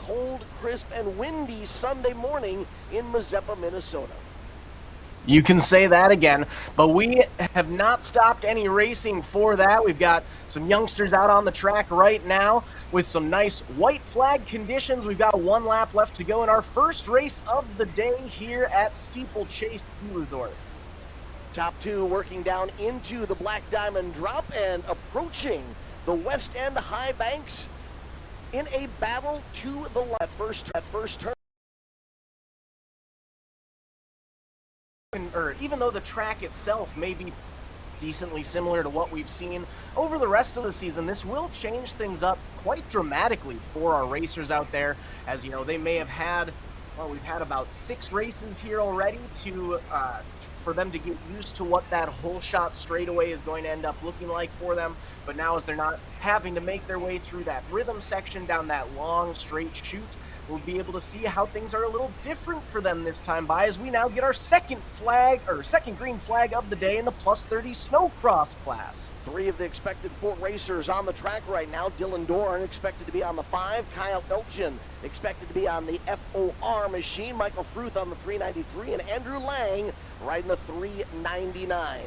cold, crisp, and windy Sunday morning in Mazeppa, Minnesota. You can say that again, but we have not stopped any racing for that. We've got some youngsters out on the track right now with some nice white flag conditions. We've got 1 lap left to go in our first race of the day here at Steeplechase Ski Resort. Top 2 working down into the Black Diamond Drop and approaching the West End High Banks in a battle to the left. First turn. Or even though the track itself may be decently similar to what we've seen over the rest of the season, this will change things up quite dramatically for our racers out there. As you know, they may have had, well, we've had about 6 races here already to for them to get used to what that whole shot straightaway is going to end up looking like for them. But now, as they're not having to make their way through that rhythm section down that long straight chute, we'll be able to see how things are a little different for them this time by, as we now get our second green flag of the day in the plus 30 Snowcross class. 3 of the expected 4 racers on the track right now. Dylan Dorn expected to be on the 5. Kyle Elchin expected to be on the FOR machine. Michael Fruth on the 393, and Andrew Lang riding the 399.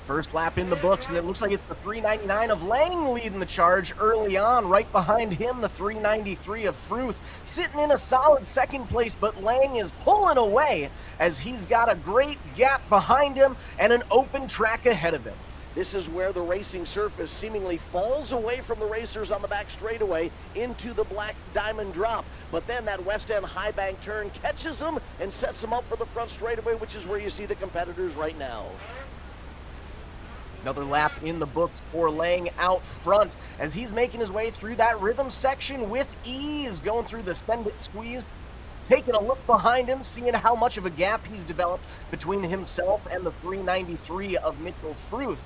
First lap in the books, and it looks like it's the 399 of Lang leading the charge early on. Right behind him, the 393 of Fruth sitting in a solid second place, but Lang is pulling away as he's got a great gap behind him and an open track ahead of him. This is where the racing surface seemingly falls away from the racers on the back straightaway into the Black Diamond Drop. But then that West End High Bank turn catches them and sets them up for the front straightaway, which is where you see the competitors right now. Another lap in the books for Lang out front as he's making his way through that rhythm section with ease, going through the send it squeeze, taking a look behind him, seeing how much of a gap he's developed between himself and the 393 of Mitchell Fruth.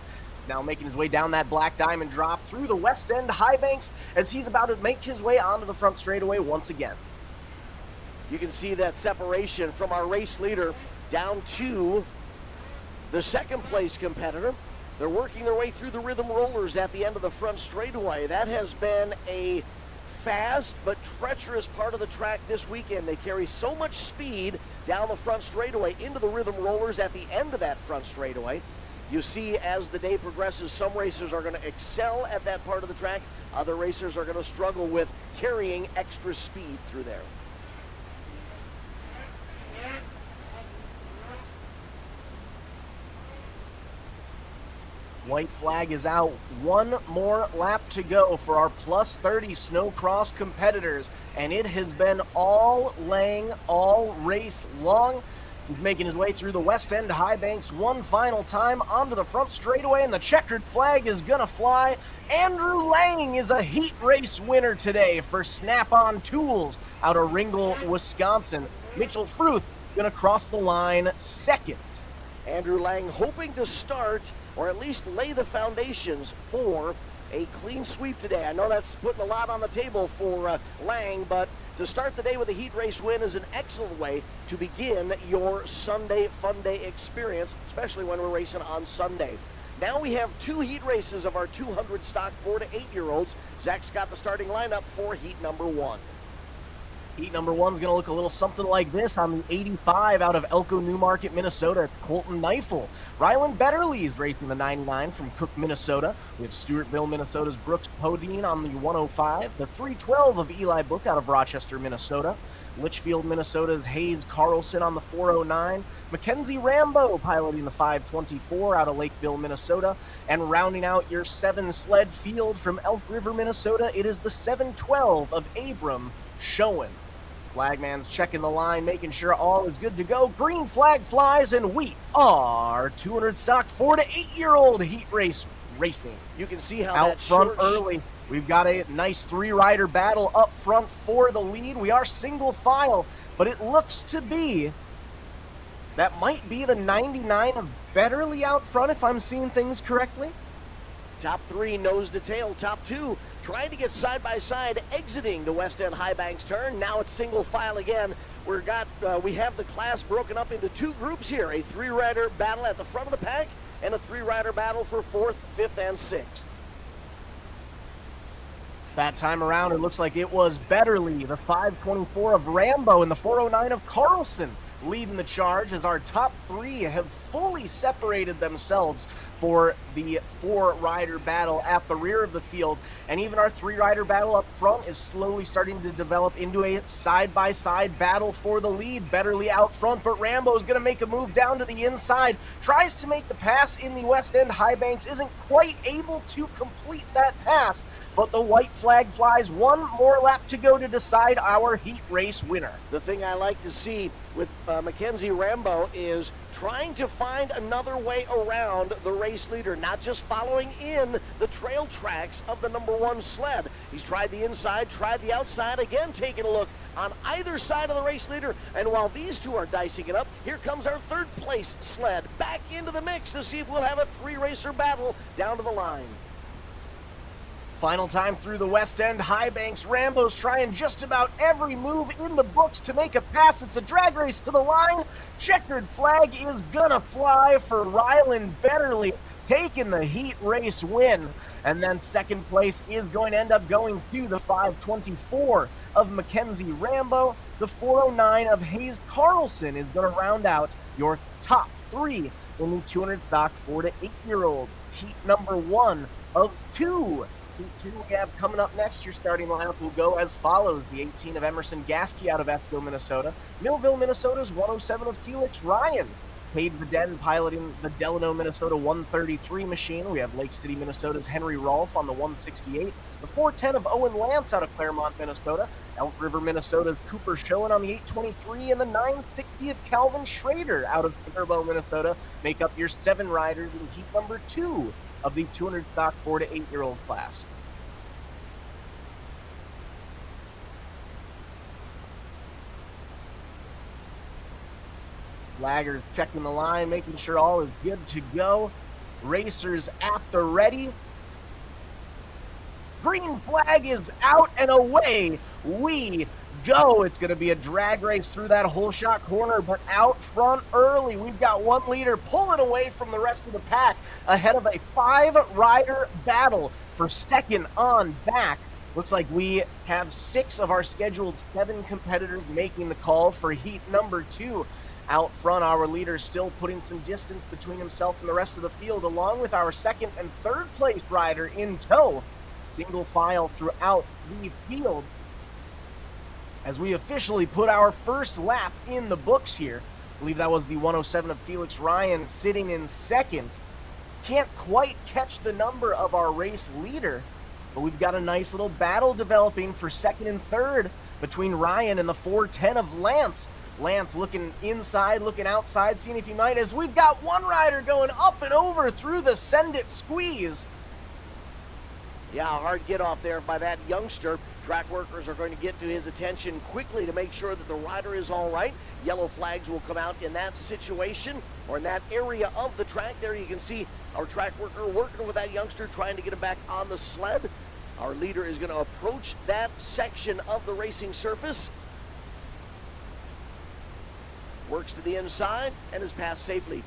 Now making his way down that Black Diamond Drop through the West End High Banks as he's about to make his way onto the front straightaway once again. You can see that separation from our race leader down to the second place competitor. They're working their way through the rhythm rollers at the end of the front straightaway. That has been a fast but treacherous part of the track this weekend. They carry so much speed down the front straightaway into the rhythm rollers at the end of that front straightaway. You see, as the day progresses, some racers are going to excel at that part of the track. Other racers are going to struggle with carrying extra speed through there. White flag is out. 1 more lap to go for our plus 30 Snowcross competitors, and it has been all Lang all race long. He's making his way through the West End High Banks one final time onto the front straightaway, and the checkered flag is gonna fly. Andrew Lang is a heat race winner today for Snap-on Tools out of Ringgold, Wisconsin. Mitchell Fruth gonna cross the line second. Andrew Lang hoping to start, or at least lay the foundations for a clean sweep today. I know that's putting a lot on the table for Lang, but to start the day with a heat race win is an excellent way to begin your Sunday Funday experience, especially when we're racing on Sunday. Now we have 2 heat races of our 200 stock 4 to 8-year-olds. Zach's got the starting lineup for heat number 1. Heat number 1 is going to look a little something like this on the 85 out of Elko, Newmarket, Minnesota. Colton Neifel. Ryland Betterly is racing the 99 from Cook, Minnesota. We have Stewartville, Minnesota's Brooks Podine on the 105. The 312 of Eli Book out of Rochester, Minnesota. Litchfield, Minnesota's Hayes Carlson on the 409. Mackenzie Rambo piloting the 524 out of Lakeville, Minnesota. And rounding out your 7 sled field from Elk River, Minnesota, it is the 712 of Abram Schoen. Flagman's checking the line, making sure all is good to go. Green flag flies, and we are 200 stock 4 to 8-year-old heat race racing. You can see how out front early. We've got a nice 3-rider battle up front for the lead. We are single file, but it looks to be that might be the 99 of Betterly out front, if I'm seeing things correctly. Top 3 nose to tail. Top 2 trying to get side by side, exiting the West End High Banks turn. Now it's single file again. We have the class broken up into 2 groups here. A 3-rider battle at the front of the pack and a 3-rider battle for 4th, 5th, and 6th. That time around, it looks like it was Betterly, the 524 of Rambo, and the 409 of Carlson leading the charge as our top three have fully separated themselves for the four-rider battle at the rear of the field. And even our three-rider battle up front is slowly starting to develop into a side-by-side battle for the lead. Betterly out front, but Rambo is going to make a move down to the inside. Tries to make the pass in the West End High Banks, isn't quite able to complete that pass, but the white flag flies. One more lap to go to decide our heat race winner. The thing I like to see with Mackenzie Rambo is trying to find another way around the race leader, not just following in the trail tracks of the number one sled. He's tried the inside, tried the outside, again taking a look on either side of the race leader, and while these two are dicing it up, here comes our third place sled back into the mix to see if we'll have a three-racer battle down to the line. Final time through the West End High Banks. Rambo's trying just about every move in the books to make a pass. It's a drag race to the line. Checkered flag is gonna fly for Ryland Betterly, taking the heat race win. And then second place is going to end up going to the 524 of Mackenzie Rambo. The 409 of Hayes Carlson is going to round out your top three in the 200 stock 4 to 8-year-old. Heat number one of two. Heat 2 we have coming up next. Your starting lineup will go as follows. The 18 of Emerson Gaffkey out of Ethco, Minnesota. Millville, Minnesota's 107 of Felix Ryan. Cade Viden piloting the Delano, Minnesota 133 machine. We have Lake City, Minnesota's Henry Rolfe on the 168. The 410 of Owen Lance out of Claremont, Minnesota. Elk River, Minnesota's Cooper Schoen on the 823. And the 960 of Calvin Schrader out of Turbo, Minnesota make up your 7 riders in heat number 2 of the 200 stock 4 to 8-year-old class. Laggers checking the line, making sure all is good to go. Racers at the ready. Green flag is out and away we go. It's going to be a drag race through that whole shot corner, but out front early. We've got one leader pulling away from the rest of the pack ahead of a 5-rider battle for second on back. Looks like we have 6 of our scheduled 7 competitors making the call for heat number 2. Out front, our leader still putting some distance between himself and the rest of the field, along with our second and third place rider in tow. Single file throughout the field as we officially put our first lap in the books here. I believe that was the 107 of Felix Ryan sitting in second. Can't quite catch the number of our race leader, but we've got a nice little battle developing for second and third between Ryan and the 410 of Lance. Lance looking inside, looking outside, seeing if he might, as we've got one rider going up and over through the Send It squeeze. Yeah, a hard get off there by that youngster. Track workers are going to get to his attention quickly to make sure that the rider is all right. Yellow flags will come out in that situation or in that area of the track. There you can see our track worker working with that youngster, trying to get him back on the sled. Our leader is going to approach that section of the racing surface. Works to the inside and is passed safely.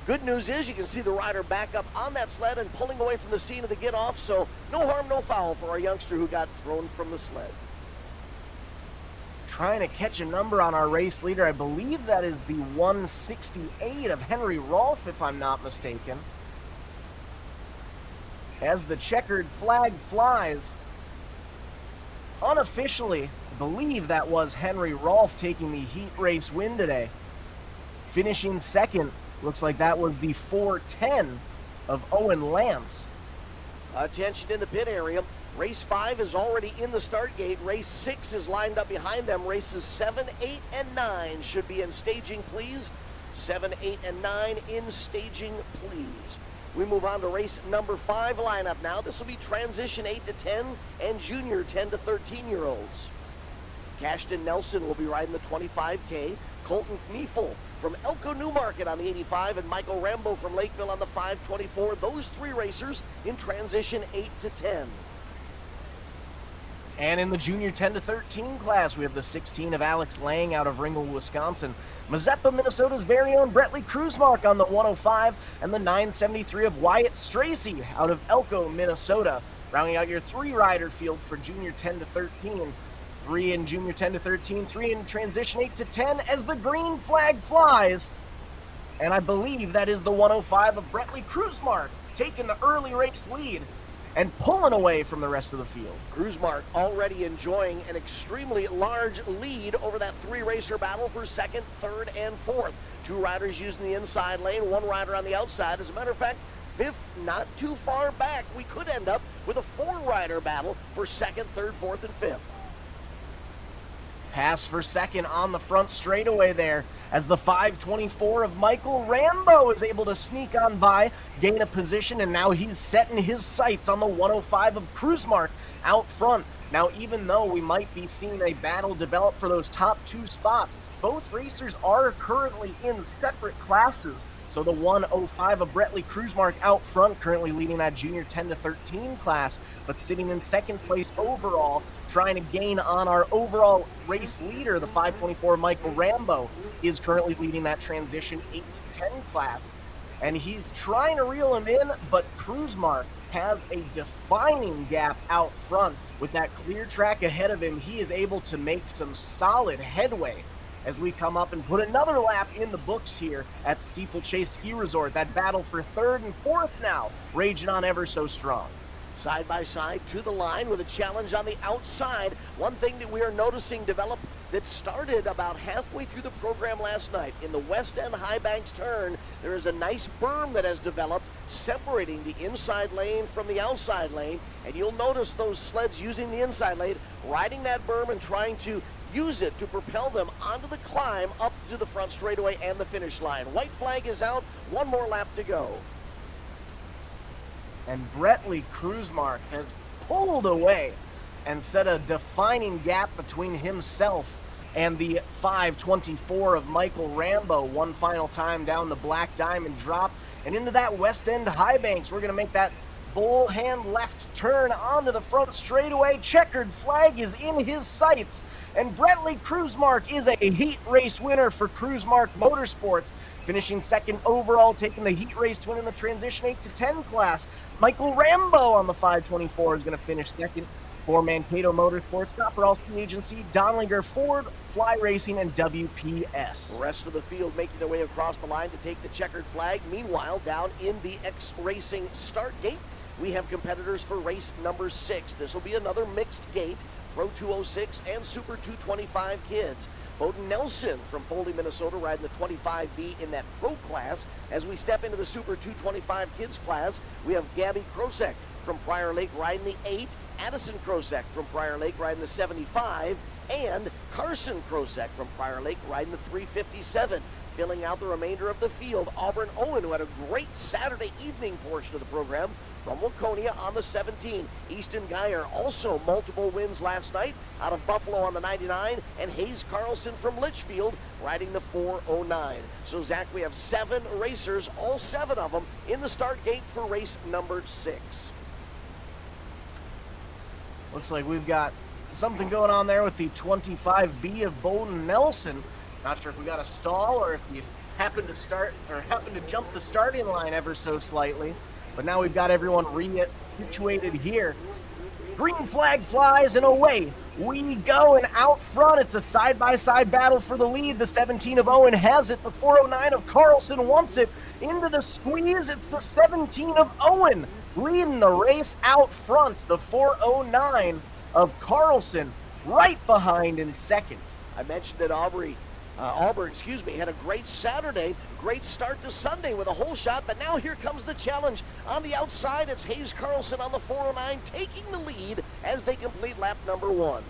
Good news is you can see the rider back up on that sled and pulling away from the scene of the get-off, so no harm, no foul for our youngster who got thrown from the sled. Trying to catch a number on our race leader. I believe that is the 168 of Henry Rolfe, if I'm not mistaken. As the checkered flag flies, unofficially, I believe that was Henry Rolfe taking the heat race win today. Finishing second, looks like that was the 410 of Owen Lance. Attention in the pit area. Race 5 is already in the start gate. Race 6 is lined up behind them. Races 7, 8, and 9 should be in staging, please. 7, 8, and 9 in staging, please. We move on to race number 5 lineup now. This will be transition 8 to 10 and junior 10 to 13-year-olds. Cashton Nelson will be riding the 25K. Colton Kniefel from Elko Newmarket on the 85 and Michael Rambo from Lakeville on the 524. Those 3 racers in transition 8 to 10. And in the junior 10 to 13 class, we have the 16 of Alex Lang out of Ringgold, Wisconsin. Mazeppa, Minnesota's very own Brettley Cruzmark on the 105 and the 973 of Wyatt Stracy out of Elko, Minnesota. Rounding out your 3-rider field for junior 10 to 13. 3 in junior 10 to 13, 3 in transition 8 to 10 as the green flag flies. And I believe that is the 105 of Bretley Kruismark taking the early race lead and pulling away from the rest of the field. Kruismark already enjoying an extremely large lead over that 3-racer battle for second, third, and fourth. 2 riders using the inside lane, 1 rider on the outside. As a matter of fact, 5th not too far back. We could end up with a 4-rider battle for second, third, fourth, and 5th. Pass for second on the front straightaway there as the 524 of Michael Rambo is able to sneak on by, gain a position, and now he's setting his sights on the 105 of Kruismark out front. Now, even though we might be seeing a battle develop for those top 2 spots, both racers are currently in separate classes. So the 105 of Bretley Kruismark out front, currently leading that junior 10 to 13 class, but sitting in second place overall, trying to gain on our overall race leader. The 524 Michael Rambo is currently leading that transition 8 to 10 class. And he's trying to reel him in, but Kruismark has a defining gap out front. With that clear track ahead of him, he is able to make some solid headway as we come up and put another lap in the books here at Steeplechase Ski Resort. That battle for third and fourth now raging on ever so strong. Side by side to the line with a challenge on the outside. One thing that we are noticing develop that started about halfway through the program last night. In the West End High Banks turn, there is a nice berm that has developed separating the inside lane from the outside lane. And you'll notice those sleds using the inside lane, riding that berm and trying to use it to propel them onto the climb up to the front straightaway and the finish line. White flag is out, 1 more lap to go. And Bretley Kruismark has pulled away and set a defining gap between himself and the 524 of Michael Rambo. One final time down the Black Diamond drop and into that West End High Banks. We're going to make that bull hand left turn onto the front straightaway. Checkered flag is in his sights, and Bretley Kruismark is a heat race winner for Kruismark Motorsports, finishing second overall, taking the heat race win in the transition 8 to 10 class. Michael Rambo on the 524 is going to finish second for Mankato Motorsports, Copperall Agency, Donlinger Ford, Fly Racing, and WPS. The rest of the field making their way across the line to take the checkered flag. Meanwhile, down in the X Racing start gate, we have competitors for race number 6. This will be another mixed gate, Pro 206 and Super 225 kids. Bowden Nelson from Funday, Minnesota, riding the 25B in that pro class. As we step into the Super 225 kids class, we have Gabby Krosek from Prior Lake riding the 8, Addison Krosek from Prior Lake riding the 75, and Carson Krosek from Prior Lake riding the 357. Filling out the remainder of the field, Auburn Owen, who had a great Saturday evening portion of the program, from Waconia on the 17. Easton Geyer also multiple wins last night out of Buffalo on the 99, and Hayes Carlson from Litchfield riding the 409. So Zach, we have 7 racers, all 7 of them in the start gate for race number 6. Looks like we've got something going on there with the 25B of Bowden Nelson. Not sure if we got a stall or if you happened to start or happened to jump the starting line ever so slightly. But now we've got everyone situated here. Green flag flies and away we go, and out front it's a side-by-side battle for the lead. The 17 of Owen has it. The 409 of Carlson wants it. Into the squeeze, it's the 17 of Owen leading the race out front. The 409 of Carlson right behind in second. I mentioned that Auburn, had a great Saturday, great start to Sunday with a hole shot, but now here comes the challenge. On the outside, it's Hayes Carlson on the 409 taking the lead as they complete lap number 1.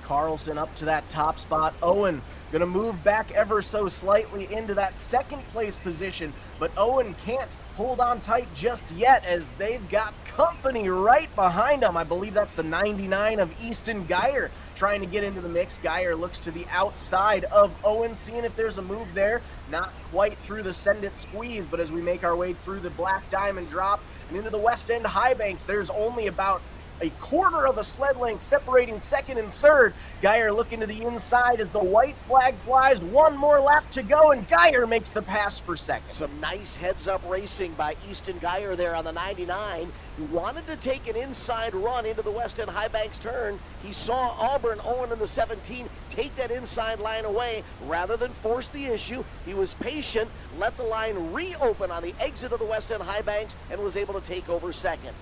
Carlson up to that top spot. Owen going to move back ever so slightly into that second place position, but Owen can't hold on tight just yet as they've got company right behind him. I believe that's the 99 of Easton Geyer trying to get into the mix. Geyer looks to the outside of Owen, seeing if there's a move there. Not quite through the send it squeeze, but as we make our way through the Black Diamond drop and into the West End High Banks, there's only about a quarter of a sled length separating second and third. Geyer looking to the inside as the white flag flies. One more lap to go, and Geyer makes the pass for second. Some nice heads-up racing by Easton Geyer there on the 99. He wanted to take an inside run into the West End High Banks turn. He saw Auburn Owen in the 17 take that inside line away. Rather than force the issue, he was patient, let the line reopen on the exit of the West End High Banks, and was able to take over second.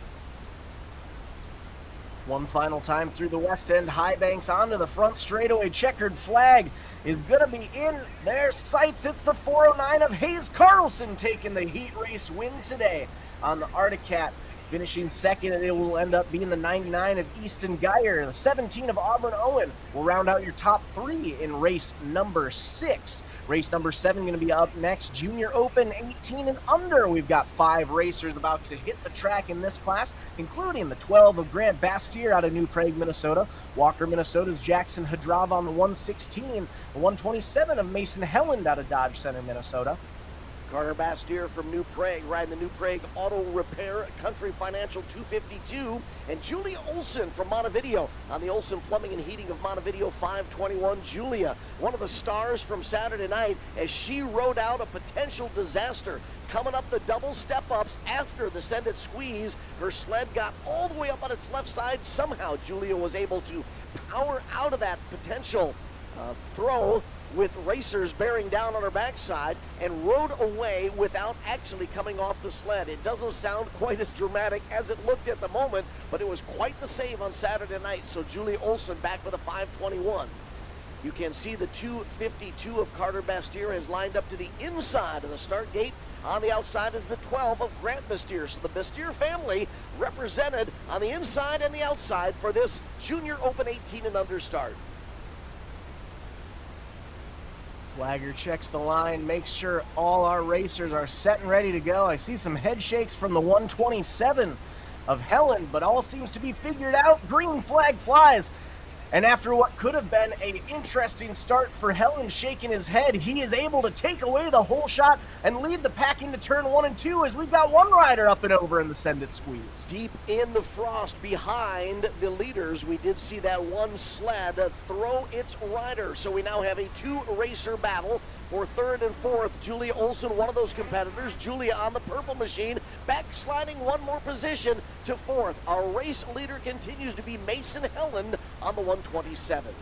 One final time through the West End High Banks onto the front straightaway. Checkered flag is going to be in their sights. It's the 409 of Hayes Carlson taking the heat race win today on the Articat. Finishing second, and it will end up being the 99 of Easton Geyer. The 17 of Auburn Owen will round out your top three in race number 6. Race number 7 going to be up next. Junior Open 18 and under. We've got 5 racers about to hit the track in this class, including the 12 of Grant Bastier out of New Prague, Minnesota. Walker, Minnesota's Jackson Hadrava on the 116. The 127 of Mason Helland out of Dodge Center, Minnesota. Carter Bastier from New Prague riding the New Prague Auto Repair Country Financial 252. And Julia Olson from Montevideo on the Olson Plumbing and Heating of Montevideo 521. Julia, one of the stars from Saturday night as she rode out a potential disaster. Coming up the double step-ups after the Send It Squeeze, her sled got all the way up on its left side. Somehow Julia was able to power out of that potential throw with racers bearing down on her backside and rode away without actually coming off the sled. It doesn't sound quite as dramatic as it looked at the moment, but it was quite the save on Saturday night. So Julie Olson back with a 521. You can see the 252 of Carter Bastier has lined up to the inside of the start gate. On the outside is the 12 of Grant Bastier. So the Bastier family represented on the inside and the outside for this Junior Open 18 and under start. Flagger checks the line, makes sure all our racers are set and ready to go. I see some head shakes from the 127 of Helen, but all seems to be figured out. Green flag flies. And after what could have been an interesting start for Helen shaking his head, he is able to take away the whole shot and lead the pack into turn 1 and 2 as we've got one rider up and over in the Send It Squeeze. Deep in the frost behind the leaders, we did see that one sled throw its rider. So we now have a 2-racer battle for third and fourth. Julia Olson, one of those competitors. Julia on the purple machine, backsliding one more position to fourth. Our race leader continues to be Mason Helland on the 127.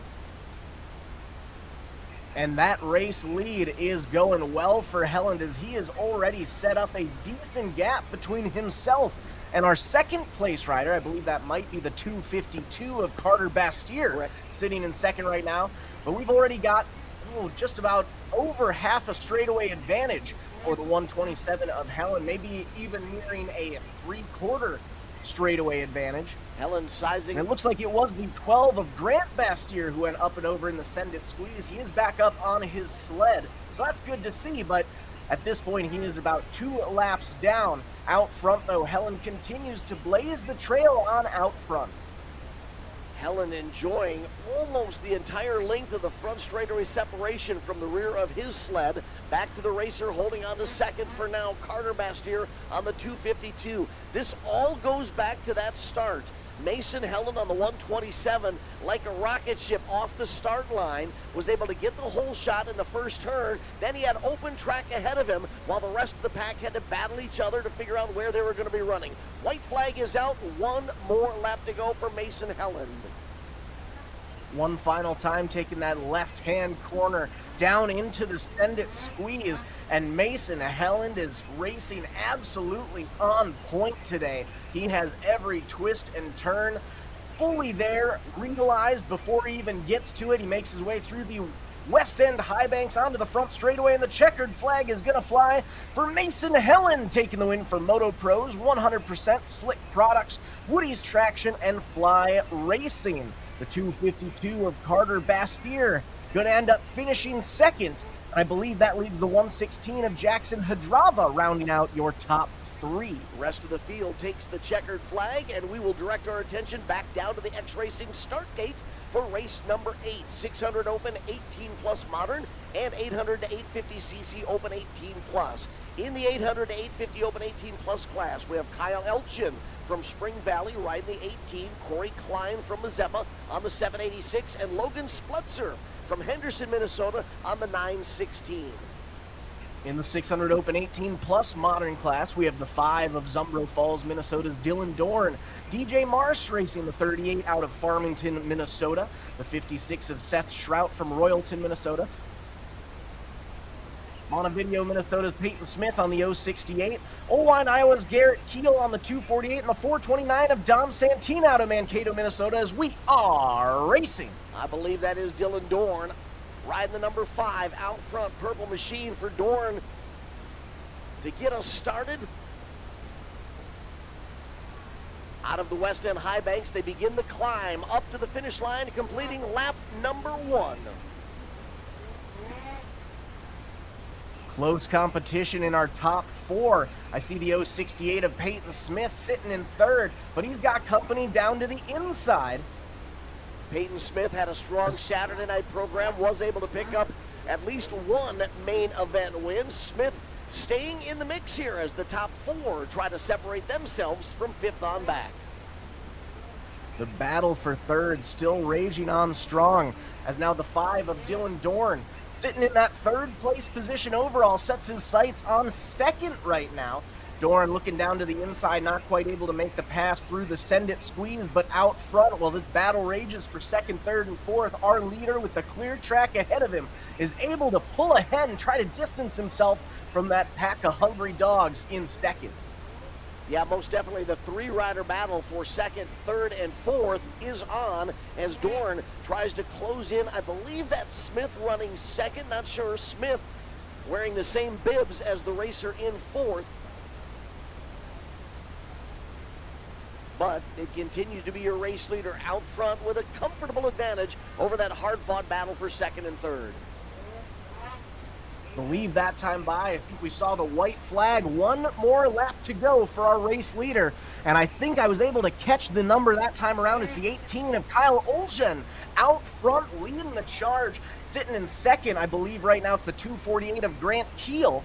And that race lead is going well for Helland as he has already set up a decent gap between himself and our second place rider. I believe that might be the 252 of Carter Bastier, correct, sitting in second right now. But we've already got just about over half a straightaway advantage for the 127 of Helen, maybe even nearing a 3/4 straightaway advantage. Helen sizing. And it looks like it was the 12 of Grant Bastier who went up and over in the Send It Squeeze. He is back up on his sled, so that's good to see, but at this point he is about 2 laps down. Out front though, Helen continues to blaze the trail on out front. Helen enjoying almost the entire length of the front straightaway separation from the rear of his sled. Back to the racer holding on to second for now, Carter Bastier on the 252. This all goes back to that start. Mason Helland on the 127, like a rocket ship off the start line, was able to get the whole shot in the first turn. Then he had open track ahead of him while the rest of the pack had to battle each other to figure out where they were going to be running. White flag is out. One more lap to go for Mason Helland. One final time taking that left-hand corner down into the Send It Squeeze, and Mason Helland is racing absolutely on point today. He has every twist and turn fully there, realized before he even gets to it. He makes his way through the West End High Banks onto the front straightaway, and the checkered flag is going to fly for Mason Helland, taking the win for Moto Pros, 100% Slick Products, Woody's Traction, and Fly Racing. The 252 of Carter Bastier going to end up finishing second. And I believe that leaves the 116 of Jackson Hadrava rounding out your top 3. Rest of the field takes the checkered flag, and we will direct our attention back down to the X-Racing start gate for race number 8, 600 Open 18 Plus Modern and 800 to 850cc Open 18 Plus. In the 800 to 850 Open 18 Plus class, we have Kyle Elchin from Spring Valley riding the 18. Corey Klein from Mazeppa on the 786. And Logan Splutzer from Henderson, Minnesota on the 916. In the 600 Open 18-plus modern class, we have the 5 of Zumbro Falls, Minnesota's Dylan Dorn. DJ Marsh racing the 38 out of Farmington, Minnesota. The 56 of Seth Shrout from Royalton, Minnesota. Montevideo, Minnesota's Peyton Smith on the 068. Owine, Iowa's Garrett Keel on the 248. And the 429 of Dom Santine out of Mankato, Minnesota, as we are racing. I believe that is Dylan Dorn. Riding the number 5 out front, Purple Machine for Dorn to get us started. Out of the West End High Banks, they begin the climb up to the finish line, completing lap number 1. Close competition in our top 4. I see the 068 of Peyton Smith sitting in 3rd, but he's got company down to the inside. Peyton Smith had a strong Saturday night program, was able to pick up at least one main event win. Smith staying in the mix here as the top 4 try to separate themselves from 5th on back. The battle for 3rd still raging on strong, as now the 5 of Dylan Dorn, sitting in that 3rd place position overall, sets his sights on 2nd right now. Dorn looking down to the inside, not quite able to make the pass through the send it squeeze, but out front while this battle rages for 2nd, 3rd, and 4th. Our leader with the clear track ahead of him is able to pull ahead and try to distance himself from that pack of hungry dogs in 2nd. Yeah, most definitely the 3-rider battle for 2nd, 3rd, and 4th is on as Dorn tries to close in. I believe that's Smith running 2nd, not sure. Smith wearing the same bibs as the racer in 4th. But it continues to be your race leader out front with a comfortable advantage over that hard-fought battle for 2nd and 3rd. Believe that time by. I think we saw the white flag. One more lap to go for our race leader. And I think I was able to catch the number that time around. It's the 18 of Kyle Olshen out front leading the charge. Sitting in 2nd, I believe right now it's the 248 of Grant Keel.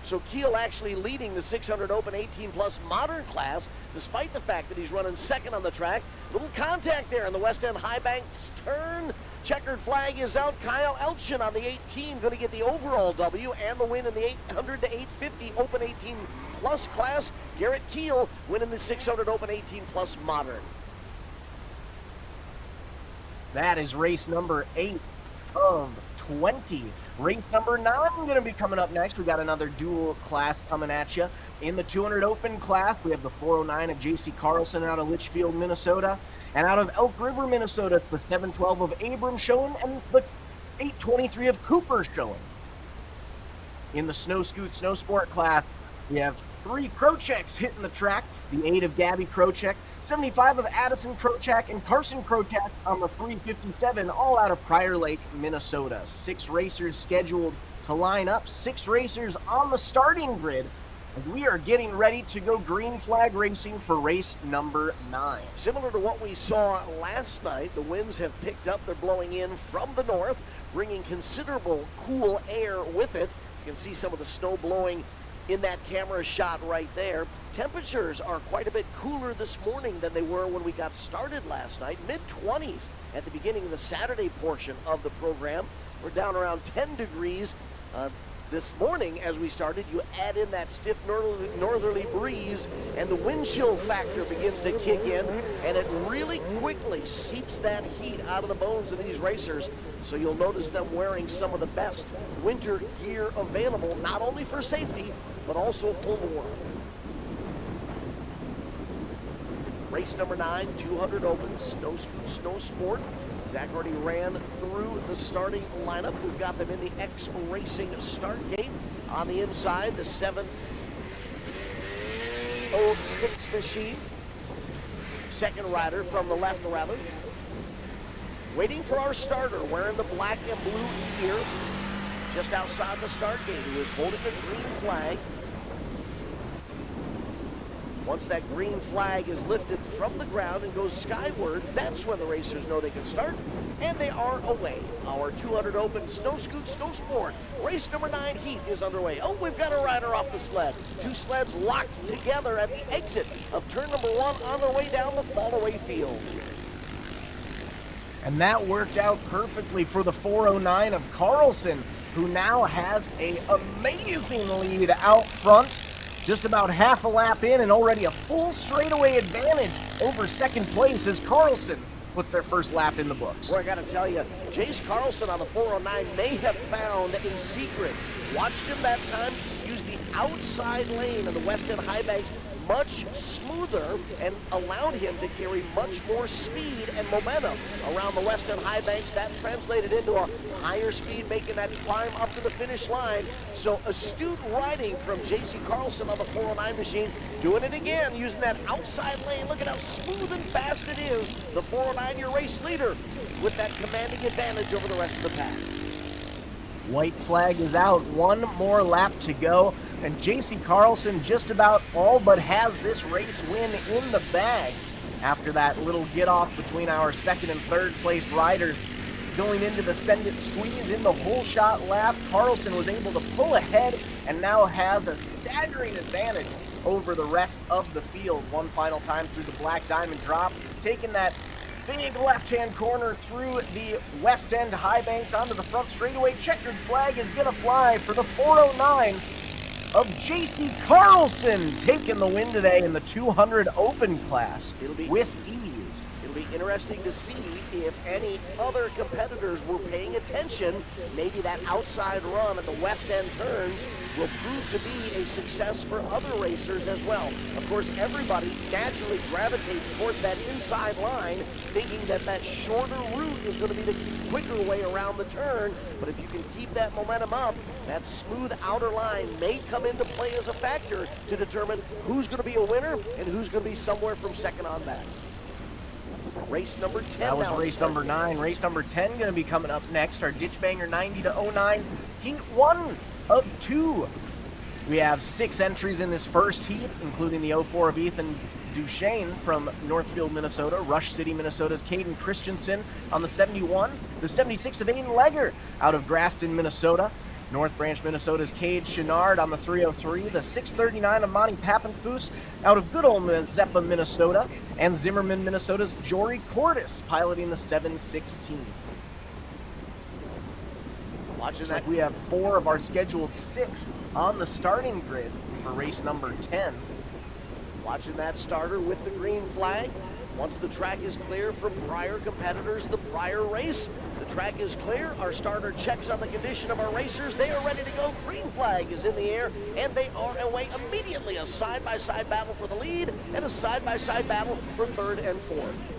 So Keel actually leading the 600 Open 18-plus modern class, despite the fact that he's running 2nd on the track. Little contact there in the West End High Banks turn. Checkered flag is out. Kyle Elchin on the 18 going to get the overall W and the win in the 800 to 850 Open 18-plus class. Garrett Keel winning the 600 Open 18-plus modern. That is race number 8 of 20. Race number 9 going to be coming up next. We got another dual class coming at you. In the 200 Open class, we have the 409 of J.C. Carlson out of Litchfield, Minnesota. And out of Elk River, Minnesota, it's the 712 of Abram showing and the 823 of Cooper showing. In the Snow Scoot Snow Sport class, we have 3 Krocheks hitting the track. The 8 of Gabby Krochek, 75 of Addison Krochek, and Carson Krochek on the 357, all out of Prior Lake, Minnesota. 6 racers scheduled to line up, 6 racers on the starting grid. And we are getting ready to go green flag racing for race number 9. Similar to what we saw last night, the winds have picked up. They're blowing in from the north, bringing considerable cool air with it. You can see some of the snow blowing in that camera shot right there. Temperatures are quite a bit cooler this morning than they were when we got started last night. Mid-20s at the beginning of the Saturday portion of the program. We're down around 10 degrees this morning as we started. You add in that stiff northerly breeze and the wind chill factor begins to kick in, and it really quickly seeps that heat out of the bones of these racers. So you'll notice them wearing some of the best winter gear available, not only for safety, but also for warmth. Race number 9, 200 Open, Snow Scoot Snow Sport. Zach already ran through the starting lineup. We've got them in the X Racing start gate. On the inside, the 706 machine. Second rider from the left, rather. Waiting for our starter, wearing the black and blue gear. Just outside the start gate, who is holding the green flag. Once that green flag is lifted from the ground and goes skyward, that's when the racers know they can start, and they are away. Our 200 Open Snow Scoot Snow Sport race number 9 heat is underway. Oh, we've got a rider off the sled. 2 sleds locked together at the exit of turn number 1 on their way down the fall-away field. And that worked out perfectly for the 409 of Carlson, who now has an amazing lead out front. Just about half a lap in and already a full straightaway advantage over second place as Carlson puts their first lap in the books. Boy, I gotta tell you, Jace Carlson on the 409 may have found a secret. Watched him that time use the outside lane of the West End High Banks much smoother and allowed him to carry much more speed and momentum around the West End High Banks. That translated into a higher speed, making that climb up to the finish line. So astute riding from J.C. Carlson on the 409 machine, doing it again, using that outside lane. Look at how smooth and fast it is. The 409, your race leader, with that commanding advantage over the rest of the pack. White flag is out, one more lap to go, and J.C. Carlson just about all but has this race win in the bag. After that little get off between our second and third placed riders going into the send it squeeze in the whole shot lap, Carlson was able to pull ahead and now has a staggering advantage over the rest of the field. One final time through the Black Diamond drop, taking that big left-hand corner through the West End High Banks onto the front straightaway. Checkered flag is going to fly for the 409 of J.C. Carlson, taking the win today in the 200 Open class with ease. It'll be interesting to see if any other competitors were paying attention. Maybe that outside run at the West End turns will prove to be a success for other racers as well. Of course, everybody naturally gravitates towards that inside line, thinking that that shorter route is going to be the quicker way around the turn. But if you can keep that momentum up, that smooth outer line may come into play as a factor to determine who's going to be a winner and who's going to be somewhere from second on back. Race number 10. That was race number 9. Race number 10 going to be coming up next. Our Ditchbanger 90-09 Heat 1 of 2. We have 6 entries in this first heat, including the 04 of Ethan Duchesne from Northfield, Minnesota. Rush City, Minnesota's Caden Christensen on the 71. The 76 of Aiden Legger out of Graston, Minnesota. North Branch, Minnesota's Cade Chenard on the 303. The 639 of Monty Pappenfuss out of good old Mazeppa, Minnesota. And Zimmerman, Minnesota's Jory Cordes piloting the 716. Looks like we have 4 of our scheduled 6 on the starting grid for race number 10. Watching that starter with the green flag. Once the track is clear from prior competitors, the prior race, the track is clear. Our starter checks on the condition of our racers. They are ready to go. Green flag is in the air, and they are away immediately. A side-by-side battle for the lead and a side-by-side battle for third and fourth.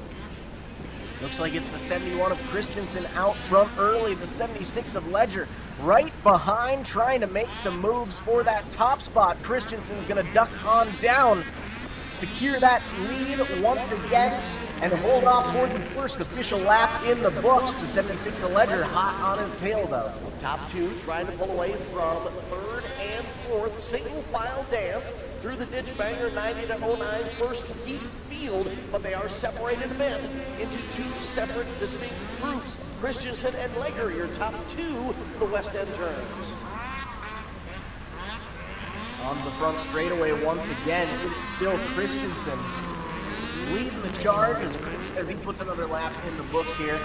Looks like it's the 71 of Christensen out front early. The 76 of Ledger right behind, trying to make some moves for that top spot. Christensen's going to duck on down, secure that lead once again, and hold off for the first official lap in the books. The 76 of Ledger hot on his tail, though. Top 2 trying to pull away from third and fourth. Single file dance through the Ditchbanger 90-09 first heat field, but they are separated a bit into 2 separate distinct groups. Christensen and Legger, your top 2 for the West End turns. On the front straightaway once again, it's still Christensen leading the charge as he puts another lap in the books here.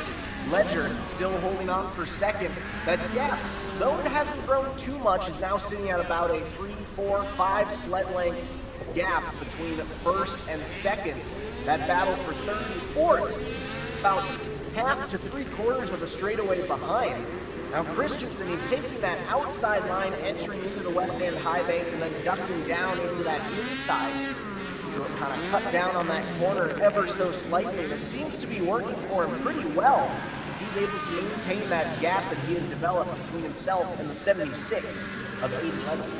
Ledger still holding on for second. That gap, though it hasn't grown too much, is now sitting at about a 3, 4, 5 sled length gap between first and second. That battle for third and fourth, about half to 3/4 of a straightaway behind. Now Christensen, he's taking that outside line, entering into the West End High Banks, and then ducking down into that inside. So it kind of cut down on that corner ever so slightly. And it seems to be working for him pretty well, as he's able to maintain that gap that he has developed between himself and the 76 of Aiden Ledger.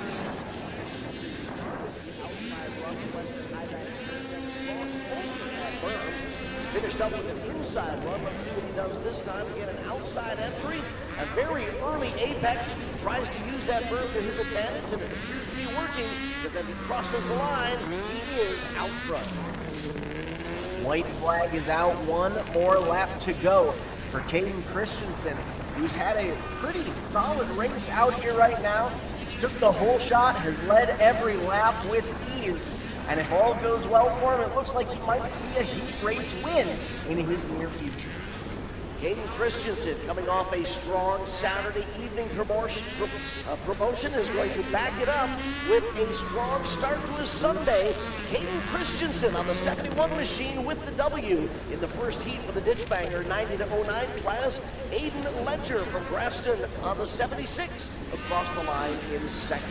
Finished up with an inside run. Let's see what he does this time. Again, an outside entry. A very early apex. Tries to use that berm to his advantage, and it appears to be working because as he crosses the line, he is out front. White flag is out, one more lap to go for Caden Christensen, who's had a pretty solid race out here right now. Took the whole shot, has led every lap with ease, and if all goes well for him, it looks like he might see a heat race win in his near future. Caden Christensen, coming off a strong Saturday evening promotion, is going to back it up with a strong start to his Sunday. Caden Christensen on the 71 machine with the W in the first heat for the Ditchbanger 90-09 class. Aiden Ledger from Graston on the 76 across the line in second.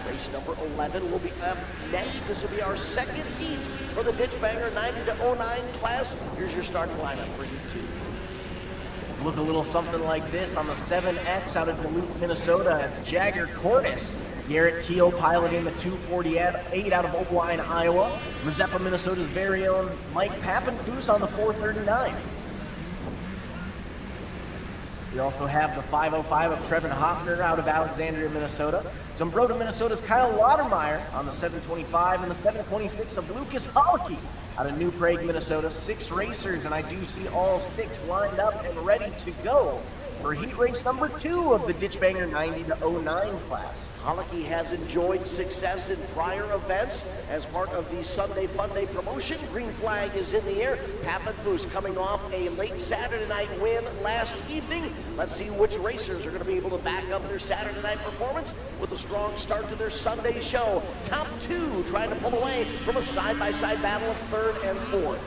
Race number 11 will be up next. This will be our second heat for the Ditchbanger 90-09 class. Here's your starting lineup for heat 2. Look a little something like this on the 7X out of Duluth, Minnesota. It's Jagger Cordes. Garrett Keel piloting the 248 out of Oakline, Iowa. Mazeppa, Minnesota's very own Mike Pappenfuss on the 439. We also have the 505 of Trevin Hoffner out of Alexandria, Minnesota. Zumbrota, Minnesota's Kyle Laudermeyer on the 725 and the 726 of Lucas Hollicky out of New Prague, Minnesota. 6 racers, and I do see all 6 lined up and ready to go for heat race number 2 of the Ditchbanger 90-09 class. Hollicky has enjoyed success in prior events as part of the Sunday Funday promotion. Green flag is in the air. Pappenfuss coming off a late Saturday night win last evening. Let's see which racers are going to be able to back up their Saturday night performance with a strong start to their Sunday show. Top 2 trying to pull away from a side-by-side battle of 3rd and 4th.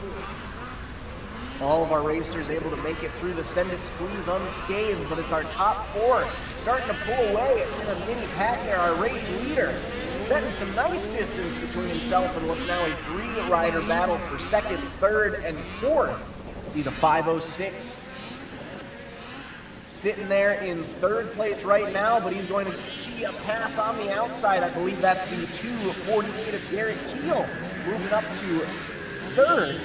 All of our racers able to make it through the Send It Squeeze unscathed, but it's our top 4 starting to pull away in a mini pack there. Our race leader setting some nice distance between himself and what's now a 3-rider battle for 2nd, 3rd, and 4th. See the 506 sitting there in 3rd place right now, but he's going to see a pass on the outside. I believe that's the 248 of Garrett Keel moving up to 3rd.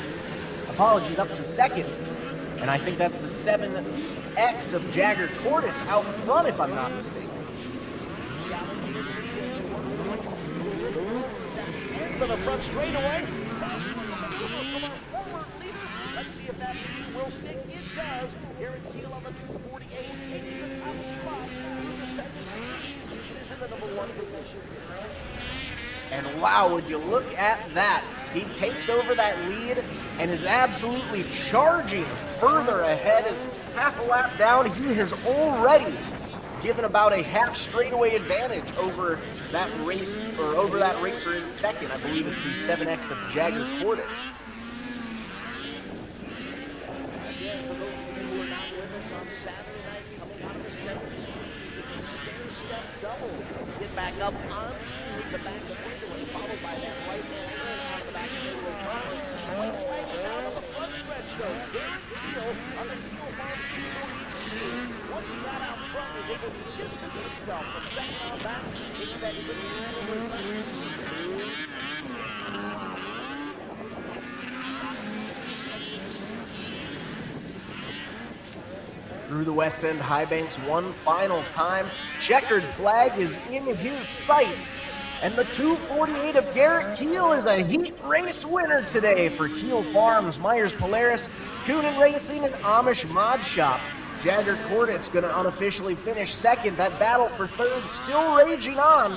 Apologies, up to 2nd. And I think that's the 7X of Jagger Cordes out front, if I'm not mistaken. End of the front straightaway. Crossover maneuver from our former leader. Let's see if that lead will stick. It does. Garrett Keel on the 248 takes the top spot through the second squeeze. It is in the number 1 position. And wow, would you look at that? He takes over that lead and is absolutely charging further ahead. As half a lap down, he has already given about a half straightaway advantage over that race, or over that racer in 2nd. I believe it's the 7X of Jagger Cordes. Again, for those of you who are not with us on Saturday night, coming out of the second squeeze, it's a stair-step double to get back up onto the back straightaway, followed by that right-hand turn out of the back straightaway proper. White flag is out on the front stretch, though. Garrett Keel on the Keel Farms 248 machine. Once he got out front, was able to distance himself from 2nd on back. Takes that lead over his left. Through the West End High Banks one final time. Checkered flag is in his sights. And the 248 of Garrett Keel is a heat race winner today for Keel Farms, Myers Polaris, Coonan Racing, and Amish Mod Shop. Jagger Cordes going to unofficially finish 2nd. That battle for 3rd still raging on,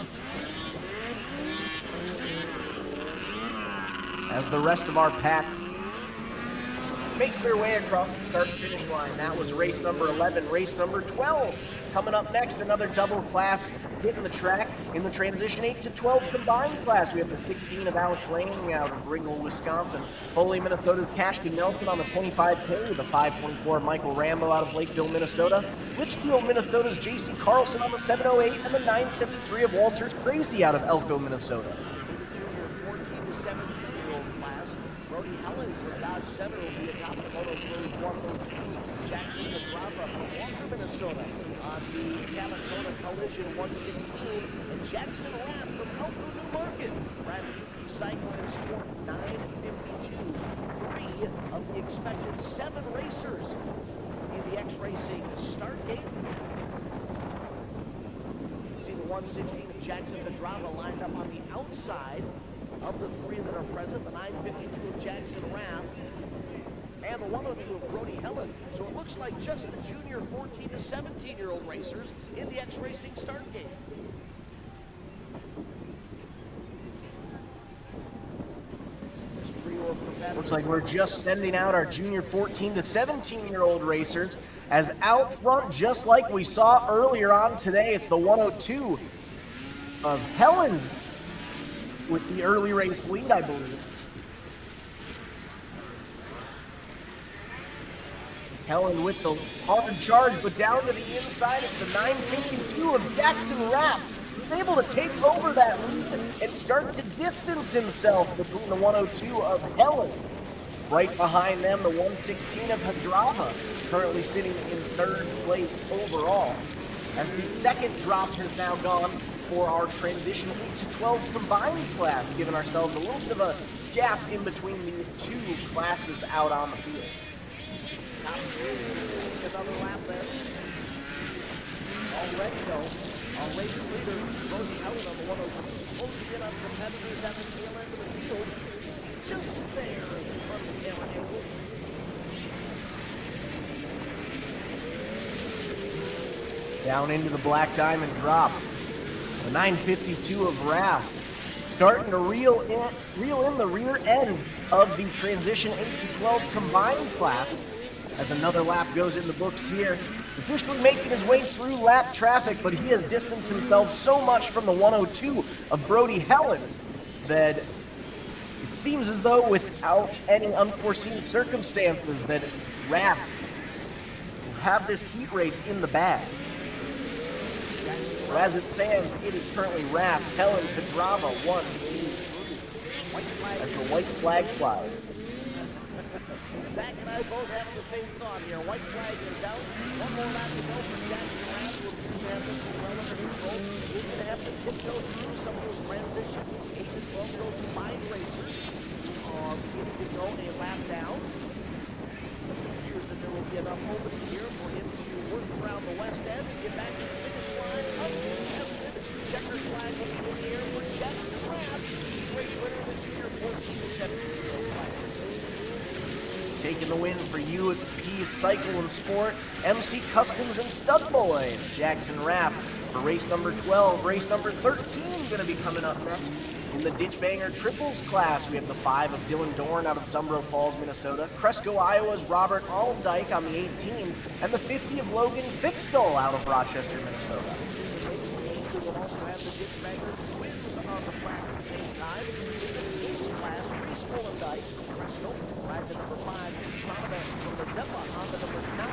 as the rest of our pack makes their way across the start-finish line. That was race number 11. Race number 12 coming up next, another double class hitting the track in the transition 8 to 12 combined class. We have the 16 of Alex Lanning out of Ringgold, Wisconsin. Foley, Minnesota's Cashton Nelson on the 25K. The 524 Michael Rambo out of Lakeville, Minnesota. Litchfield, Minnesota's J.C. Carlson on the 708 and the 973 of Walters Tracy out of Elko, Minnesota. The junior 14 to 17-year-old class. Brody Helen from Dodge Center will be atop the Moto Cruise 102. Jackson Cabrava from Walker, Minnesota on the California Collision 116. And Jackson Rath from Elko New Market. Ran UP Cycle and Sport 952. 3 of the expected 7 racers in the X-Racing start gate. see the 116 of Jackson Pedrava lined up on the outside of the three that are present. The 952 of Jackson Rath and the 102 of Brody Helen. So it looks like just the junior 14 to 17-year-old racers in the X-Racing start gate. Looks like we're just sending out our junior 14 to 17-year-old racers, as out front, just like we saw earlier on today, it's the 102 of Helen with the early race lead, I believe. Helen with the hard charge, but down to the inside, it's the 952 of Jackson Rapp. He's able to take over that lead and start to distance himself between the 102 of Helen. Right behind them, the 116 of Hadrava, currently sitting in third place overall. As the second drop has now gone for our transition 8 to 12 combined class, giving ourselves a little bit of a gap in between the two classes out on the field. Top three, another lap there. Already though, our race leader, Brody Helen on the 102, closing in on competitors at the tail end of the field. He's just there in front of the camera angle. Down into the black diamond drop. The 952 of Rath starting to reel in the rear end of the transition 8 to 12 combined class as another lap goes in the books here. He's officially making his way through lap traffic, but he has distanced himself so much from the 102 of Brody Helen that it seems as though without any unforeseen circumstances that Rath will have this heat race in the bag. So as it stands, it is currently Rath, Helen, Pedrava, 1, 2, 3. As the white flag flies. Zach and I both having the same thought here. White flag is out. One more lap to go for Jackson Rath. Will have this one well under control. He's going to have to tiptoe through some of those transition 8 to 12-year-old combined racers are beginning to go a lap down. It appears that there will be enough opening here for him to work around the west end and get back to the finish line uncontested. Checkered flag will be in the air for Jackson Rath. He's race winner of the junior 14 to 17-year-old class. Taking the win for UP Cycle and Sport, MC Customs and Stud Boys. Jackson Rapp for race number 12. Race number 13 going to be coming up next. In the Ditchbanger Triples class, we have the 5 of Dylan Dorn out of Zumbro Falls, Minnesota. Cresco, Iowa's Robert Alldyke on the 18. And the 50 of Logan Fixstall out of Rochester, Minnesota. This is a race game. We will also have the Ditchbanger twins on the track at the same time. In the Kings class, Reese Alldyke from Cresco. Ride the number 5, Sonneman from the Zeppa on the number 9.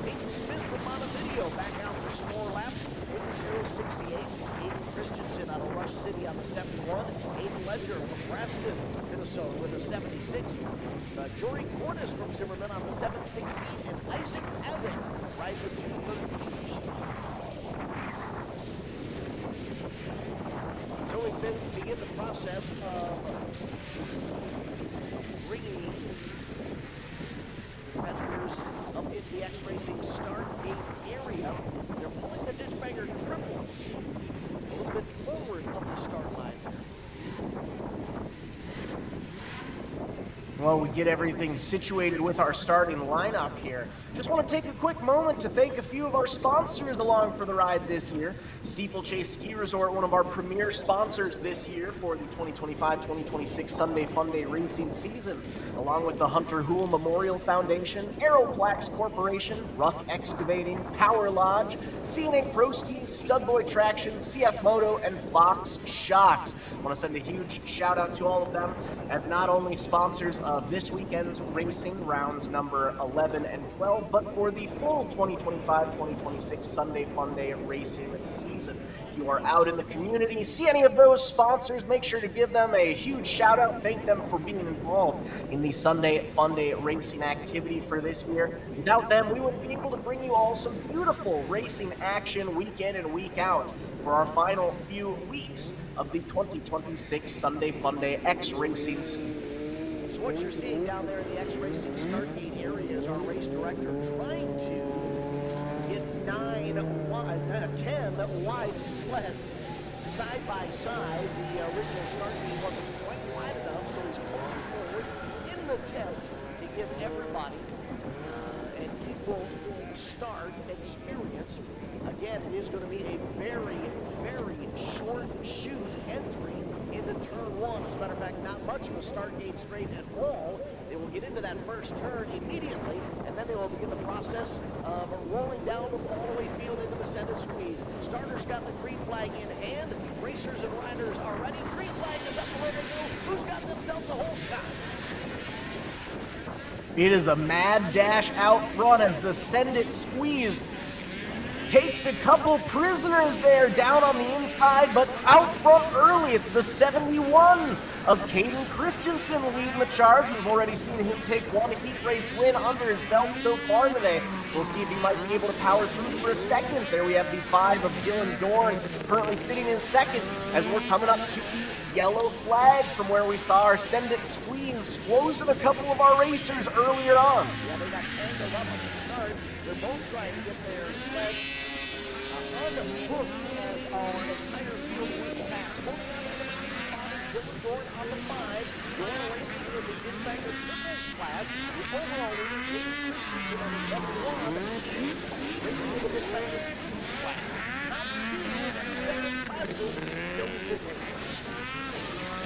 Peyton Smith from Montevideo back out for some more laps with the 068. Aiden Christensen out of Rush City on the 71. Aiden Ledger from Graston, Minnesota with a 76. Jory Cordes from Zimmerman on the 716. And Isaac Evan ride the 213. So we begin the process of bringing competitors up into the X-Racing start gate area. They're pulling the Ditchbanger triples a little bit forward of the start line there. Well, we get everything situated with our starting lineup here. Just want to take a quick moment to thank a few of our sponsors along for the ride this year. Steeplechase Ski Resort, one of our premier sponsors this year for the 2025-2026 Sunday Funday racing season, along with the Hunter Hool Memorial Foundation, Aeroplax Corporation, Ruck Excavating, Power Lodge, CNA Pro Skis, Studboy Traction, CF Moto, and Fox Shocks. I want to send a huge shout out to all of them as not only sponsors of this weekend's racing rounds number 11 and 12, but for the full 2025-2026 Sunday Funday racing season. If you are out in the community, see any of those sponsors, make sure to give them a huge shout out. Thank them for being involved in the Sunday Funday racing activity for this year. Without them, we wouldn't be able to bring you all some beautiful racing action week in and week out for our final few weeks of the 2026 Sunday Funday X Racing season. So what you're seeing down there in the X-Racing start gate area is our race director trying to get 10 wide sleds side by side. The original start gate wasn't quite wide enough, so he's pulling forward in an attempt to give everybody an equal start experience. Again, it is going to be a very, very short shoot entry into turn one. As a matter of fact, not much of a start gate straight at all. They will get into that first turn immediately, and then they will begin the process of rolling down the fall-away field into the center squeeze. Starters got the green flag in hand. Racers and riders are ready. Green flag is up the way they go. Who's got themselves a whole shot? It is a mad dash out front as the Send It Squeeze takes a couple prisoners there down on the inside, but out front early, it's the 71 of Caden Christensen leading the charge. We've already seen him take one heat race win under his belt so far today. We'll see if he might be able to power through for a second. There we have the 5 of Dylan Dorn currently sitting in second as we're coming up to the yellow flag from where we saw our Send It Squeeze closing a couple of our racers earlier on. Yeah, they got tangled up at the start. They're both trying to get their sleds unhooked as our entire field works past. Holding on to the number 2 spot is Dylan Dorn on the 5. Dorn racing in the Ditchbanger triples class. The overall leader, Caden Christensen on the 71. Racing in the Ditchbanger twins class. Top 2 classes, nose to tail.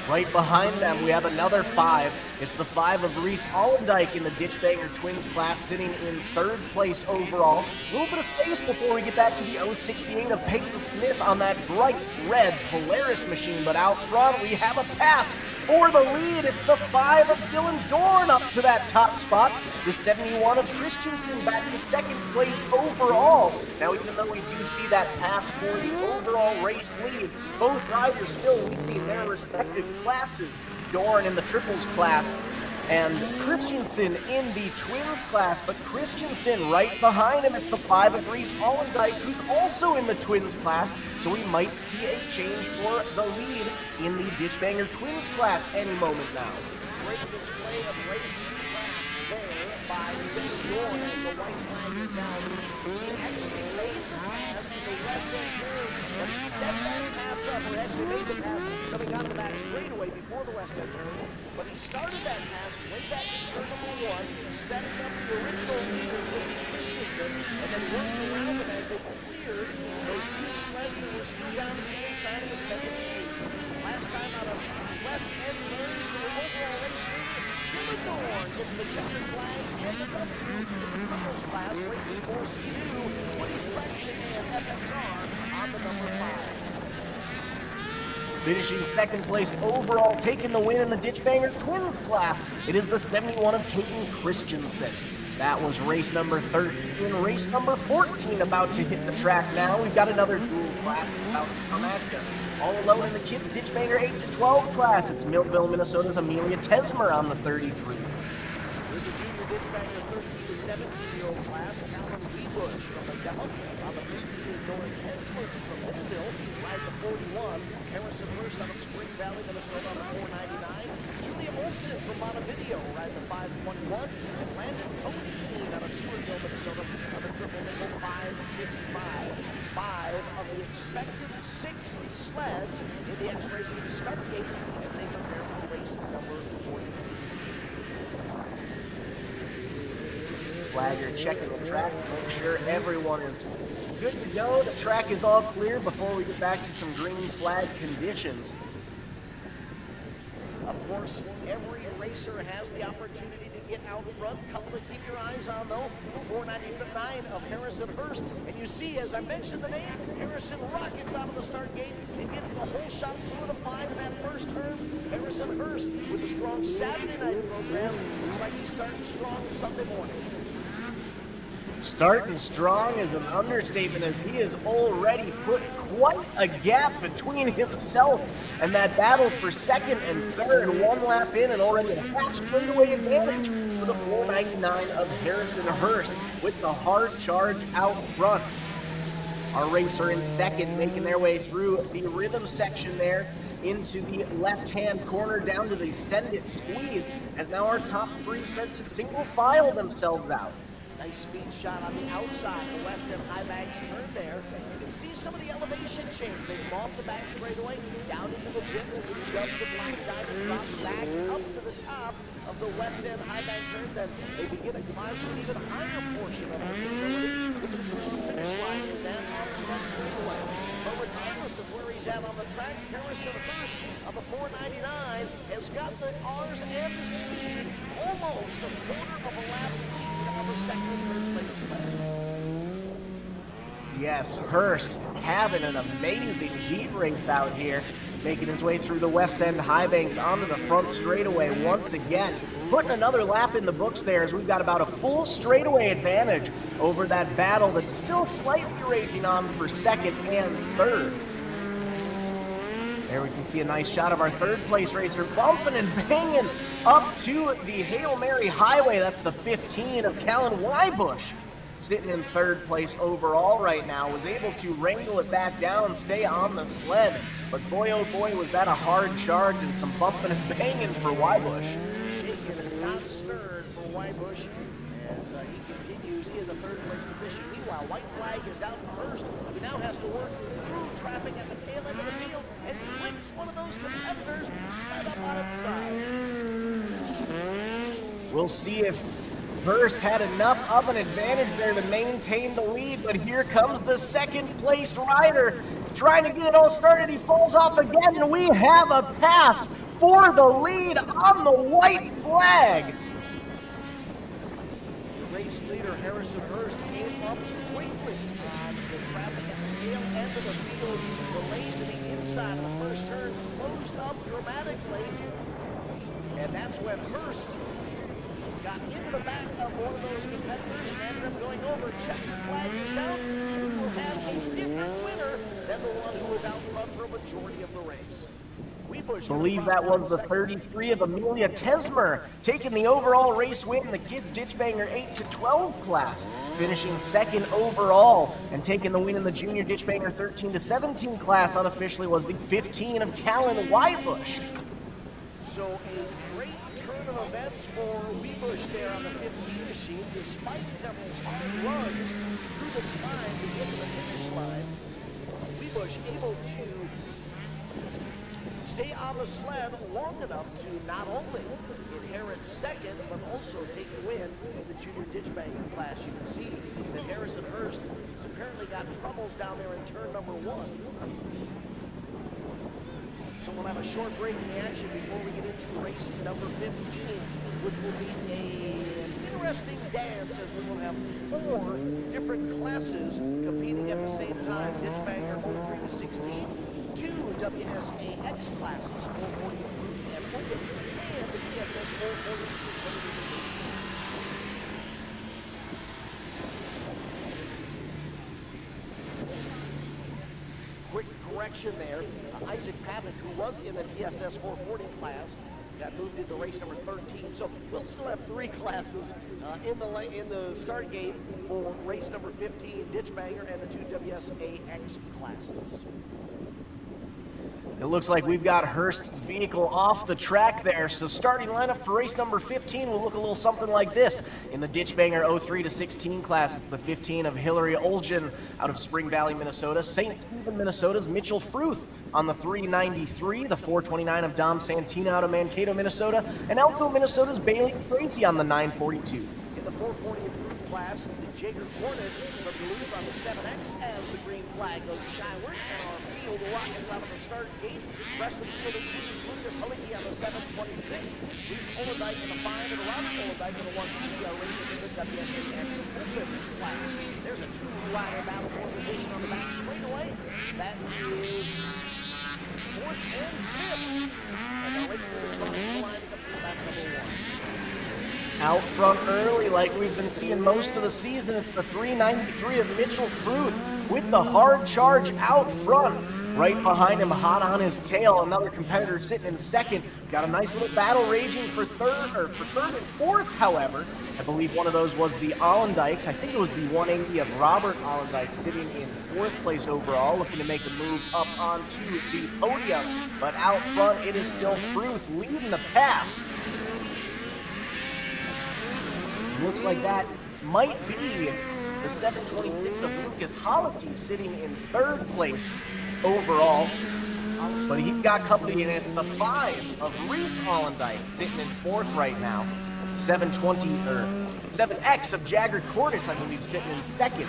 Right behind them, we have another 5. It's the 5 of Reese Allendike in the Ditchbanger Twins class, sitting in 3rd place overall. A little bit of space before we get back to the 068 of Peyton Smith on that bright red Polaris machine. But out front, we have a pass for the lead. It's the 5 of Dylan Dorn up to that top spot. The 71 of Christensen back to 2nd place overall. Now, even though we do see that pass for the overall race lead, both riders still leading their respective classes. Dorn in the triples class and Christensen in the twins class, but Christensen right behind him. It's the 5 of Reese Allendike, who's also in the twins class, so we might see a change for the lead in the Ditchbanger twins class any moment now. Great display of race craft there by Dylan Dorn as the white flag is down. He actually made the pass in the west end turns, but he set that pass up, or actually made the pass coming out of the back straightaway before the west end turns. But he started that pass way back in turn number 1, setting up the original leader, Caden Christensen, and then worked around them as they cleared those 2 sleds that were still down to the inside of the second squeeze. Last time out of west end turns for the overall race leader, Dylan Dorn gets the checkered flag and the W in the triples class, racing for Skidoo, 20's Traction and FXR on the number 5. Finishing 2nd place overall, taking the win in the Ditchbanger Twins class. It is the 71 of Caden Christensen. That was race number 13. Race number 14 about to hit the track now. We've got another dual class about to come at you. All alone in the kids Ditchbanger 8 to 12 class. It's Millville, Minnesota's Amelia Tesmer on the 33. With the junior Ditchbanger 13 to 17-year-old class, Calvin Webush from Azella on the 15, Nora Tesmer from Millville, ride the 41. Harrison Hurst out of Spring Valley, Minnesota on the 499. Julia Olsen from Montevideo riding the 521. And Landon Podine out of Stewartville, Minnesota on the triple nickel 555. 5 of the expected 6 sleds in the X-Racing start gate as they prepare for race number 42. Flagger checking the track to make sure everyone is good to go. The track is all clear before we get back to some green flag conditions. Of course, every racer has the opportunity to get out front. Couple to keep your eyes on, though, the 499 of Harrison Hurst. And you see, as I mentioned the name, Harrison rockets out of the start gate and gets the whole shot solidified in that first turn. Harrison Hurst with a strong Saturday night program. Looks like he's starting strong Sunday morning. Starting strong is an understatement, as he has already put quite a gap between himself and that battle for 2nd and 3rd. 1 lap in and already a half straightaway advantage for the 499 of Harrison Hurst with the hard charge out front. Our racer in 2nd making their way through the rhythm section there into the left-hand corner down to the Send It Squeeze, as now our top 3 start to single file themselves out. Nice speed shot on the outside of the West End High Banks turn there. You can see some of the elevation change. They come off the back straightaway, down into the dip, and moved up the black diamond, drop back up to the top of the West End High Bank turn. Then they begin to climb to an even higher portion of the facility, which is where our finish line is at on the front straightaway. But regardless of where he's at on the track, Harrison Hurst on the 499 has got the R's and the speed almost a quarter of a lap lead on the second and third place sleds. Yes, Hurst having an amazing heat race out here, making his way through the West End High Banks onto the front straightaway once again. Putting another lap in the books there as we've got about a full straightaway advantage over that battle that's still slightly raging on for second and third. There we can see a nice shot of our third place racer bumping and banging up to the Hail Mary Highway. That's the 15 of Callan Wybush. Sitting in third place overall right now, was able to wrangle it back down and stay on the sled. But boy, oh boy, was that a hard charge and some bumping and banging for Wybush. Shaken and not stirred for Wybush as he continues in the third place position. Meanwhile, white flag is out first. He now has to work through traffic at the tail end of the field and clips one of those competitors, sled up on its side. We'll see if Hurst had enough of an advantage there to maintain the lead, but here comes the second placed rider trying to get it all started. He falls off again, and we have a pass for the lead on the white flag. The race leader, Harrison Hurst, came up quickly on the traffic at the tail end of the field. The lane to the inside of the first turn closed up dramatically, and that's when Hurst got into the back of one of those competitors and ended up going over. Checkered flag is out, and we will have a different winner than the one who was out front for a majority of the race. I believe that was the 33 of Amelia Tesmer, taking the overall race win in the kids Ditchbanger 8 to 12 class, finishing second overall, and taking the win in the junior Ditchbanger 13 to 17 class unofficially was the 15 of Callan Wybush. So a great turn of events for Wybush there on the 15 machine, despite several hard runs through the climb to get to the finish line. Wybush able to stay on the sled long enough to not only inherit second, but also take the win in the junior Ditchbanger class. You can see that Harrison Hurst has apparently got troubles down there in turn number 1. So we'll have a short break in the action before we get into race number 15, which will be an interesting dance as we will have 4 different classes competing at the same time. Ditchbanger 03 to 16, 2 WSAX classes, 440 and open, and the TSS 440 to 600 invitation. Quick correction there. Isaac Paddock, who was in the TSS 440 class, got moved into race number 13. So we'll still have 3 classes in the start gate for race number 15, Ditchbanger, and the 2 WSAX classes. It looks like we've got Hurst's vehicle off the track there, so starting lineup for race number 15 will look a little something like this. In the Ditchbanger 03 to 16 class, it's the 15 of Hillary Olgen out of Spring Valley, Minnesota. St. Stephen, Minnesota's Mitchell Fruth on the 393, the 429 of Dom Santina out of Mankato, Minnesota, and Elko, Minnesota's Bailey Tracy on the 942. In the 440 improved class, the Jager Cornice from Duluth on the 7X as the green flag goes skyward, and our field rockets out of the start gate. Preston Field includes Lucas Hullicky on the 726, Reese Olendijk in the 5, and Robert Olendijk in the 150 are racing in the WSAX Open class. There's a 2-rider battle for position on the back straightaway. That is 4th and 5th. And our race leader crosses the line to complete lap number 1. Out front early, like we've been seeing most of the season, it's the 393 of Mitchell Fruth with the hard charge out front. Right behind him, hot on his tail, another competitor sitting in second. Got a nice little battle raging for third and fourth, however. I believe one of those was the Allendikes. I think it was the 180 of Robert Allendike sitting in 4th place overall, looking to make a move up onto the podium. But out front, it is still Fruth leading the pack. Looks like that might be the 726 of Lucas Hollicky sitting in third place overall. But he's got company, and it's the 5 of Reese Allendike sitting in fourth right now. 7X of Jagger Cordes, I believe, sitting in second.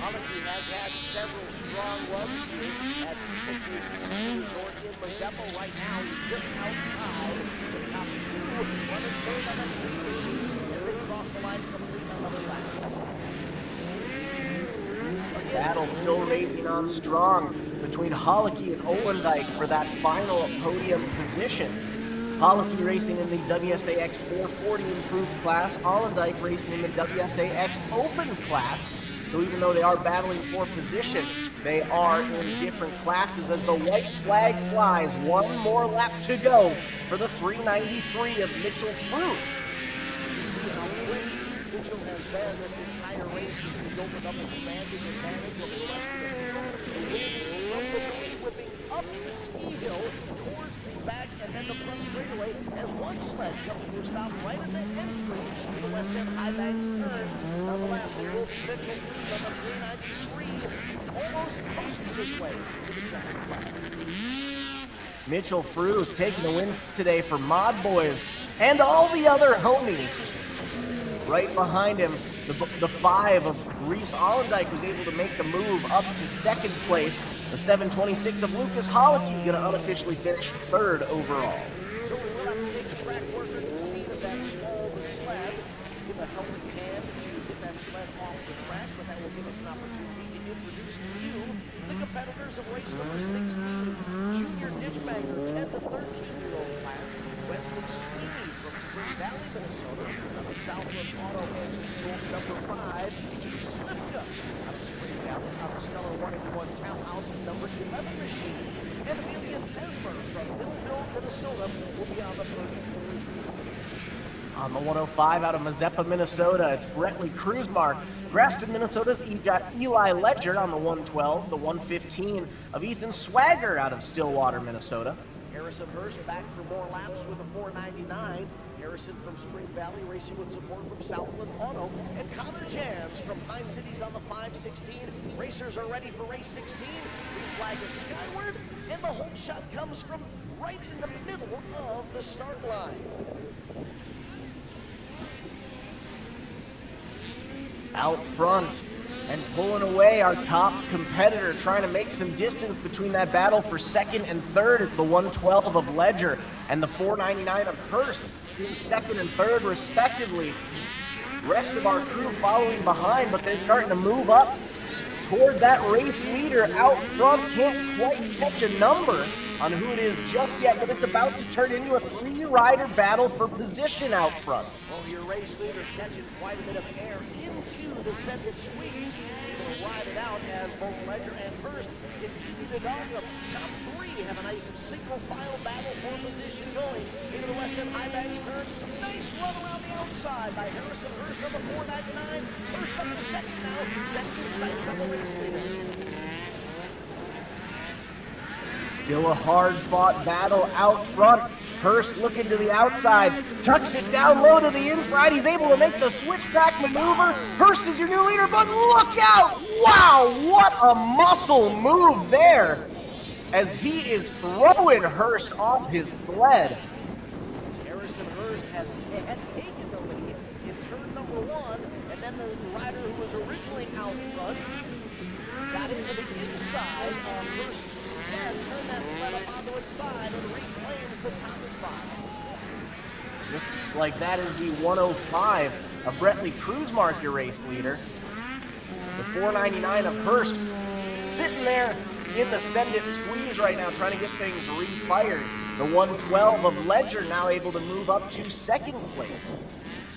Hollicky has had several strong runs here at Steeplechase Ski Resort in Mazeppa. Right now, he's just outside the top 2, running third on that machine as they cross the line to complete another lap. Battle still raging on strong between Hollicky and Allendike for that final podium position. Hollicky racing in the WSAX 440 improved class, Allendike racing in the WSAX open class. So even though they are battling for position, they are in different classes as the white flag flies. One more lap to go for the 393 of Mitchell Fruit. You see how quick Mitchell has been this entire race. He's opened up a commanding advantage over the rest of the field. He wins from the nose whipping up the ski hill towards the back and then the front straightaway as one sled comes to a stop right at the entry to the West End High Banks turn. Nonetheless, it will be Mitchell Fruit on the 393, almost coasting his way to the checkered flag. Mitchell Fruit taking the win today for Mod Boys and all the other homies. Right behind him, the 5 of Reese Allendike was able to make the move up to second place. The 726 of Lucas Hollicky going to unofficially finish third overall. So we will have to take the track worker to the scene of that stall, the sled, give a helping hand to get that sled off the track, but that will give us an opportunity to introduce to you the competitors of race number 16, junior Ditchbanger, 10 to 13-year-old class, Wesley Sweeney from Spring Valley, Minnesota, on the Southland Auto and Diesel number 5, Gene Slifka out of Spring Valley, on the Stellar 181 Townhouse number 11 machine, and Amelia Tesmer from Millville, Minnesota will be on the 33. On the 105 out of Mazeppa, Minnesota, it's Brettley Cruzmark. Graston, Minnesota's Eli Ledger on the 112, the 115 of Ethan Swagger out of Stillwater, Minnesota. Harrison Hurst back for more laps with a 499. Harrison from Spring Valley racing with support from Southland Auto. And Connor Jans from Pine Cities on the 516. Racers are ready for race 16. Green flag is skyward, and the hold shot comes from right in the middle of the start line. Out front and pulling away our top competitor, trying to make some distance between that battle for second and third. It's the 112 of Ledger and the 499 of Hurst in second and third respectively. Rest of our crew following behind, but they're starting to move up toward that race leader out front. Can't quite catch a number on who it is just yet, but it's about to turn into a 3-rider battle for position out front. Well, your race leader catching quite a bit of air into the second squeeze. Able to ride it out as both Ledger and Hurst continue to dog them. Top 3 have a nice single file battle for position going into the West End High Banks turn. Nice run around the outside by Harrison Hurst on the 499. Hurst up to second now, setting his sights on the race leader. Still a hard-fought battle out front. Hurst looking to the outside, tucks it down low to the inside. He's able to make the switchback maneuver. Hurst is your new leader, but look out! Wow, what a muscle move there as he is throwing Hurst off his sled. Harrison Hurst had taken the lead in turn number 1, and then the rider who was originally out front got into the inside of Hurst's sled, turned that sled up onto its side, and reclaims the top spot. Looks like that is the 105 of Brettley Cruzmark, your race leader. The 499 of Hurst sitting there in the send-it squeeze right now, trying to get things refired. The 112 of Ledger now able to move up to second place.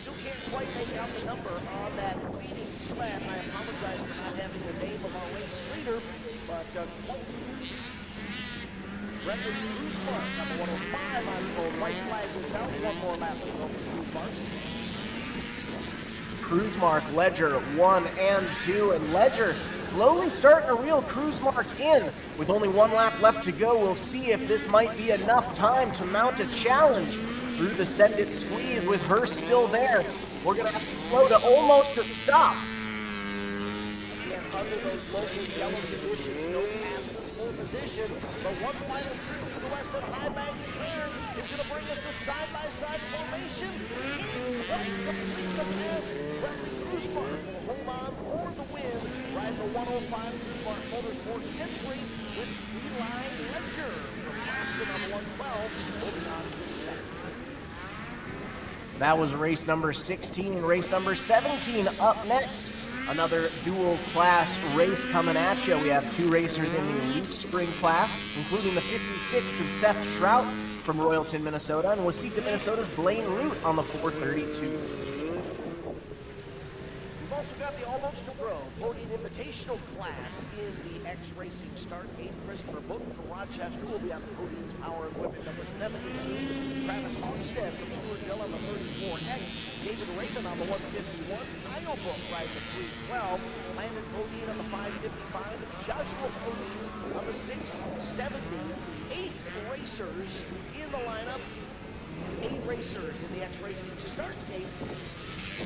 Still can't quite make out the number on that leading sled. I apologize for not having the name of our race leader, but Brettley Cruzmark on the 105, I'm told. White flag was out. One more lap to go for Cruzmark. Cruzmark, Ledger 1 and 2, and Ledger slowly starting to reel Cruzmark in. With only 1 lap left to go, we'll see if this might be enough time to mount a challenge through the send-it squeeze with Hurst still there. we're going to have to slow to almost a stop. Again, under those local yellow conditions, no passes for position. But one final trip to the west of High Banks turn is going to bring us to side-by-side formation. Can't quite complete the pass. Bradley Cruzmark will hold on for the win. Riding the 105 Cruzmark Motorsports entry with Eli Ledger from Boston on the 112, holding on for second. That was race number 16. Race number 17 up next. Another dual class race coming at you. We have two racers in the Elite Spring class, including the 56 of Seth Shrout from Royalton, Minnesota, and Waseca, Minnesota's Blaine Root on the 432. We've also got the Almost a Pro Podium Invitational class in the X Racing start gate. Christopher Book from Rochester will be on the Podium's Power Equipment number 7 machine. Travis Hogstead from Stewartville on the 34X. David Raymond on the 151. Kyle Book riding the 312. Landon Bodine on the 555. Joshua Bodine on the 670. 8 racers in the lineup. 8 racers in the X Racing start gate.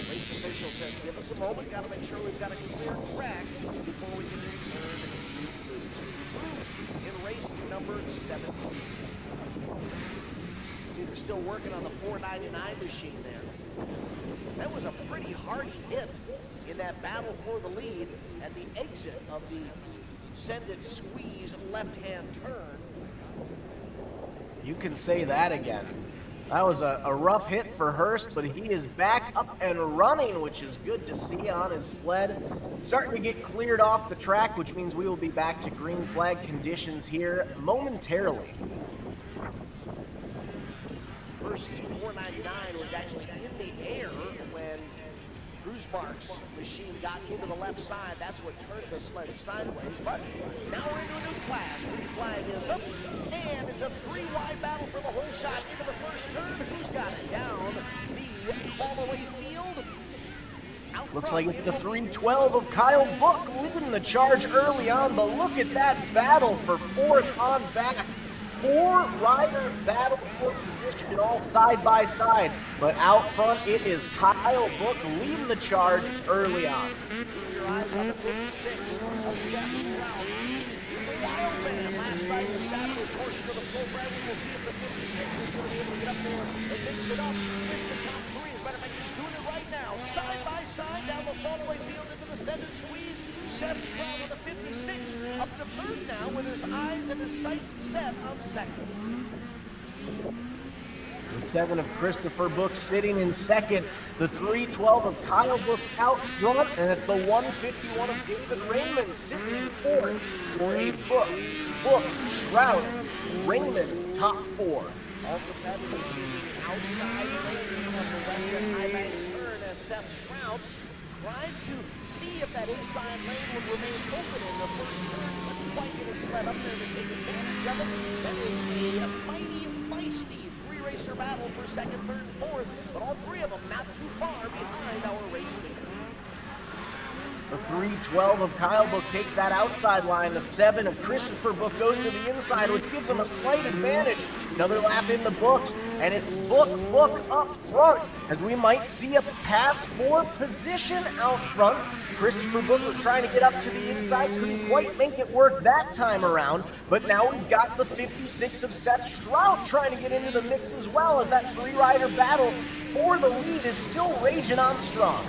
Race official says, give us a moment, got to make sure we've got a clear track before we can return loose. In race number 17. See, they're still working on the 499 machine there. That was a pretty hearty hit in that battle for the lead at the exit of the Send It Squeeze left-hand turn. You can say that again. That was a rough hit for Hurst, but he is back up and running, which is good to see on his sled. Starting to get cleared off the track, which means we will be back to green flag conditions here momentarily. First 499 was actually in the air when Cruzmark's machine got into the left side. That's what turned the sled sideways. But now we're into a new class. Green flag is up, and it's a 3-wide battle for the whole shot into the first turn. Who's got it down? The fall-away field. Looks like it's the 312 of Kyle Book leading the charge early on, but look at that battle for fourth on back. 4-rider battle for position, all side by side. But out front, it is Kyle Book leading the charge early on. Keep your eyes on the 56 of Seth Shrout. He was a wild man last night in the Saturday portion of the program. We will see if the 56 is going to be able to get up there and mix it up with the top 3. As a matter of fact, he's doing it right now. Side by side down the fallaway field into the Send It Squeeze. Seth Shrout with the 56 up to third now with his eyes and his sights set on second. The 7 of Christopher Book sitting in second. The 312 of Kyle Book out front, and it's the 151 of David Raymond sitting in fourth for a Book, Shrout, Raymond, top 4. All competitors using the outside lane of the western High Banks turn as Seth Shrout tried to see if that inside lane would remain open in the first turn. Couldn't quite get his sled up there to take advantage of it. That is a mighty feisty 3-racer battle for second, third, and fourth, but all 3 of them not too far behind our race leader. The 312 of Kyle Book takes that outside line. The 7 of Christopher Book goes to the inside, which gives him a slight advantage. Another lap in the books, and it's Book up front, as we might see a pass for position out front. Christopher Book was trying to get up to the inside, couldn't quite make it work that time around, but now we've got the 56 of Seth Shrout trying to get into the mix as well, as that 3-rider battle for the lead is still raging on strong.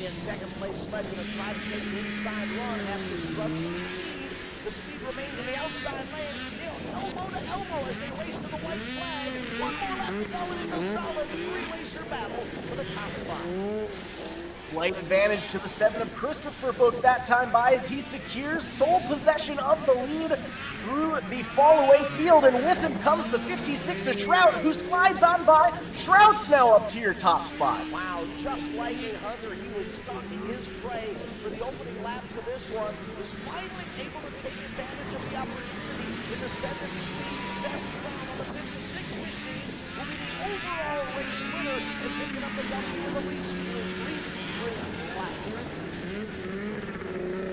In second place sled going to try to take an inside run, has to scrub some speed. The speed remains in the outside lane. They're elbow to elbow as they race to the white flag. One more lap to go, and it's a solid 3-racer battle for the top spot. Slight advantage to the 7 of Christopher Book that time by, as he secures sole possession of the lead through the fall-away field, and with him comes the 56 of Shrout, who slides on by. Shrout's now up to your top spot. Wow, just like a hunter, he was stalking his prey for the opening laps of this one. Was finally able to take advantage of the opportunity in the Send It Squeeze. Seth Shrout on the 56 machine will be the overall race winner and picking up the W in the Leaf Spring class.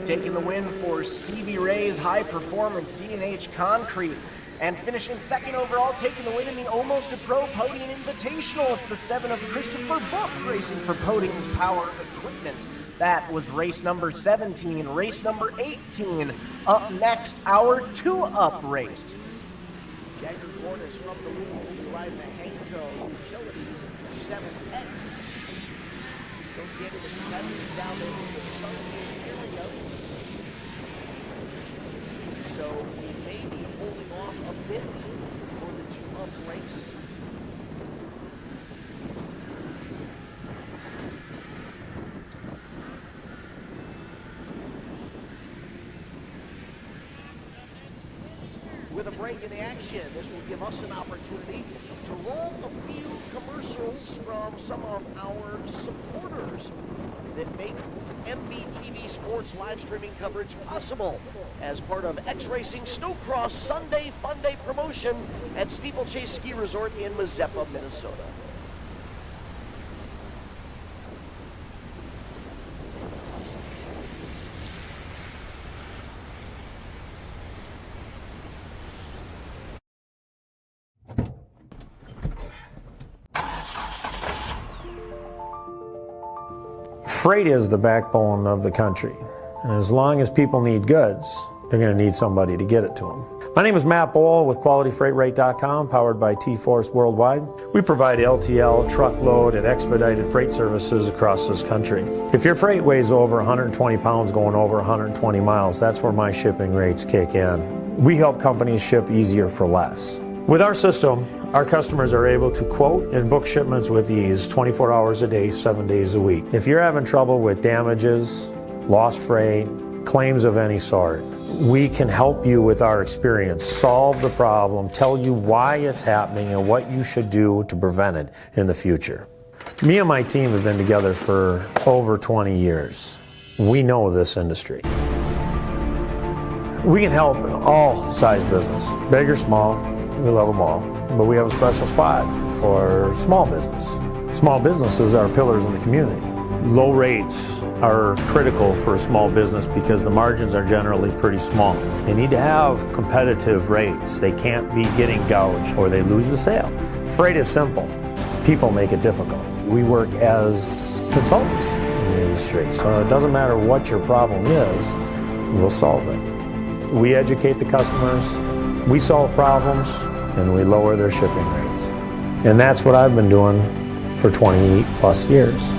Taking the win for Stevie Ray's High Performance D&H Concrete. And finishing second overall, taking the win in the Almost a Pro Podium Invitational. It's the 7 of Christopher Book racing for Podium's Power Equipment. That was race number 17. Race number 18. Up next, our 2-up race. Jagger Cornish from the lead. He'll be riding the Hanco Utilities 7X. Don't see any of the competitors down there in the starting area. So we may be holding off a bit for the 2-up race. With a break in the action, this will give us an opportunity to roll a few commercials from some of our supporters that makes MBTV Sports live streaming coverage possible as part of X-Racing Snowcross Sunday Funday promotion at Steeplechase Ski Resort in Mazeppa, Minnesota. Freight is the backbone of the country, and as long as people need goods, they're going to need somebody to get it to them. My name is Matt Bohl with QualityFreightRate.com, powered by T-Force Worldwide. We provide LTL, truckload, and expedited freight services across this country. If your freight weighs over 120 pounds going over 120 miles, that's where my shipping rates kick in. We help companies ship easier for less. With our system, our customers are able to quote and book shipments with ease 24 hours a day, 7 days a week. If you're having trouble with damages, lost freight, claims of any sort, we can help you with our experience, solve the problem, tell you why it's happening and what you should do to prevent it in the future. Me and my team have been together for over 20 years. We know this industry. We can help all size business, big or small. We love them all, but we have a special spot for small business. Small businesses are pillars in the community. Low rates are critical for a small business because the margins are generally pretty small. They need to have competitive rates. They can't be getting gouged or they lose the sale. Freight is simple. People make it difficult. We work as consultants in the industry, so it doesn't matter what your problem is, we'll solve it. We educate the customers, we solve problems, and we lower their shipping rates. And that's what I've been doing for 20 plus years.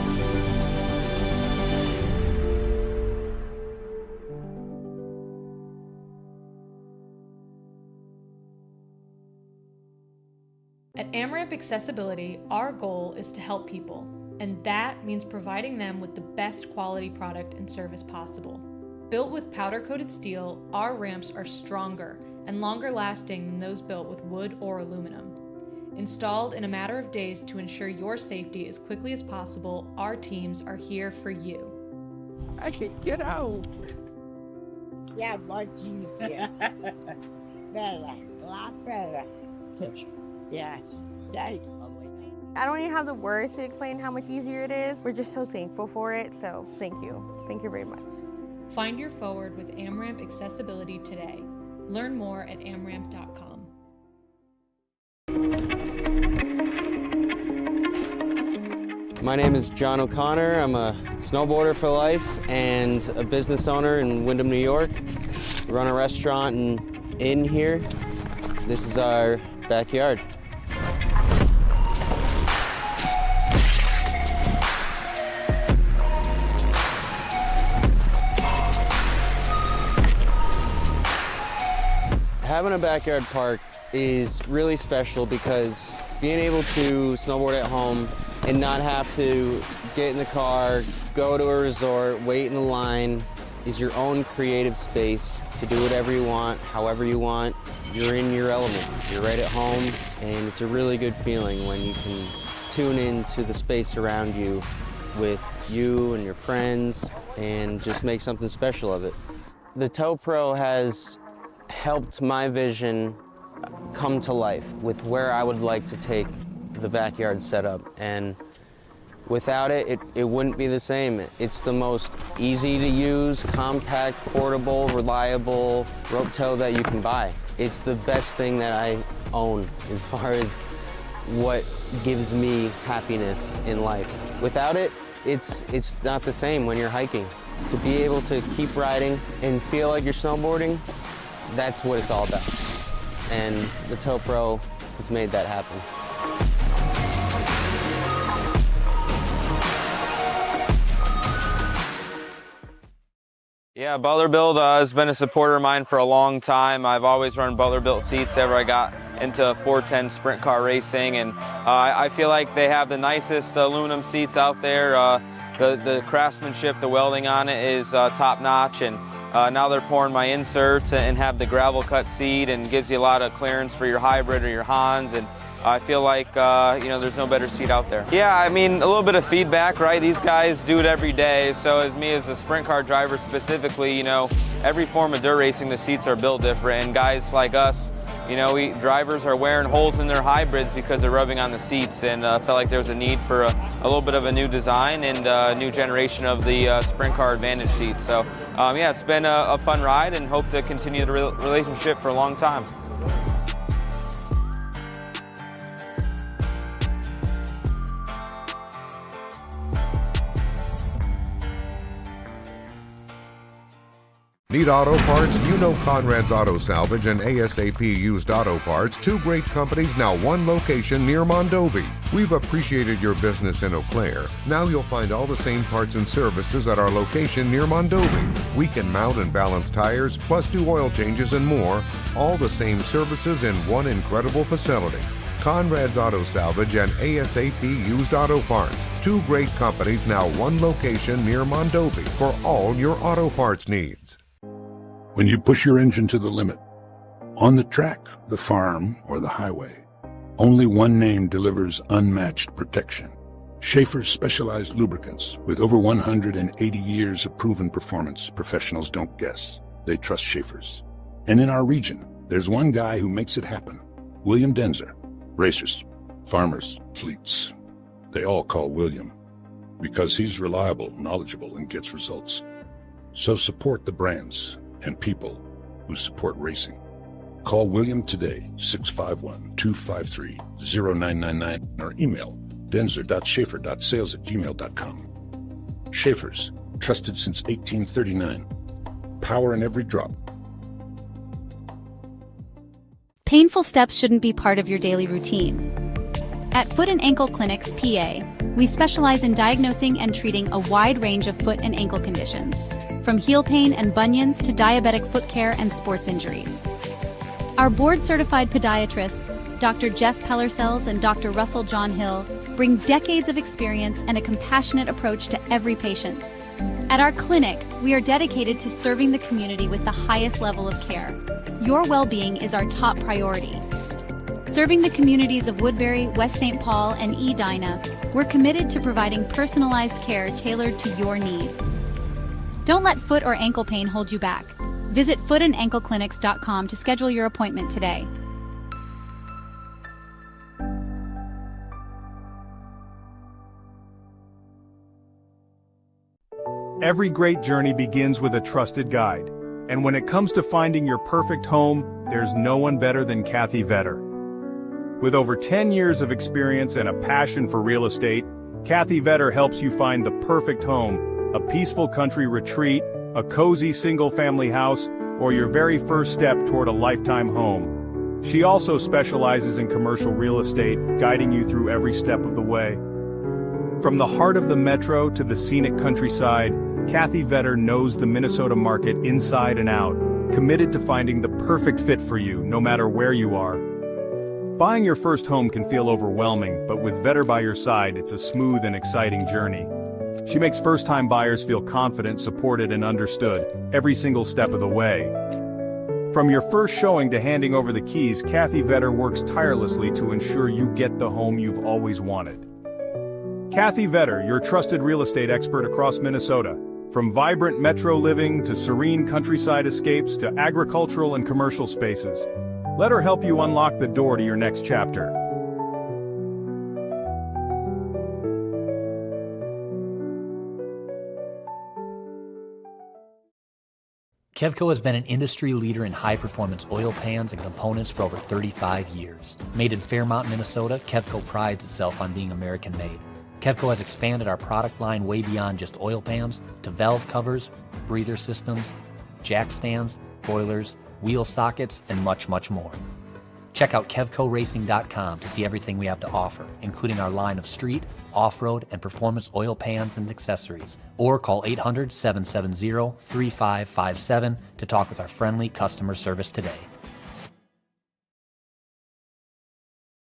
At AmRamp Accessibility, our goal is to help people, and that means providing them with the best quality product and service possible. Built with powder-coated steel, our ramps are stronger and longer lasting than those built with wood or aluminum. Installed in a matter of days to ensure your safety as quickly as possible, our teams are here for you. I can get out. Yeah, much easier. Better, a lot better. Yes, thanks. I don't even have the words to explain how much easier it is. We're just so thankful for it, so thank you. Thank you very much. Find your forward with AmRamp Accessibility today. Learn more at amramp.com. My name is John O'Connor. I'm a snowboarder for life and a business owner in Windham, New York. We run a restaurant and inn here. This is our backyard. Having a backyard park is really special because being able to snowboard at home and not have to get in the car, go to a resort, wait in a line, is your own creative space to do whatever you want, however you want. You're in your element. You're right at home, and it's a really good feeling when you can tune into the space around you with you and your friends and just make something special of it. The Tow Pro has helped my vision come to life with where I would like to take the backyard setup, and without it, it wouldn't be the same. It's the most easy to use, compact, portable, reliable rope tow that you can buy. It's the best thing that I own as far as what gives me happiness in life. Without it, it's not the same when you're hiking. To be able to keep riding and feel like you're snowboarding, that's what it's all about. And the Toe Pro has made that happen. Yeah, Butler-Built has been a supporter of mine for a long time. I've always run Butler-Built seats ever I got into 410 sprint car racing, and I feel like they have the nicest aluminum seats out there. The craftsmanship, the welding on it is top notch, and now they're pouring my inserts and have the gravel cut seat and gives you a lot of clearance for your hybrid or your Hans, and I feel like, you know, there's no better seat out there. Yeah, I mean, a little bit of feedback, right? These guys do it every day, so as me as a sprint car driver specifically, you know, every form of dirt racing, the seats are built different, and guys like us, you know, drivers are wearing holes in their hybrids because they're rubbing on the seats, and felt like there was a need for a little bit of a new design and a new generation of the sprint car advantage seat. So, yeah, it's been a fun ride, and hope to continue the relationship for a long time. Need auto parts? You know Conrad's Auto Salvage and ASAP Used Auto Parts, two great companies, now one location near Mondovi. We've appreciated your business in Eau Claire. Now you'll find all the same parts and services at our location near Mondovi. We can mount and balance tires, plus do oil changes and more. All the same services in one incredible facility. Conrad's Auto Salvage and ASAP Used Auto Parts, two great companies, now one location near Mondovi for all your auto parts needs. When you push your engine to the limit, on the track, the farm, or the highway, only one name delivers unmatched protection. Schaefer's Specialized Lubricants. With over 180 years of proven performance, professionals don't guess. They trust Schaefer's. And in our region, there's one guy who makes it happen. William Denzer. Racers, farmers, fleets. They all call William because he's reliable, knowledgeable, and gets results. So support the brands and people who support racing. Call William today, 651-253-0999, or email denzer.schaefer.sales@gmail.com. Schaefer's, trusted since 1839. Power in every drop. Painful steps shouldn't be part of your daily routine. At Foot and Ankle Clinics, PA, we specialize in diagnosing and treating a wide range of foot and ankle conditions, from heel pain and bunions to diabetic foot care and sports injuries. Our board-certified podiatrists, Dr. Jeff Pellersells and Dr. Russell John Hill, bring decades of experience and a compassionate approach to every patient. At our clinic, we are dedicated to serving the community with the highest level of care. Your well-being is our top priority. Serving the communities of Woodbury, West St. Paul, and Edina, we're committed to providing personalized care tailored to your needs. Don't let foot or ankle pain hold you back. Visit footandankleclinics.com to schedule your appointment today. Every great journey begins with a trusted guide. And when it comes to finding your perfect home, there's no one better than Kathy Vetter. With over 10 years of experience and a passion for real estate, Kathy Vetter helps you find the perfect home, a peaceful country retreat, a cozy single-family house, or your very first step toward a lifetime home. She also specializes in commercial real estate, guiding you through every step of the way. From the heart of the metro to the scenic countryside, Kathy Vetter knows the Minnesota market inside and out, committed to finding the perfect fit for you, no matter where you are. Buying your first home can feel overwhelming, but with Vetter by your side, it's a smooth and exciting journey. She makes first-time buyers feel confident, supported, and understood every single step of the way. From your first showing to handing over the keys, Kathy Vetter works tirelessly to ensure you get the home you've always wanted. Kathy Vetter, your trusted real estate expert across Minnesota. From vibrant metro living to serene countryside escapes to agricultural and commercial spaces. Let her help you unlock the door to your next chapter. Kevco has been an industry leader in high-performance oil pans and components for over 35 years. Made in Fairmont, Minnesota, Kevco prides itself on being American-made. Kevco has expanded our product line way beyond just oil pans to valve covers, breather systems, jack stands, boilers, wheel sockets, and much, much more. Check out KevcoRacing.com to see everything we have to offer, including our line of street, off-road, and performance oil pans and accessories. Or call 800-770-3557 to talk with our friendly customer service today.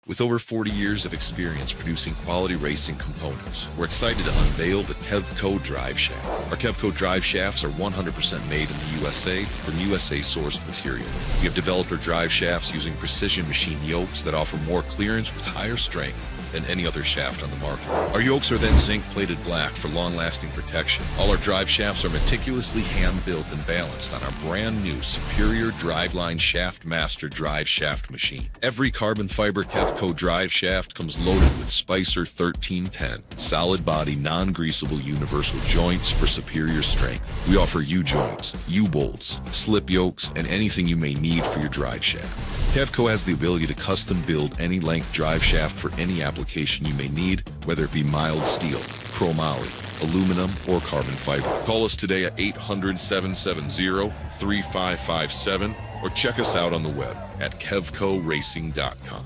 With over 40 years of experience producing quality racing components, we're excited to unveil the Kevco Drive Shaft. Our Kevco drive shafts are 100% made in the USA from USA-sourced materials. We have developed our drive shafts using precision machine yokes that offer more clearance with higher strength than any other shaft on the market. Our yokes are then zinc-plated black for long-lasting protection. All our drive shafts are meticulously hand-built and balanced on our brand-new Superior Driveline Shaft Master drive shaft machine. Every carbon fiber Kevco drive shaft comes loaded with Spicer 1310, solid-body, non-greasable universal joints for superior strength. We offer U-joints, U-bolts, slip yokes, and anything you may need for your drive shaft. Kevco has the ability to custom build any length drive shaft for any application you may need, whether it be mild steel, chromoly, aluminum, or carbon fiber. Call us today at 800-770-3557 or check us out on the web at KevcoRacing.com.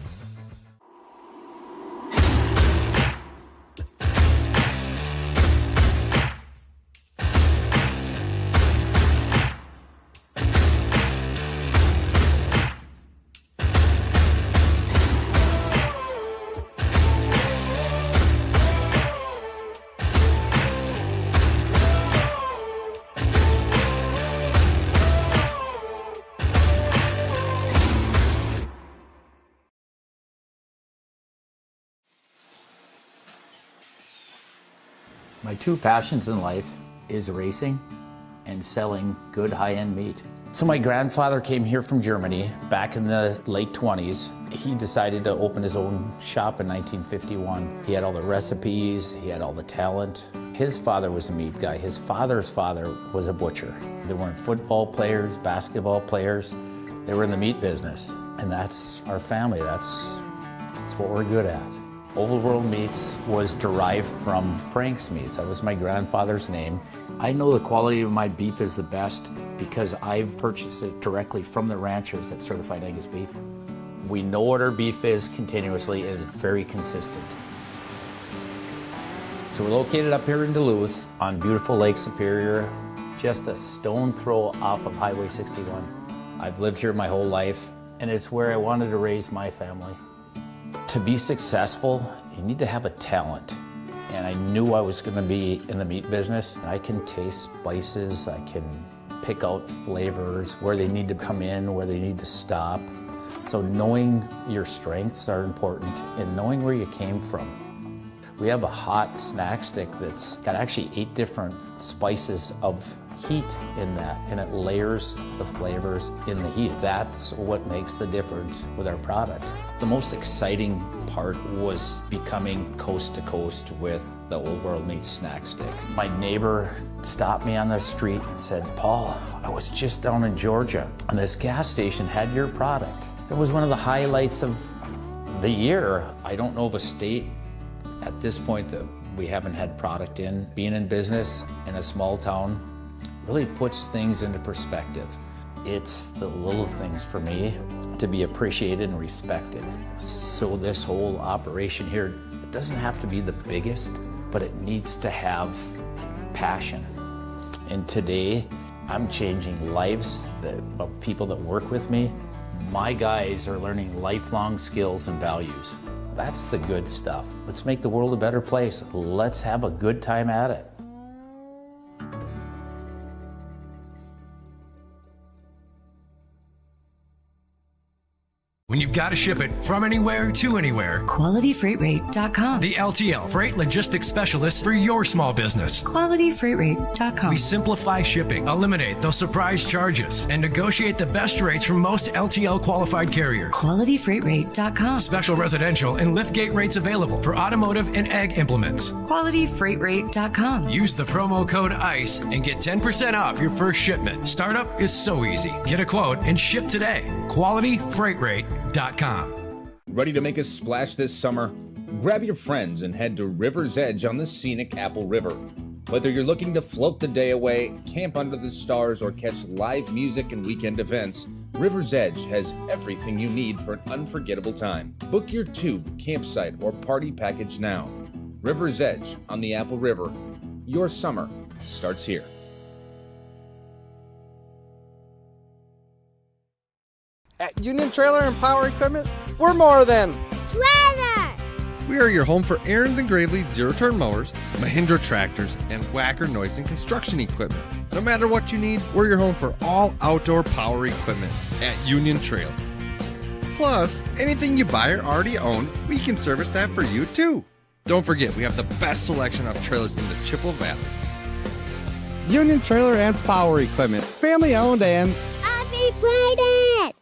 My two passions in life is racing and selling good high-end meat. So my grandfather came here from Germany back in the late 20s. He decided to open his own shop in 1951. He had all the recipes, he had all the talent. His father was a meat guy. His father's father was a butcher. They weren't football players, basketball players. They were in the meat business. And that's our family. That's what we're good at. Old World Meats was derived from Frank's Meats. That was my grandfather's name. I know the quality of my beef is the best because I've purchased it directly from the ranchers that certified Angus beef. We know what our beef is continuously, and it's very consistent. So we're located up here in Duluth on beautiful Lake Superior, just a stone throw off of Highway 61. I've lived here my whole life, and it's where I wanted to raise my family. To be successful, you need to have a talent. And I knew I was going to be in the meat business. I can taste spices, I can pick out flavors, where they need to come in, where they need to stop. So knowing your strengths are important and knowing where you came from. We have a hot snack stick that's got actually 8 different spices of heat in that, and it layers the flavors in the heat. That's what makes the difference with our product. The most exciting part was becoming coast to coast with the Old World Meats snack sticks. My neighbor stopped me on the street and said, "Paul, I was just down in Georgia and this gas station had your product." It was one of the highlights of the year. I don't know of a state at this point that we haven't had product in. Being in business in a small town really puts things into perspective. It's the little things for me to be appreciated and respected. So this whole operation here, it doesn't have to be the biggest, but it needs to have passion. And today, I'm changing lives of people that work with me. My guys are learning lifelong skills and values. That's the good stuff. Let's make the world a better place. Let's have a good time at it. When you've got to ship it from anywhere to anywhere, QualityFreightRate.com. the LTL Freight Logistics Specialist for your small business. QualityFreightRate.com. We simplify shipping, eliminate those surprise charges, and negotiate the best rates from most LTL qualified carriers. QualityFreightRate.com. Special residential and liftgate rates available for automotive and ag implements. QualityFreightRate.com. Use the promo code ICE and get 10% off your first shipment. Startup is so easy. Get a quote and ship today. QualityFreightRate.com. Ready to make a splash this summer? Grab your friends and head to River's Edge on the scenic Apple River. Whether you're looking to float the day away, camp under the stars, or catch live music and weekend events, River's Edge has everything you need for an unforgettable time. Book your tube, campsite, or party package now. River's Edge on the Apple River. Your summer starts here. At Union Trailer and Power Equipment, we're more than trailer. We are your home for Aaron's and Gravely's zero-turn mowers, Mahindra tractors, and Whacker noise and construction equipment. No matter what you need, we're your home for all outdoor power equipment at Union Trailer. Plus, anything you buy or already own, we can service that for you too. Don't forget, we have the best selection of trailers in the Chippewa Valley. Union Trailer and Power Equipment, family owned and operated.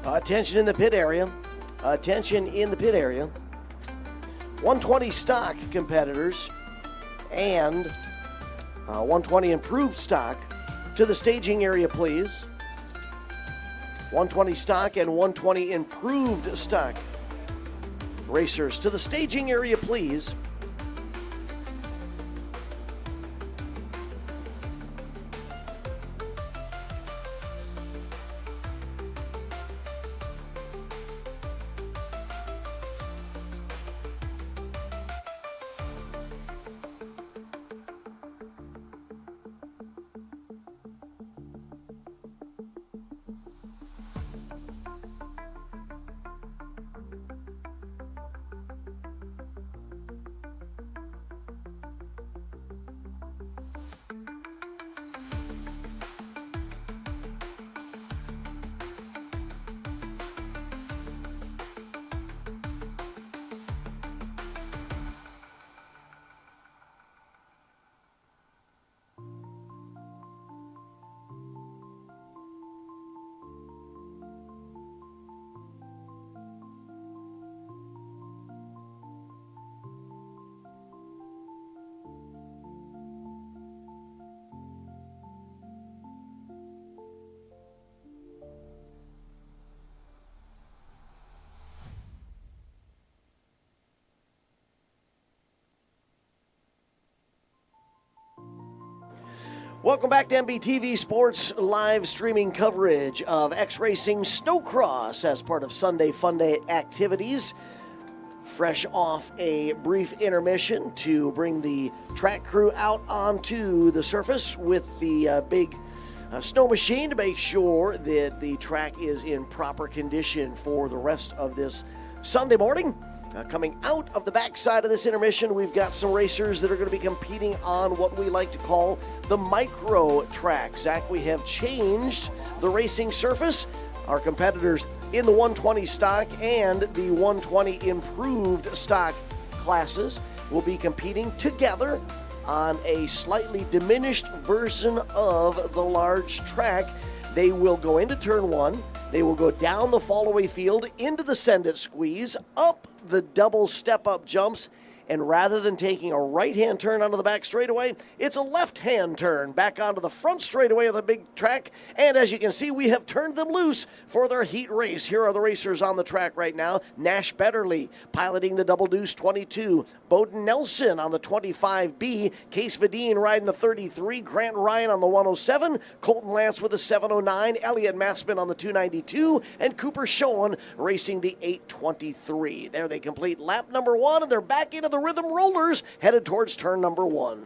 Attention in the pit area. Attention in the pit area. 120 stock competitors and 120 improved stock to the staging area, please. 120 stock and 120 improved stock racers to the staging area, please. Welcome back to MBTV Sports live streaming coverage of X-Racing Snowcross as part of Sunday Funday activities. Fresh off a brief intermission to bring the track crew out onto the surface with the big snow machine to make sure that the track is in proper condition for the rest of this Sunday morning. Coming out of the backside of this intermission, we've got some racers that are going to be competing on what we like to call the micro track. Zach, we have changed the racing surface. Our competitors in the 120 stock and the 120 improved stock classes will be competing together on a slightly diminished version of the large track. They will go into turn one. They will go down the fall-away field, into the send-it squeeze, up the double step-up jumps, and rather than taking a right-hand turn onto the back straightaway, it's a left-hand turn back onto the front straightaway of the big track. And as you can see, we have turned them loose for their heat race. Here are the racers on the track right now. Nash Betterly piloting the Double Deuce 22. Bowden Nelson on the 25B. Case Vadine riding the 33. Grant Ryan on the 107. Colton Lance with the 709. Elliot Massman on the 292. And Cooper Schoen racing the 823. There they complete lap number one, and they're back into the rhythm rollers, headed towards turn number one.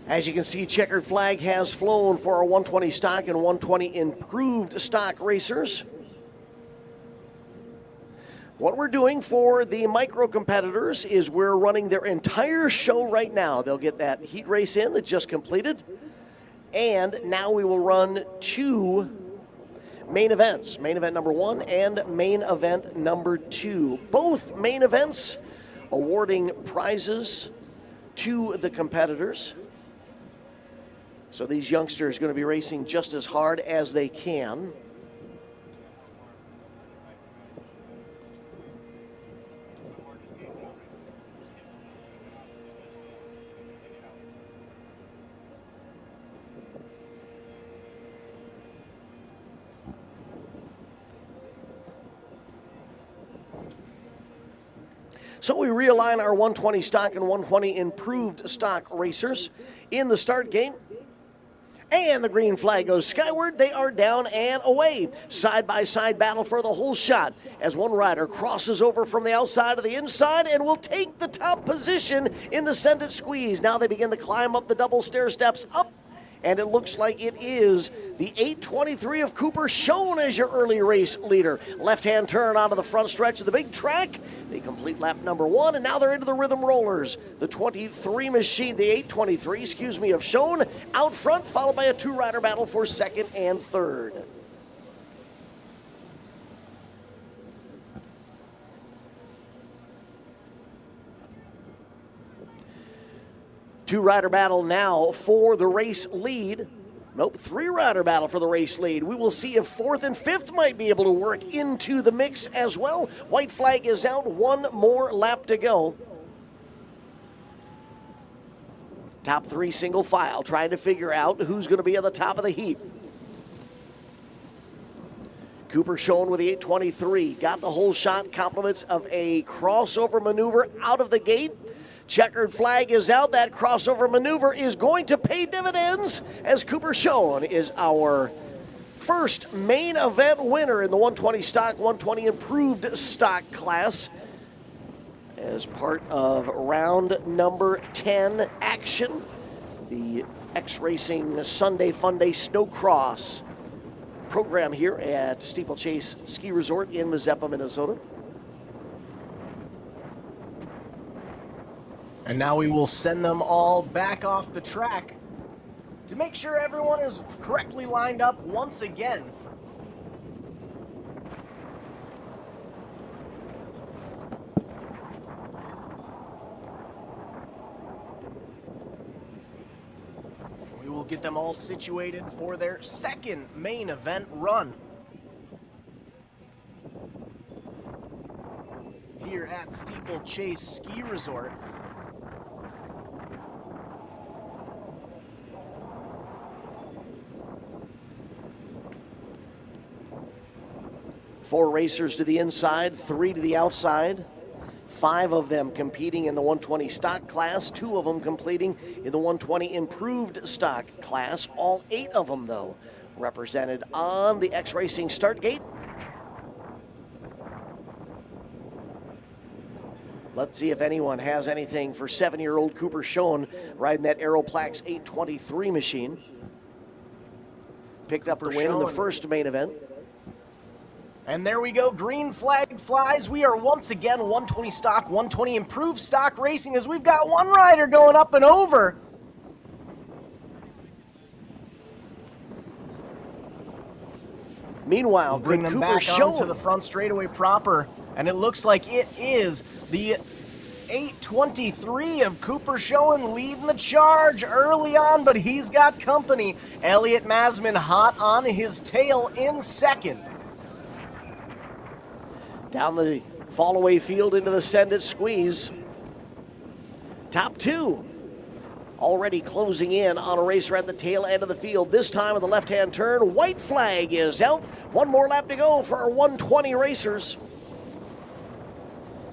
As you can see, checkered flag has flown for our 120 stock and 120 improved stock racers. What we're doing for the micro competitors is we're running their entire show right now. They'll get that heat race in that just completed. And now we will run two main events, main event number 1 and main event number 2. Both main events awarding prizes to the competitors. So these youngsters are going to be racing just as hard as they can. So we realign our 120 stock and 120 improved stock racers in the start gate. And the green flag goes skyward. They are down and away. Side-by-side battle for the whole shot as one rider crosses over from the outside to the inside and will take the top position in the send it squeeze. Now they begin to climb up the double stair steps up. And it looks like it is the 823 of Cooper shown as your early race leader. Left-hand turn onto the front stretch of the big track. They complete lap number 1, and now they're into the rhythm rollers. The 23 machine, the 823, of shown out front, followed by a two-rider battle for second and third. Two-rider battle now for the race lead. Nope, three-rider battle for the race lead. We will see if fourth and fifth might be able to work into the mix as well. White flag is out, one more lap to go. Top three single file, trying to figure out who's going to be at the top of the heap. Cooper shown with the 823. Got the whole shot, compliments of a crossover maneuver out of the gate. Checkered flag is out. That crossover maneuver is going to pay dividends as Cooper shown is our first main event winner in the 120 stock, 120 improved stock class as part of round number 10 action. The X-Racing Sunday Funday Snowcross program here at Steeplechase Ski Resort in Mazeppa, Minnesota. And now we will send them all back off the track to make sure everyone is correctly lined up once again. We will get them all situated for their second main event run here at Steeplechase Ski Resort. Four racers to the inside, three to the outside. 5 of them competing in the 120 stock class, 2 of them completing in the 120 improved stock class. All 8 of them, though, represented on the X-Racing start gate. Let's see if anyone has anything for 7-year-old Cooper Schoen riding that Aeroplax 823 machine. Picked up the win in the first main event. And there we go, green flag flies. We are once again 120 stock, 120 improved stock racing as we've got one rider going up and over. Meanwhile, we'll bring them Cooper back onto the front straightaway proper, and it looks like it is the 823 of Cooper Schoen leading the charge early on, but he's got company. Elliot Masman hot on his tail in second. Down the fall-away field into the send-it squeeze. Top 2 already closing in on a racer at the tail end of the field. This time with the left-hand turn, white flag is out. One more lap to go for our 120 racers.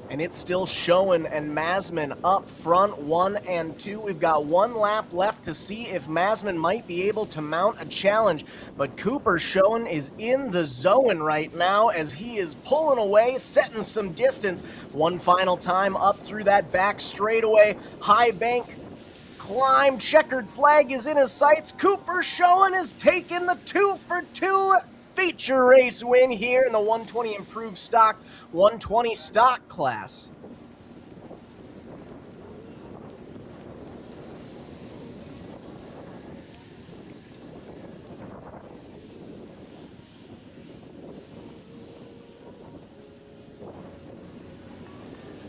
And it's still Schoen and Masman up front, 1 and 2. We've got 1 lap left to see if Masman might be able to mount a challenge. But Cooper Schoen is in the zone right now as he is pulling away, setting some distance. One final time up through that back straightaway. High bank climb, checkered flag is in his sights. Cooper Schoen is taking the 2 for 2 feature race win here in the 120 improved stock, 120 stock class.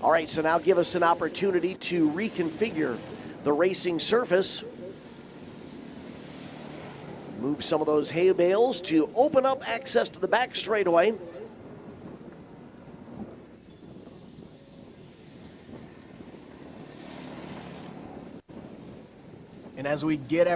All right, so now give us an opportunity to reconfigure the racing surface. Move some of those hay bales to open up access to the back straightaway. And as we get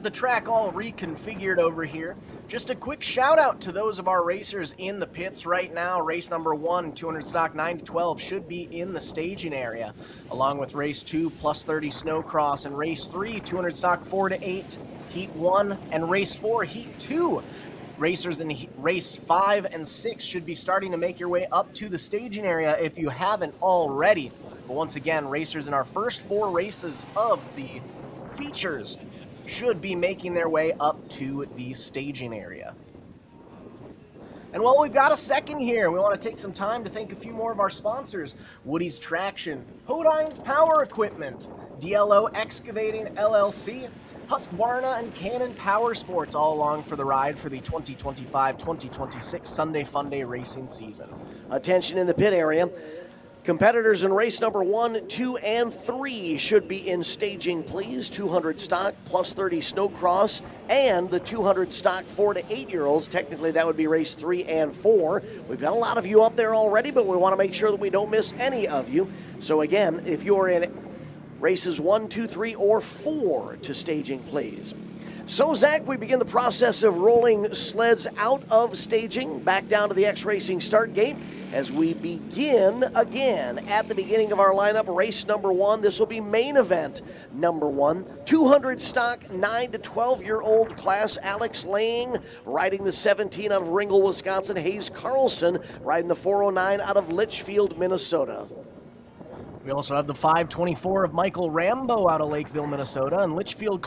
the track all reconfigured over here, just a quick shout out to those of our racers in the pits right now. Race number 1, 200 stock 9 to 12 should be in the staging area, along with race 2, plus 30 Snowcross, and race 3, 200 stock 4 to 8, heat 1, and race 4, heat 2. Racers in race 5 and 6 should be starting to make your way up to the staging area if you haven't already. But once again, racers in our first 4 races of the features should be making their way up to the staging area. And while we've got a second here, we want to take some time to thank a few more of our sponsors: Woody's Traction, Hodine's Power Equipment, DLO Excavating LLC, Husqvarna, and Cannon Power Sports, all along for the ride for the 2025-2026 Sunday Funday racing season. Attention in the pit area. Competitors in race number 1, 2, and 3 should be in staging, please. 200 stock, plus 30 Snowcross, and the 200 stock 4 to 8-year-olds. Technically, that would be race 3 and 4. We've got a lot of you up there already, but we want to make sure that we don't miss any of you. So again, if you're in races 1, 2, 3, or 4 to staging, please. So, Zach, we begin the process of rolling sleds out of staging back down to the X-Racing start gate as we begin again at the beginning of our lineup. Race number 1, this will be main event number 1. 200 stock 9 to 12-year-old class. Alex Lang riding the 17 out of Ringgold, Wisconsin. Hayes Carlson riding the 409 out of Litchfield, Minnesota. We also have the 524 of Michael Rambo out of Lakeville, Minnesota, and Litchfield,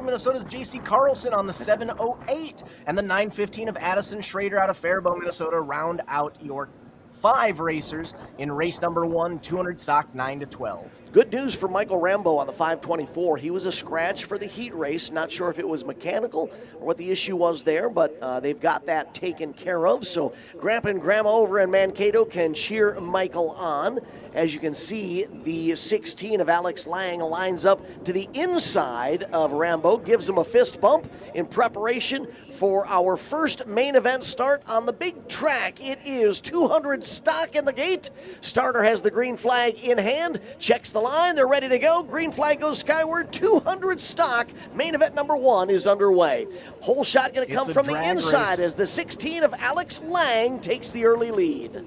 Minnesota's J.C. Carlson on the 708, and the 915 of Addison Schrader out of Faribault, Minnesota round out your 5 racers in race number 1, 200 stock 9 to 12. Good news for Michael Rambo on the 524. He was a scratch for the heat race. Not sure if it was mechanical or what the issue was there, but they've got that taken care of. So Grandpa and Grandma over in Mankato can cheer Michael on. As you can see, the 16 of Alex Lang lines up to the inside of Rambo, gives him a fist bump in preparation for our first main event start on the big track. It is 200 stock in the gate. Starter has the green flag in hand, checks the line, they're ready to go. Green flag goes skyward. 200 stock. Main event number 1 is underway. Whole shot going to come from the inside as the 16 of Alex Lang takes the early lead.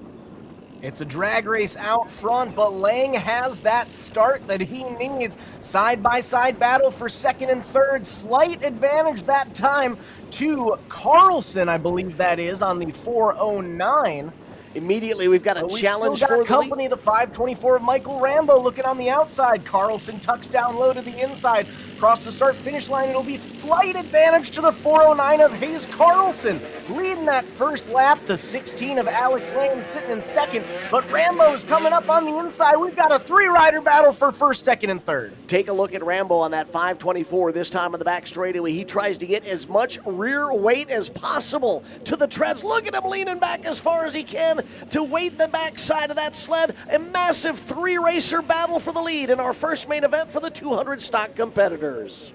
It's a drag race out front, but Lang has that start that he needs. Side-by-side battle for second and third. Slight advantage that time to Carlson, I believe that is, on the 409. Immediately, we've got a challenge for the company. The 524 of Michael Rambo looking on the outside. Carlson tucks down low to the inside. Across the start-finish line, it'll be slight advantage to the 409 of Hayes Carlson. Leading that first lap, the 16 of Alex Lang sitting in second. But Rambo's coming up on the inside. We've got a 3-rider battle for first, second, and third. Take a look at Rambo on that 524. This time on the back straightaway, he tries to get as much rear weight as possible to the treads. Look at him leaning back as far as he can to weight the backside of that sled. A massive 3-racer battle for the lead in our first main event for the 200 stock competitors.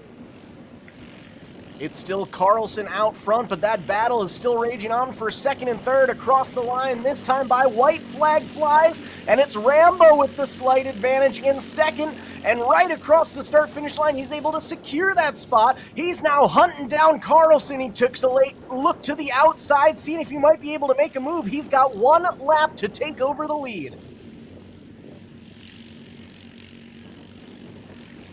It's still Carlson out front, but that battle is still raging on for second and third across the line, this time by white flag flies, and it's Rambo with the slight advantage in second, and right across the start-finish line, he's able to secure that spot. He's now hunting down Carlson. He took a late look to the outside, seeing if he might be able to make a move. He's got 1 lap to take over the lead.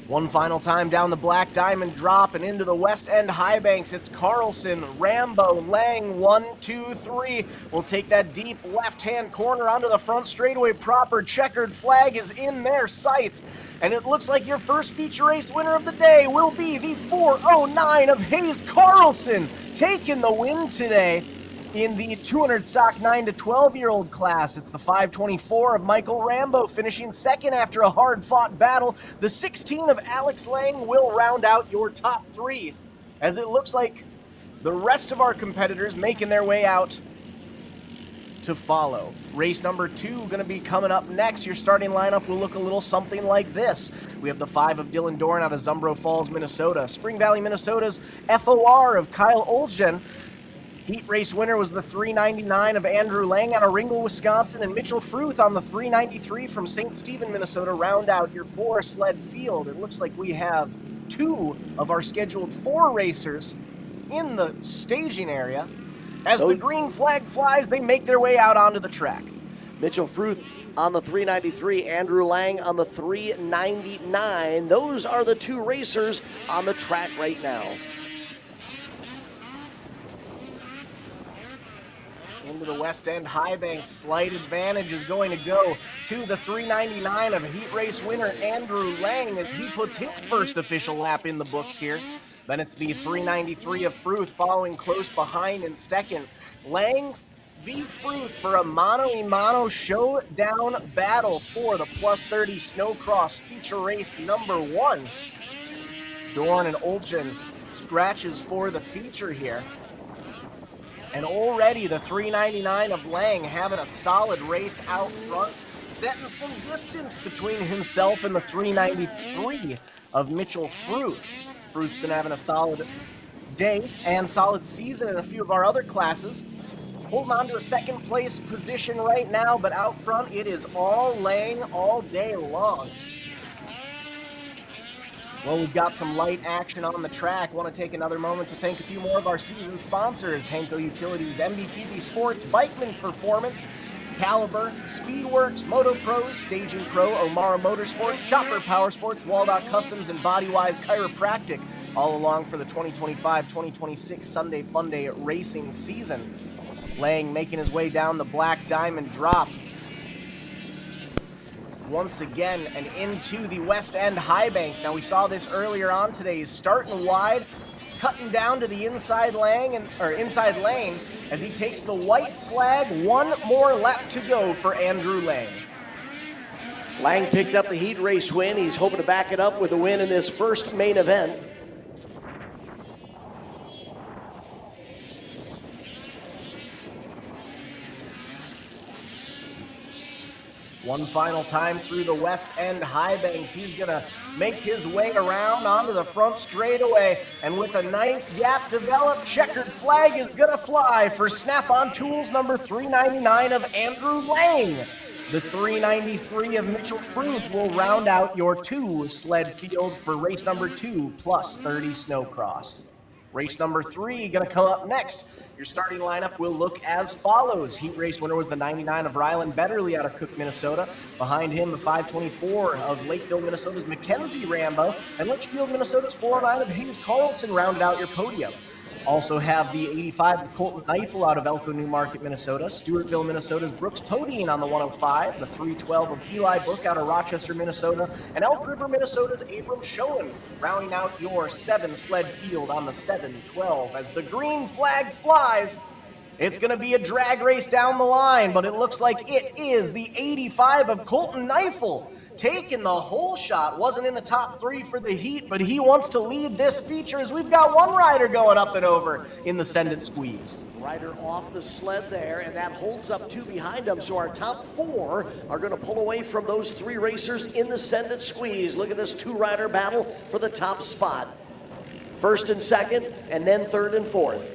One final time down the Black Diamond drop and into the West End High Banks. It's Carlson, Rambo, Lang, 1, 2, 3. We'll take that deep left-hand corner onto the front straightaway proper. Checkered flag is in their sights. And it looks like your first feature race winner of the day will be the 409 of Hayes Carlson, taking the win today. In the 200 stock 9 to 12-year-old class, it's the 524 of Michael Rambo finishing second after a hard-fought battle. The 16 of Alex Lang will round out your top 3, as it looks like the rest of our competitors making their way out to follow. Race number 2 going to be coming up next. Your starting lineup will look a little something like this. We have the 5 of Dylan Dorn out of Zumbro Falls, Minnesota. Spring Valley, Minnesota's FOR of Kyle Olgen. Heat race winner was the 399 of Andrew Lang out of Ringgold, Wisconsin, and Mitchell Fruth on the 393 from St. Stephen, Minnesota. Round out your 4 sled field. It looks like we have 2 of our scheduled 4 racers in the staging area. As the green flag flies, they make their way out onto the track. Mitchell Fruth on the 393, Andrew Lang on the 399. Those are the 2 racers on the track right now. Into the West End High Bank, slight advantage is going to go to the 399 of heat race winner Andrew Lang as he puts his first official lap in the books here. Then it's the 393 of Fruth following close behind in second. Lang v. Fruth for a mano-a-mano showdown battle for the plus 30 Snowcross feature race number 1. Dorn and Olchen scratches for the feature here. And already the 399 of Lang having a solid race out front, setting some distance between himself and the 393 of Mitchell Fruth. Fruth's been having a solid day and solid season in a few of our other classes. Holding on to a second place position right now, but out front it is all Lang all day long. Well, we've got some light action on the track. Want to take another moment to thank a few more of our season sponsors: Henko Utilities, MBTV Sports, Bikeman Performance, Caliber, Speedworks, Moto Pros, Staging Pro, Omara Motorsports, Chopper Power Sports, Waldock Customs, and Bodywise Chiropractic, all along for the 2025-2026 Sunday Funday racing season. Lang making his way down the Black Diamond drop once again and into the West End High Banks. Now, we saw this earlier on today. He's starting wide, cutting down to the inside lane as he takes the white flag. 1 more lap to go for Andrew Lang. Lang picked up the heat race win. He's hoping to back it up with a win in this first main event. One final time through the West End High Banks. He's going to make his way around onto the front straightaway. And with a nice gap developed, checkered flag is going to fly for Snap-on Tools number 399 of Andrew Lang. The 393 of Mitchell Fruth will round out your 2 sled field for race number 2 plus 30 Snowcross. Race number 3 going to come up next. Your starting lineup will look as follows. Heat race winner was the 99 of Rylan Betterly out of Cook, Minnesota. Behind him, the 524 of Lakeville, Minnesota's Mackenzie Rambo. And Litchfield, Minnesota's 409 of Hayes Carlson rounded out your podium. Also have the 85 of Colton Neifel out of Elko, New Market, Minnesota. Stewartville, Minnesota's Brooks Podine on the 105. The 312 of Eli Book out of Rochester, Minnesota. And Elk River, Minnesota's Abram Schoen rounding out your 7 sled field on the 712. As the green flag flies, it's going to be a drag race down the line, but it looks like it is the 85 of Colton Neifel taking the whole shot. Wasn't in the top 3 for the heat, but he wants to lead this feature as we've got one rider going up and over in the Send It Squeeze. Rider off the sled there, and that holds up 2 behind him, so our top 4 are going to pull away from those 3 racers in the Send It Squeeze. Look at this 2-rider battle for the top spot. 1st and 2nd, and then 3rd and 4th.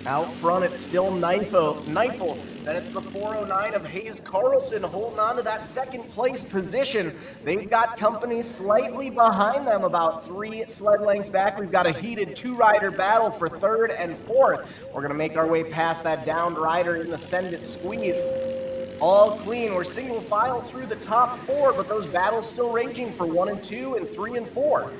Out front, it's still Neifel. Then it's the 409 of Hayes Carlson holding on to that 2nd place position. They've got company slightly behind them, about 3 sled lengths back. We've got a heated 2-rider battle for 3rd and 4th. We're going to make our way past that downed rider in the Send It Squeeze. All clean. We're single file through the top 4, but those battles still raging for 1 and 2 and 3 and 4.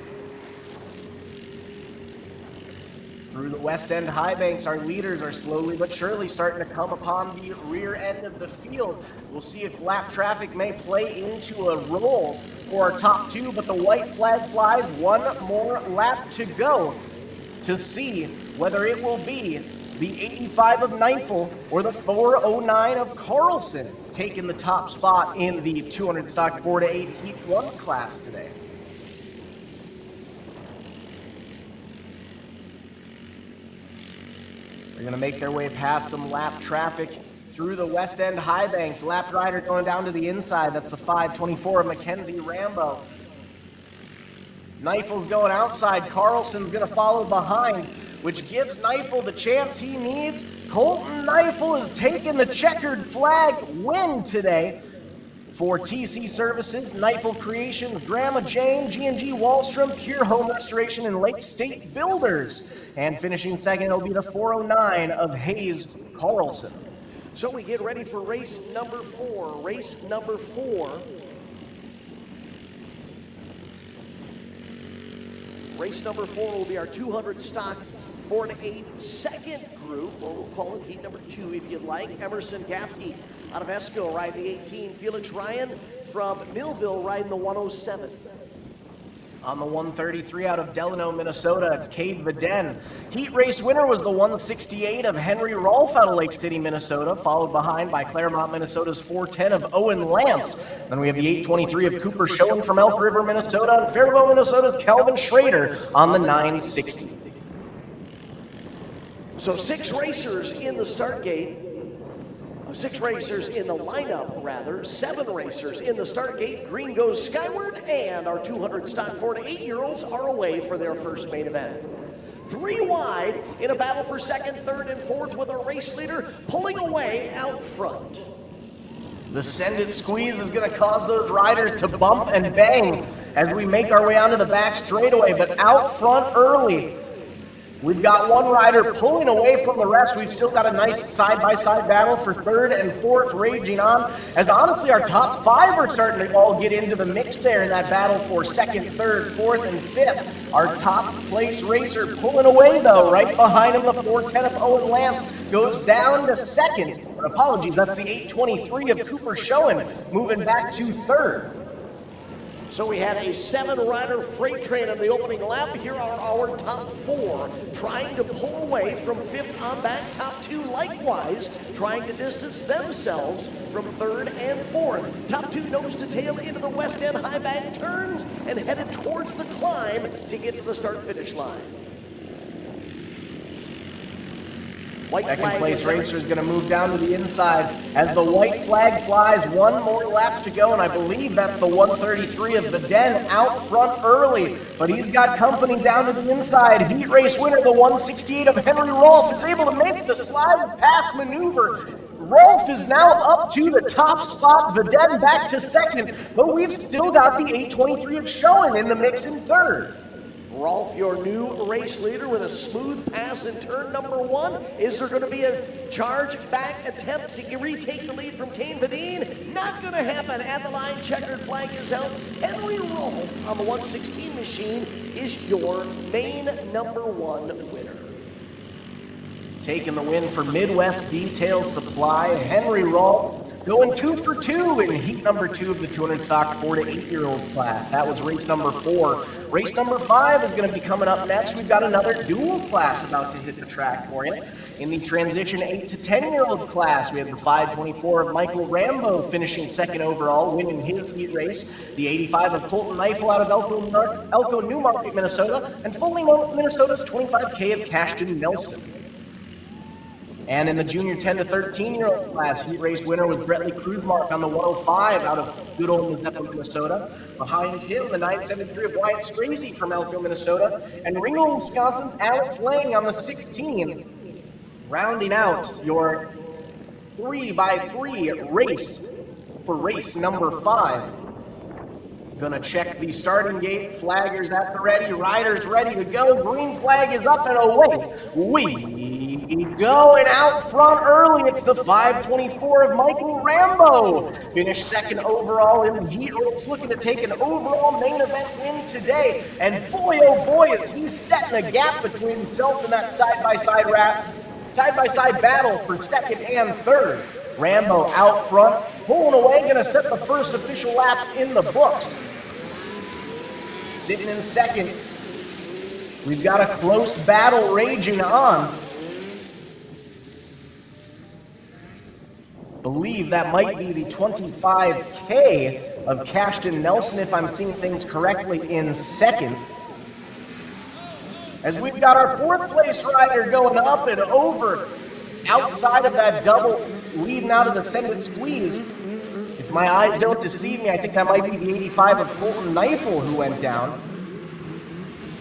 Through the West End High Banks, our leaders are slowly but surely starting to come upon the rear end of the field. We'll see if lap traffic may play into a roll for our top 2, but the white flag flies. 1 more lap to go to see whether it will be the 85 of Neifel or the 409 of Carlson taking the top spot in the 200 stock 4 to 8 Heat 1 class today. They're going to make their way past some lap traffic through the West End High Banks. Lap rider going down to the inside. That's the 524 of Mackenzie Rambo. Knifel's going outside. Carlson's going to follow behind, which gives Knifel the chance he needs. Colton Knifel has taken the checkered flag win today for TC Services, Knifel Creations, Grandma Jane, G&G Wallstrom, Pure Home Restoration, and Lake State Builders. And finishing second will be the 409 of Hayes Carlson. So we get ready for race number 4. Race number 4. Race number 4 will be our 200 stock 4 to 8 second group, or we'll call it heat number 2 if you'd like. Emerson Gaffney out of Esco riding the 18. Felix Ryan from Millville riding the 107. On the 133 out of Delano, Minnesota, it's Cade Viden. Heat race winner was the 168 of Henry Rolfe out of Lake City, Minnesota, followed behind by Claremont, Minnesota's 410 of Owen Lance. Then we have the 823 of Cooper Schoen from Elk River, Minnesota, and Faribault, Minnesota's Calvin Schrader on the 960. So 6 racers in the start gate. 6 racers in the lineup, rather. 7 racers in the start gate. Green goes skyward, and our 200 stock 4 to 8-year-olds are away for their first main event. 3 wide in a battle for second, third, and fourth with our race leader pulling away out front. The send it squeeze is going to cause those riders to bump and bang as we make our way onto the back straightaway, but out front early. We've got one rider pulling away from the rest. We've still got a nice side-by-side battle for third and fourth raging on, as honestly our top 5 are starting to all get into the mix there in that battle for second, third, fourth, and fifth. Our top place racer pulling away though, right behind him, the 410 of Owen Lance goes down to second. Apologies, that's the 823 of Cooper Schoen moving back to third. So we had a 7-rider freight train in the opening lap. Here are our top 4 trying to pull away from 5th on back. Top 2 likewise trying to distance themselves from 3rd and 4th. Top 2 nose to tail into the West End high bank turns and headed towards the climb to get to the start-finish line. Second place racer is going to move down to the inside as the white flag flies. 1 more lap to go, and I believe that's the 133 of the Den out front early. But he's got company down to the inside. Heat race winner, the 168 of Henry Rolfe, is able to make the slide pass maneuver. Rolfe is now up to the top spot. Viden back to second, but we've still got the 823 of Schoen in the mix in third. Rolfe, your new race leader with a smooth pass in turn number 1. Is there going to be a charge back attempt to retake the lead from Kane Vadine? Not going to happen. At the line, checkered flag is out. Henry Rolfe on the 116 machine is your main number 1 winner. Taking the win for Midwest Detail Supply, Henry Rolfe going 2 for 2 in heat number 2 of the 200 stock 4 to 8-year-old class. That was race number 4. Race number 5 is going to be coming up next. We've got another dual class about to hit the track for you. In the transition 8 to 10-year-old class, we have the 524 of Michael Rambo finishing second overall, winning his heat race. The 85 of Colton Knifel out of Elko Newmarket, Minnesota, and Foley, Minnesota's 25K of Cashton Nelson. And in the junior 10 to 13-year-old class, heat race winner was Brettley Krugmark on the 105 out of good old Mazeppa, Minnesota. Behind him, the 973 of Wyatt Strazy from Elko, Minnesota, and Ringgold, Wisconsin's Alex Lang on the 16. Rounding out your 3x3 race for race number 5. Gonna check the starting gate, flaggers at the ready, riders ready to go. Green flag is up and away we go, and out front early, it's the 524 of Michael Rambo. Finished second overall in the heat race, looking to take an overall main event win today. And boy, oh boy, is he setting a gap between himself and that side-by-side battle for second and third. Rambo out front, pulling away, gonna set the first official lap in the books. Sitting in second, we've got a close battle raging on. Believe that might be the 25K of Cashton Nelson, if I'm seeing things correctly, in second. as we've got our 4th place rider going up and over outside of that double, leading out of the Senate squeeze. If my eyes don't deceive me, I think that might be the 85 of Colton Neifel who went down.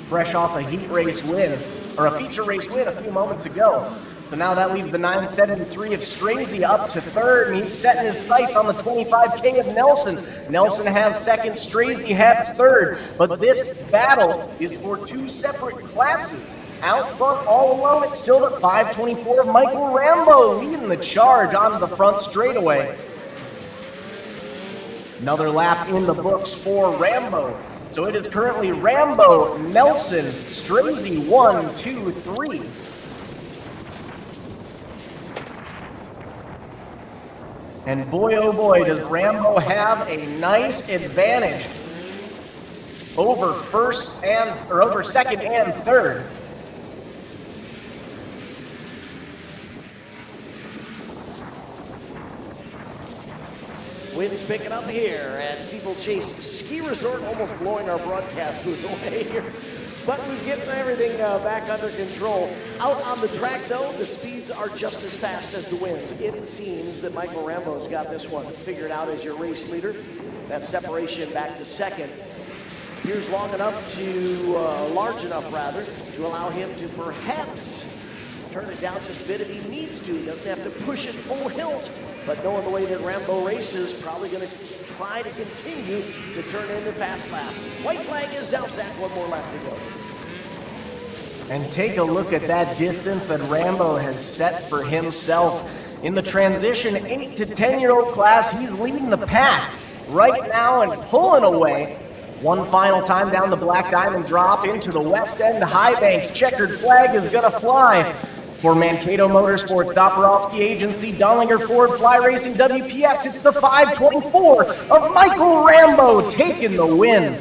Fresh off a heat race win, or a feature race win a few moments ago. So now that leaves the 973 of Strazy up to 3rd, and he's setting his sights on the 25K of Nelson. Nelson has 2nd, Strazy has 3rd, but this battle is for 2 separate classes. Out front all alone, it's still the 524 of Michael Rambo leading the charge onto the front straightaway. Another lap in the books for Rambo. So it is currently Rambo, Nelson, Strazy, 1, 2, 3. And boy, oh boy, does Rambo have a nice advantage over second and third. Wind's picking up here at Steeplechase Ski Resort, almost blowing our broadcast booth away here. But we're getting everything back under control. Out on the track, though, the speeds are just as fast as the winds. It seems that Michael Rambo's got this one figured out as your race leader. That separation back to second appears large enough to allow him to perhaps turn it down just a bit if he needs to. He doesn't have to push it full hilt, but knowing the way that Rambo races, probably going to try to continue to turn into fast laps. White flag is out, Zach, 1 more lap to go. And take a look at that distance that Rambo has set for himself. In the transition 8 to 10-year-old class, he's leading the pack right now and pulling away. One final time down the Black Diamond drop into the West End High Banks. Checkered flag is going to fly for Mankato Motorsports, Doborowski Agency, Dollinger Ford Fly Racing, WPS. It's the 524 of Michael Rambo taking the win.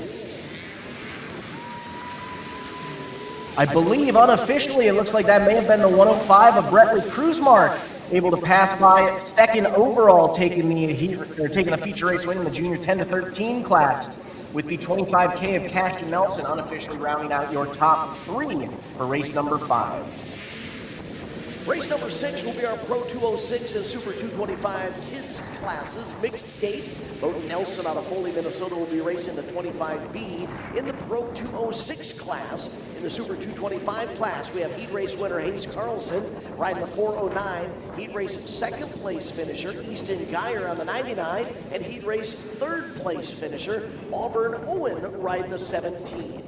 I believe unofficially it looks like that may have been the 105 of Brettley Kruzmark, able to pass by second overall, taking the feature race win in the junior 10 to 13 class, with the 25K of Cashton Nelson unofficially rounding out your top 3 for race number 5. Race number 6 will be our Pro 206 and Super 225 kids classes, mixed gate. Bowden Nelson out of Foley, Minnesota will be racing the 25B in the Pro 206 class. In the Super 225 class, we have heat race winner Hayes Carlson riding the 409, heat race second place finisher Easton Geyer on the 99, and heat race third place finisher Auburn Owen riding the 17.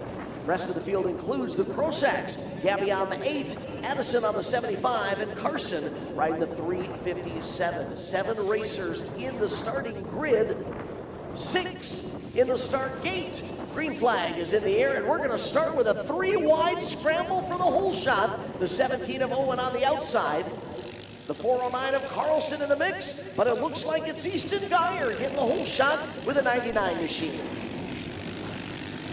Rest of the field includes the Crosacks, Gabby on the 8, Addison on the 75, and Carson riding the 357. 7 racers in the starting grid, 6 in the start gate. Green flag is in the air, and we're going to start with a 3-wide scramble for the whole shot. The 17 of Owen on the outside. The 409 of Carlson in the mix, but it looks like it's Easton Geyer getting the whole shot with a 99 machine.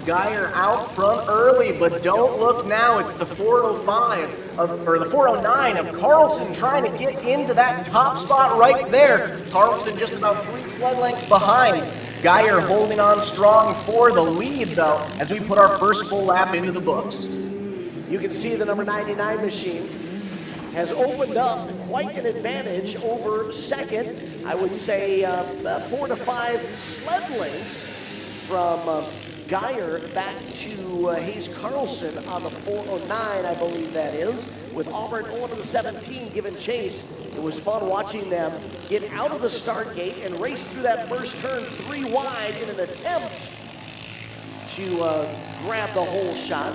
Geyer out front early, but don't look now. It's the 409 of Carlson trying to get into that top spot right there. Carlson just about 3 sled lengths behind. Geyer holding on strong for the lead, though, as we put our first full lap into the books. You can see the number 99 machine has opened up quite an advantage over second. I would say 4 to 5 sled lengths from Geyer back to Hayes Carlson on the 409, I believe that is, with Auburn Owen to the 17 giving chase. It was fun watching them get out of the start gate and race through that first turn 3 wide in an attempt to grab the whole shot.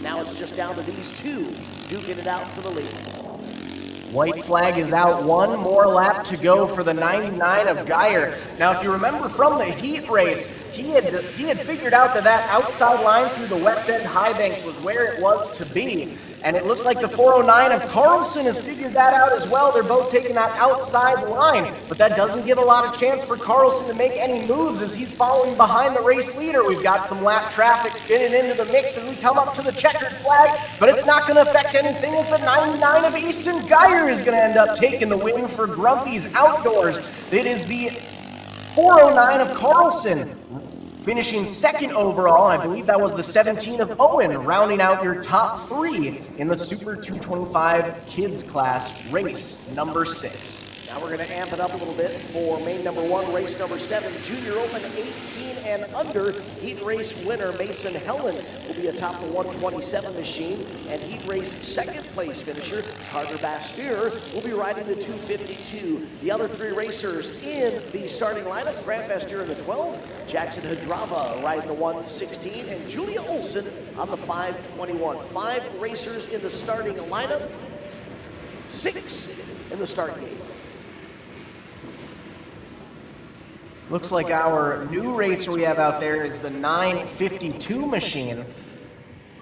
Now it's just down to these 2 duking it out for the lead. White flag is out, 1 more lap to go for the 99 of Geyer. Now, if you remember from the heat race, he had figured out that outside line through the West End High Banks was where it was to be. And it looks like the 409 of Carlson has figured that out as well. They're both taking that outside line, but that doesn't give a lot of chance for Carlson to make any moves as he's following behind the race leader. We've got some lap traffic getting into the mix as we come up to the checkered flag, but it's not going to affect anything as the 99 of Easton Geyer is going to end up taking the win for Grumpy's Outdoors. It is the 409 of Carlson Finishing second overall, I believe that was the 17 of Owen, rounding out your top 3 in the Super 225 Kids class, race number 6. Now we're going to amp it up a little bit for main number 1, race number 7, Junior Open 18 and under. Heat race winner Mason Helen will be atop the 127 machine, and heat race second place finisher Carter Bastier will be riding the 252. The other 3 racers in the starting lineup, Grant Bastier in the 12, Jackson Hadrava riding the 116, and Julia Olson on the 521. 5 racers in the starting lineup, 6 in the start gate. Looks like our new racer we have out there is the 952 machine.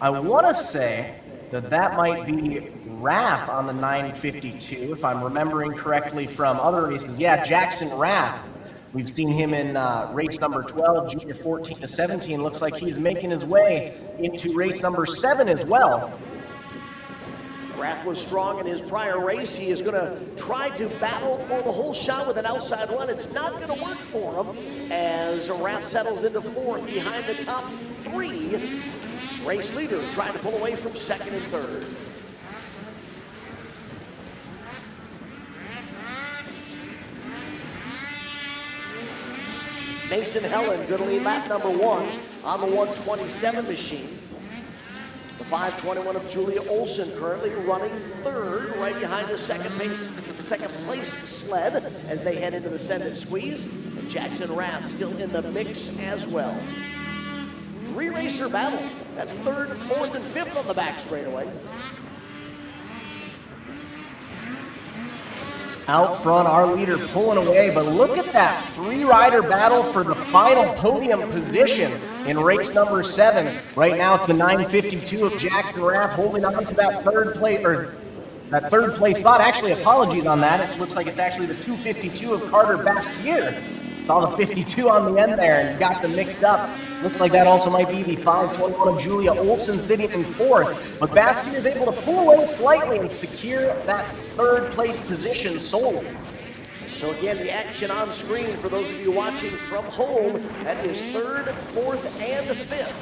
I want to say that might be Rath on the 952, if I'm remembering correctly from other races. Yeah, Jackson Rath. We've seen him in race number 12, junior 14 to 17. Looks like he's making his way into race number 7 as well. Rath was strong in his prior race. He is going to try to battle for the whole shot with an outside run. It's not going to work for him as Rath settles into 4th behind the top 3. Race leader trying to pull away from 2nd and 3rd. Mason Helen going to lead lap number 1 on the 127 machine. The 521 of Julia Olson currently running 3rd, right behind the second place sled as they head into the send and squeeze. And Jackson Rath still in the mix as well. 3 racer battle. That's 3rd, 4th, and 5th on the back straightaway. Out front, our leader pulling away, but look at that 3-rider battle for the final podium position in race number 7. Right now, it's the 952 of Jackson Rath holding on to that third place spot. Actually, apologies on that. It looks like it's actually the 252 of Carter Bastier. Saw the 52 on the end there and got them mixed up. Looks like that also might be the 521 of Julia Olson sitting in 4th. But Bastier is able to pull away slightly and secure that 3rd place position solely. So again, the action on screen for those of you watching from home, that is 3rd, 4th, and 5th.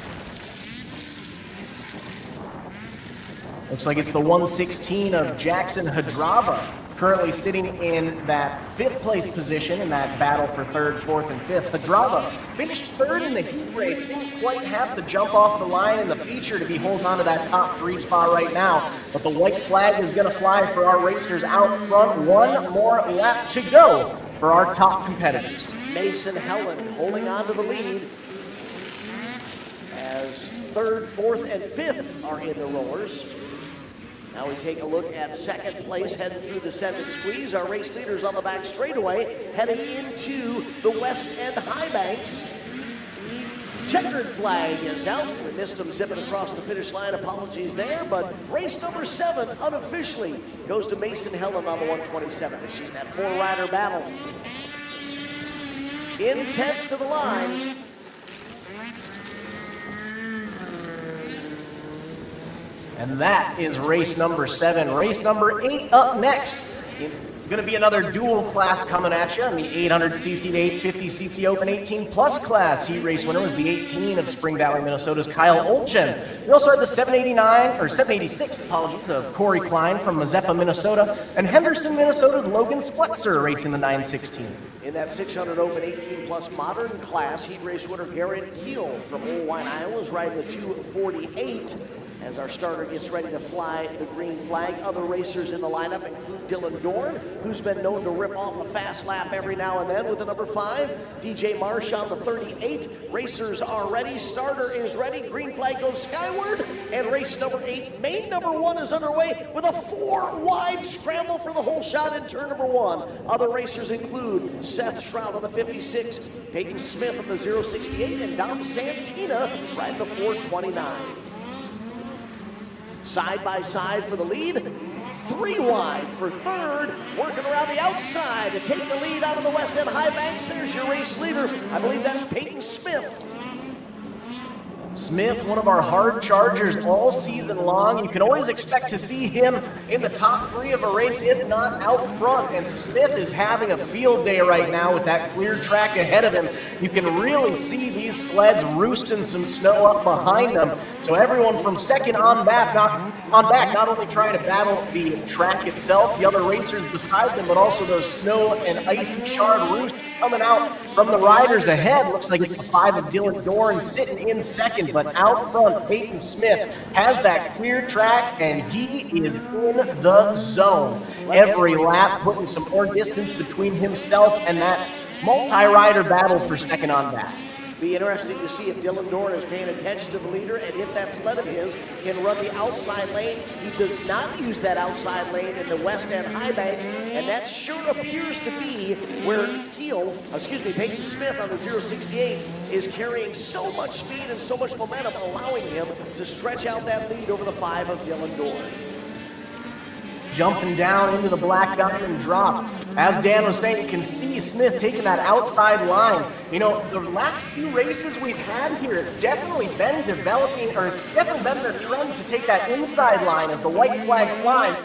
Looks like it's the 116 of Jackson Hadrava, currently sitting in that 5th place position in that battle for 3rd, 4th, and 5th. Hadrava finished 3rd in the heat race, didn't quite have the jump off the line in the feature to be holding on to that top 3 spot right now, but the white flag is going to fly for our racers out front. 1 more lap to go for our top competitors. Mason Helen holding on to the lead as 3rd, 4th, and 5th are in the rollers. Now we take a look at 2nd place heading through the send and squeeze. Our race leaders on the back straightaway heading into the West End High Banks. Checkered flag is out. We missed them zipping across the finish line. Apologies there, but race number 7 unofficially goes to Mason Helen on the 127 machine. That 4-rider battle. Intense to the line. And that is race number 7. Race number 8 up next. Going to be another dual class coming at you in the 800cc to 850cc Open 18 Plus class. Heat race winner was the 18 of Spring Valley, Minnesota's Kyle Olchen. We also had the 786, apologies, of Corey Klein from Mazeppa, Minnesota, and Henderson, Minnesota's Logan Spletzer racing the 916. In that 600 Open 18 Plus modern class, heat race winner Garrett Keel from Old Wine, Iowa is riding the 248 as our starter gets ready to fly the green flag. Other racers in the lineup include Dylan Dorn, who's been known to rip off a fast lap every now and then with the number 5. DJ Marsh on the 38. Racers are ready. Starter is ready. Green flag goes skyward. And race number 8, main number 1 is underway with a 4-wide scramble for the whole shot in turn number 1. Other racers include Seth Shroud on the 56, Peyton Smith on the 068, and Dom Santina riding the 429. Side by side for the lead. 3 wide for 3rd, working around the outside to take the lead out of the West End High Banks. There's your race leader. I believe that's Peyton Smith. Smith, one of our hard chargers all season long. You can always expect to see him in the top 3 of a race, if not out front. And Smith is having a field day right now with that clear track ahead of him. You can really see these sleds roosting some snow up behind them. So everyone from second on back, not only trying to battle the track itself, the other racers beside them, but also those snow and icy charred roosts coming out from the riders ahead. Looks like it's the 5 of Dylan Dorn sitting in second. But out front, Peyton Smith has that clear track, and he is in the zone. Every lap putting some more distance between himself and that multi-rider battle for second on back. Be interesting to see if Dylan Dorn is paying attention to the leader and if that sled of his can run the outside lane. He does not use that outside lane in the West End High Banks, and that sure appears to be where Peyton Smith on the 068 is carrying so much speed and so much momentum, allowing him to stretch out that lead over the 5 of Dylan Dorn. Jumping down into the Black Diamond drop. As Dan was saying, you can see Smith taking that outside line. You know, the last 2 races we've had here, it's definitely been developing, or it's definitely been their trend to take that inside line as the white flag flies.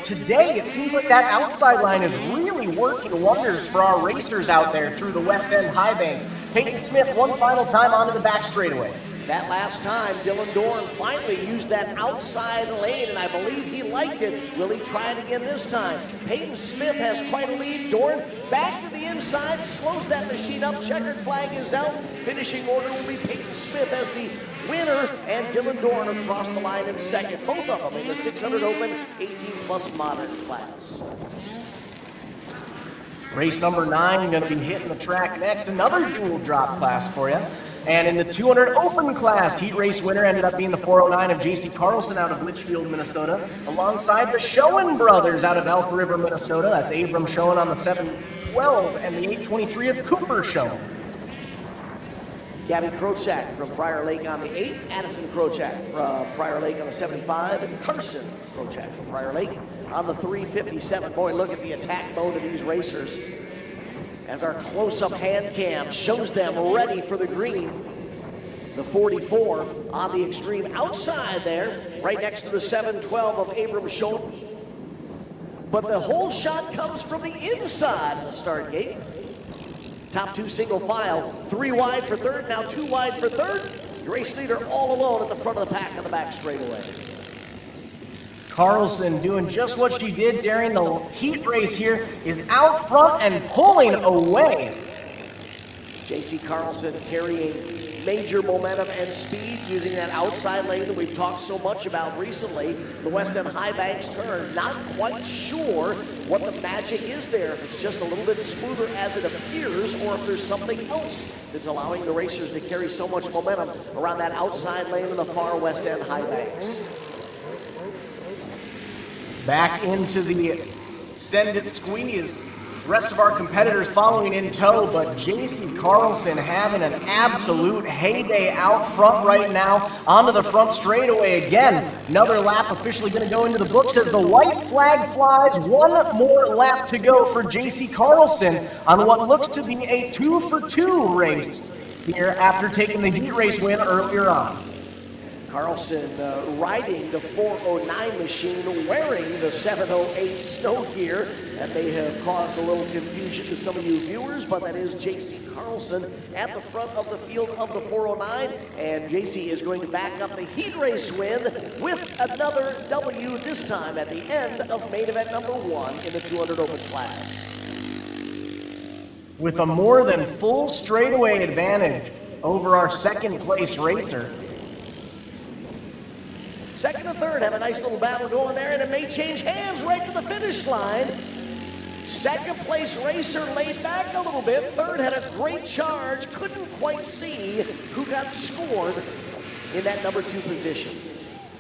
Today, it seems like that outside line is really working wonders for our racers out there through the West End High Banks. Peyton Smith, one final time onto the back straightaway. That last time, Dylan Dorn finally used that outside lane, and I believe he liked it. Will he try it again this time? Peyton Smith has quite a lead. Dorn back to the inside, slows that machine up. Checkered flag is out. Finishing order will be Peyton Smith as the winner, and Dylan Dorn across the line in second. Both of them in the 600 Open 18+ modern class. Race number 9 going to be hitting the track next. Another dual drop class for you. And in the 200 Open class, heat race winner ended up being the 409 of J.C. Carlson out of Litchfield, Minnesota, alongside the Schoen brothers out of Elk River, Minnesota. That's Abram Schoen on the 712 and the 823 of Cooper Schoen. Gabby Krochak from Prior Lake on the 8, Addison Krochak from Prior Lake on the 75, and Carson Krochak from Prior Lake on the 357. Boy, look at the attack mode of these racers. As our close-up hand cam shows them ready for the green. The 44 on the extreme outside there, right next to the 712 of Abram Schoen. But the whole shot comes from the inside of the start gate. Top 2 single file, 3 wide for third, now 2 wide for third. Your race leader all alone at the front of the pack on the back straightaway. Carlson doing just what she did during the heat race here, is out front and pulling away. J.C. Carlson carrying major momentum and speed using that outside lane that we've talked so much about recently. The West End High Banks turn, not quite sure what the magic is there, if it's just a little bit smoother as it appears, or if there's something else that's allowing the racers to carry so much momentum around that outside lane in the far West End High Banks. Back into the send it squeeze. The rest of our competitors following in tow, but J.C. Carlson having an absolute heyday out front right now. Onto the front straightaway again. Another lap officially going to go into the books as the white flag flies. One more lap to go for J.C. Carlson on what looks to be a 2-for-2 race here after taking the heat race win earlier on. Carlson riding the 409 machine, wearing the 708 snow gear. That may have caused a little confusion to some of you viewers, but that is J.C. Carlson at the front of the field of the 409. And J.C. is going to back up the heat race win with another W, this time at the end of main event number 1 in the 200 Open class. With a more than full straightaway advantage over our second place racer. Second and third have a nice little battle going there, and it may change hands right to the finish line. Second place racer laid back a little bit. Third had a great charge. Couldn't quite see who got scored in that number 2 position.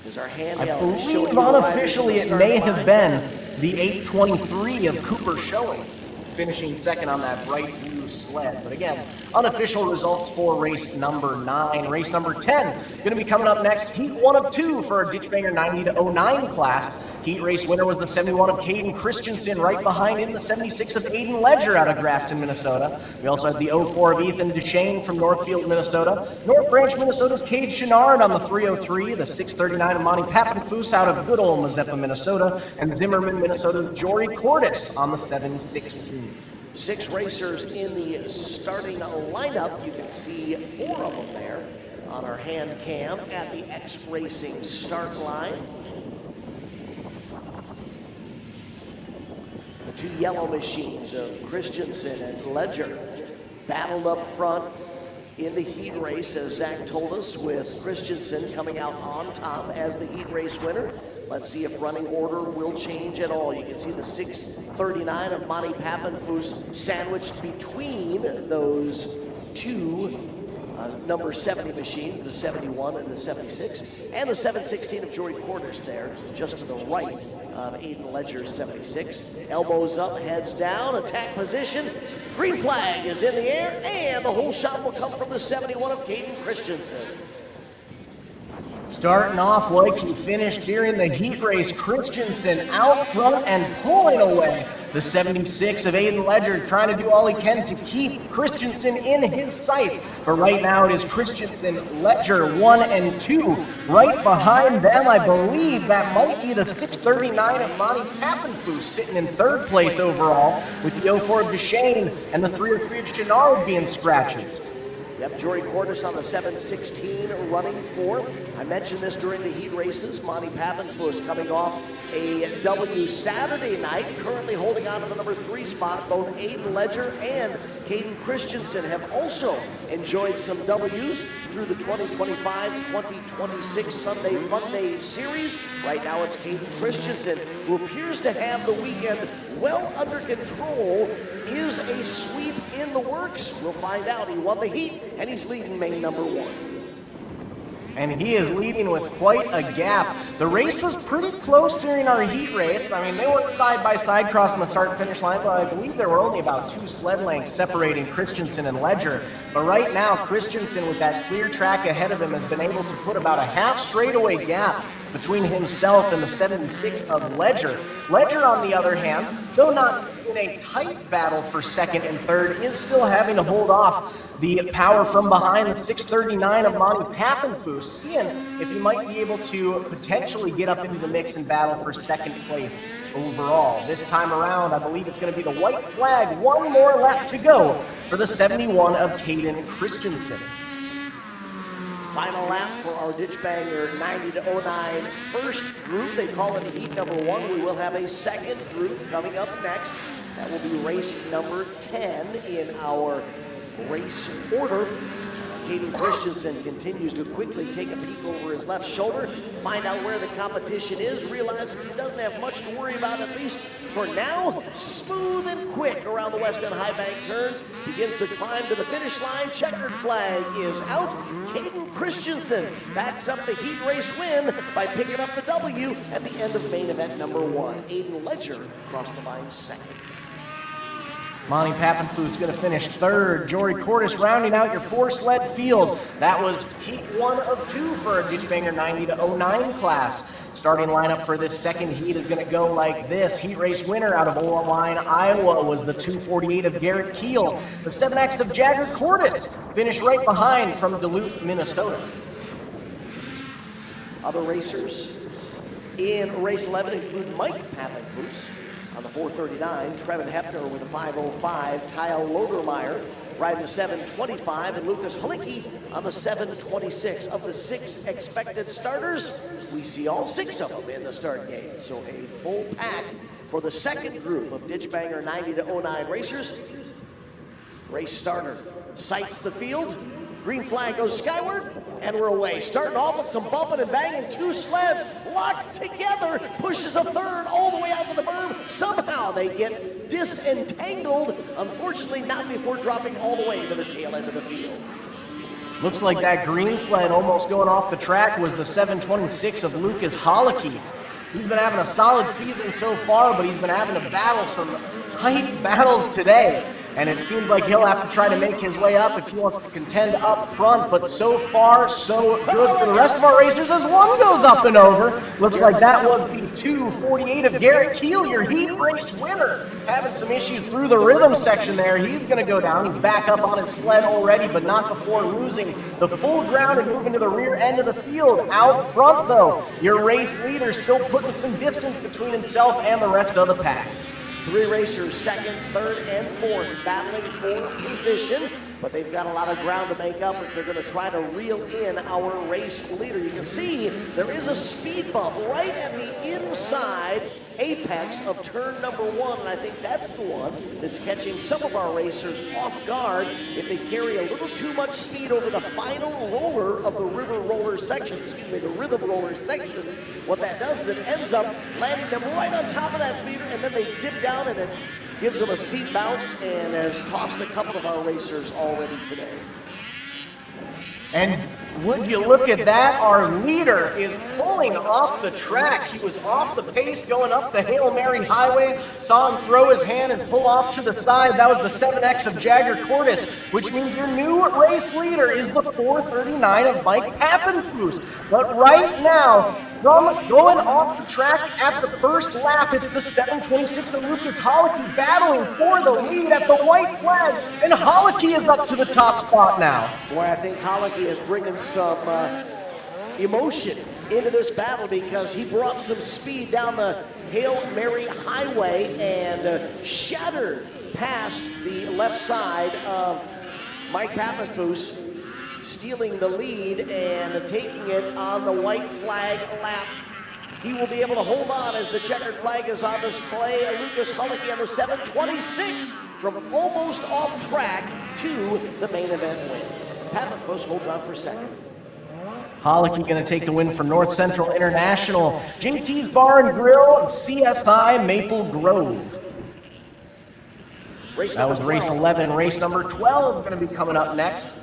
Is our handheld. I believe unofficially it may have been the 823 of Cooper Schoen, finishing second on that bright blue 2 sled. But again, unofficial results for race number 9. Race number 10 going to be coming up next. Heat 1 of 2 for our Ditchbanger 90-09 class. Heat race winner was the 71 of Caden Christensen. Right behind him, the 76 of Aiden Ledger out of Graston, Minnesota. We also had the 04 of Ethan Duchesne from Northfield, Minnesota. North Branch, Minnesota's Cade Chenard on the 303. The 639 of Monty Pappenfuss out of good old Mazeppa, Minnesota. And Zimmerman, Minnesota's Jory Cordis on the 716. 6 racers in the starting lineup. You can see 4 of them there on our hand cam at the X Racing start line. The 2 yellow machines of Christensen and Ledger battled up front in the heat race, as Zach told us, with Christensen coming out on top as the heat race winner. Let's see if running order will change at all. You can see the 639 of Monty Pappenfuss sandwiched between those 2 number 70 machines, the 71 and the 76, and the 716 of Jory Cordis there, just to the right of Aiden Ledger's 76. Elbows up, heads down, attack position. Green flag is in the air, and the whole shot will come from the 71 of Caden Christensen. Starting off like he finished during the heat race, Christensen out front and pulling away. The 76 of Aiden Ledger trying to do all he can to keep Christensen in his sight. But right now it is Christensen, Ledger 1 and 2. Right behind them, I believe that might be the 639 of Monty Pappenfuss sitting in 3rd place overall, with the 04 of Duchesne and the 303 of Chenard being scratches. Yep, Jory Cordis on the 716 running 4th. I mentioned this during the heat races. Monty Pappenfuss coming off a W Saturday night, currently holding on to the number 3 spot. Both Aiden Ledger and Caden Christensen have also enjoyed some W's through the 2025-2026 Sunday Funday series. Right now it's Caden Christensen, who appears to have the weekend well under control. Is a sweep in the works? We'll find out. He won the heat, and he's leading main number 1. And he is leading with quite a gap. The race was pretty close during our heat race. I mean, they weren't side by side crossing the start and finish line, but I believe there were only about 2 sled lengths separating Christensen and Ledger. But right now, Christensen, with that clear track ahead of him, has been able to put about a half straightaway gap between himself and the 76 of Ledger. Ledger, on the other hand, though not in a tight battle for 2nd and 3rd, is still having to hold off the power from behind, the 639 of Monty Pappenfuss, seeing if he might be able to potentially get up into the mix and battle for 2nd place overall. This time around, I believe it's going to be the white flag. 1 more lap to go for the 71 of Caden Christensen. Final lap for our Ditchbanger 90-09 first group. They call it heat number 1. We will have a 2nd group coming up next. That will be race number 10 in our race order. Caden Christensen continues to quickly take a peek over his left shoulder, find out where the competition is, realizes he doesn't have much to worry about, at least for now. Smooth and quick around the West End High Bank turns, begins to climb to the finish line. Checkered flag is out. Caden Christensen backs up the heat race win by picking up the W at the end of main event number 1. Aiden Ledger across the line 2nd. Monty Pappenfuss going to finish 3rd. Jory Cordis rounding out your 4-sled field. That was heat 1 of 2 for our Ditchbanger 90-09 class. Starting lineup for this 2nd heat is going to go like this. Heat race winner out of Oline, Iowa was the 248 of Garrett Keel. The 7X of Jagger Cordis finished right behind from Duluth, Minnesota. Other racers in race 11 include Mike Pappenfuss on the 439, Trevin Hepner with a 505, Kyle Lodermeyer riding the 725, and Lucas Halicki on the 726. Of the 6 expected starters, we see all 6 of them in the start gate. So a full pack for the 2nd group of Ditchbanger 90-09 racers. Race starter sights the field. Green flag goes skyward, and we're away. Starting off with some bumping and banging. 2 sleds locked together, pushes a 3rd all the way out to the berm. Somehow they get disentangled. Unfortunately, not before dropping all the way to the tail end of the field. Looks like that green sled almost going off the track was the 726 of Lucas Halicki. He's been having a solid season so far, but he's been having to battle some tight battles today. And it seems like he'll have to try to make his way up if he wants to contend up front, but so far, so good for the rest of our racers as one goes up and over. Looks like that was the 2:48 of Garrett Keel, your heat race winner. Having some issues through the rhythm section there. He's going to go down. He's back up on his sled already, but not before losing the full ground and moving to the rear end of the field. Out front, though, your race leader still putting some distance between himself and the rest of the pack. 3 racers, second, third, and fourth, battling for position, but they've got a lot of ground to make up if they're going to try to reel in our race leader. You can see there is a speed bump right at the inside apex of turn number 1, and I think that's the one that's catching some of our racers off guard if they carry a little too much speed over the final roller of the rhythm roller section. What that does is it ends up landing them right on top of that speeder, and then they dip down, and it gives them a seat bounce and has tossed a couple of our racers already today. And would you look at that, our leader is pulling off the track. He was off the pace going up the Hail Mary Highway. Saw him throw his hand and pull off to the side. That was the 7X of Jagger Cordes, which means your new race leader is the 439 of Mike Pappenfuss. But right now, from going off the track at the first lap, it's the 726 of Lucas Holicky battling for the lead at the white flag, and Holicky is up to the top spot now. Boy, I think Holicky is bringing some emotion into this battle because he brought some speed down the Hail Mary Highway and shattered past the left side of Mike Pappenfuss, stealing the lead and taking it on the white flag lap. He will be able to hold on as the checkered flag is on display. Lucas Holicky on the 726 from almost off track to the main event win. Pappenfuss holds on for second. Holicky going to take the win for North Central International, JT's Bar and Grill, and CSI Maple Grove. That was race 11. Race number 12 going to be coming up next.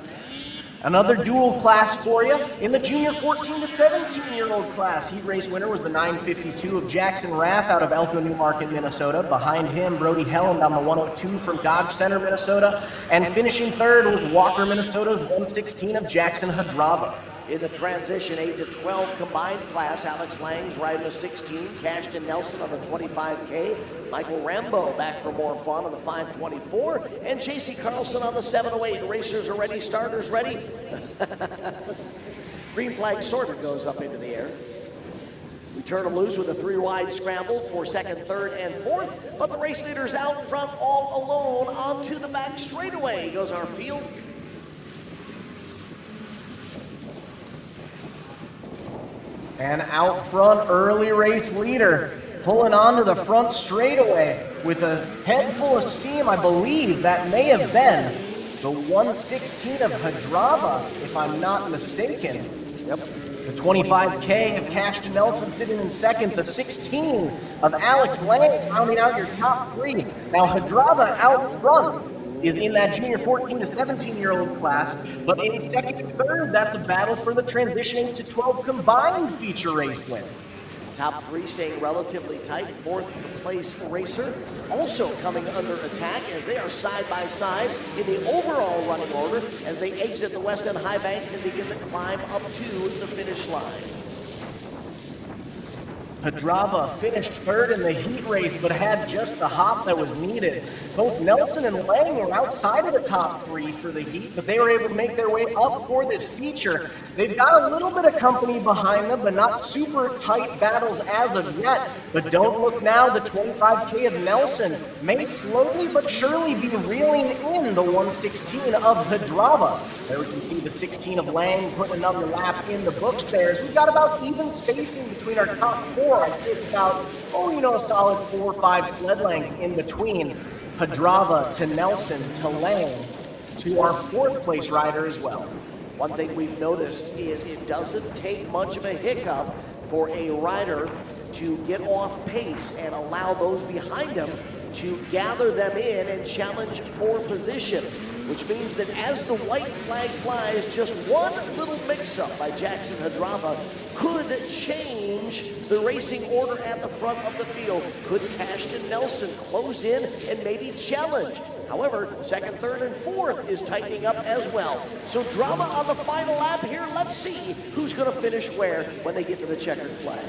Another dual class for you. In the junior 14 to 17-year-old class, heat race winner was the 952 of Jackson Rath out of Elko New Market, Minnesota. Behind him, Brody Helland on the 102 from Dodge Center, Minnesota. And finishing third was Walker, Minnesota's 116 of Jackson Hadrava. In the transition 8 to 12 combined class, Alex Lang's riding the 16, Cashton Nelson on the 25K, Michael Rambo back for more fun on the 524, and JC Carlson on the 708. Racers are ready, starters ready. Green flag sorted goes up into the air. We turn them loose with a 3-wide scramble for second, third, and fourth, but the race leader's out front all alone onto the back straightaway goes our field. And out front, early race leader, pulling onto the front straightaway with a head full of steam. I believe that may have been the 116 of Hadrava, if I'm not mistaken. Yep. The 25K of Cashton Nelson sitting in second. The 16 of Alex Lang rounding out your top 3. Now Hadrava out front is in that junior 14 to 17-year-old class, but in second and third, that's a battle for the transitioning to 12 combined feature race win. Top 3 staying relatively tight. Fourth place racer also coming under attack as they are side by side in the overall running order as they exit the West End High Banks and begin the climb up to the finish line. Hadrava finished third in the heat race, but had just the hop that was needed. Both Nelson and Lang were outside of the top 3 for the heat, but they were able to make their way up for this feature. They've got a little bit of company behind them, but not super tight battles as of yet. But don't look now, the 25K of Nelson may slowly but surely be reeling in the 116 of Hadrava. There we can see the 16 of Lang putting another lap in the books there. We've got about even spacing between our top 4. I'd say it's about, a solid 4 or 5 sled lengths in between Hadrava to Nelson to Lang to our 4th place rider as well. One thing we've noticed is it doesn't take much of a hiccup for a rider to get off pace and allow those behind him to gather them in and challenge for position, which means that as the white flag flies, just one little mix-up by Jackson Hadrava could change the racing order at the front of the field. Could Cashton Nelson close in and maybe challenge However, second, third, and fourth is tightening up as well. So drama on the final lap here. Let's see who's going to finish where when they get to the checkered flag.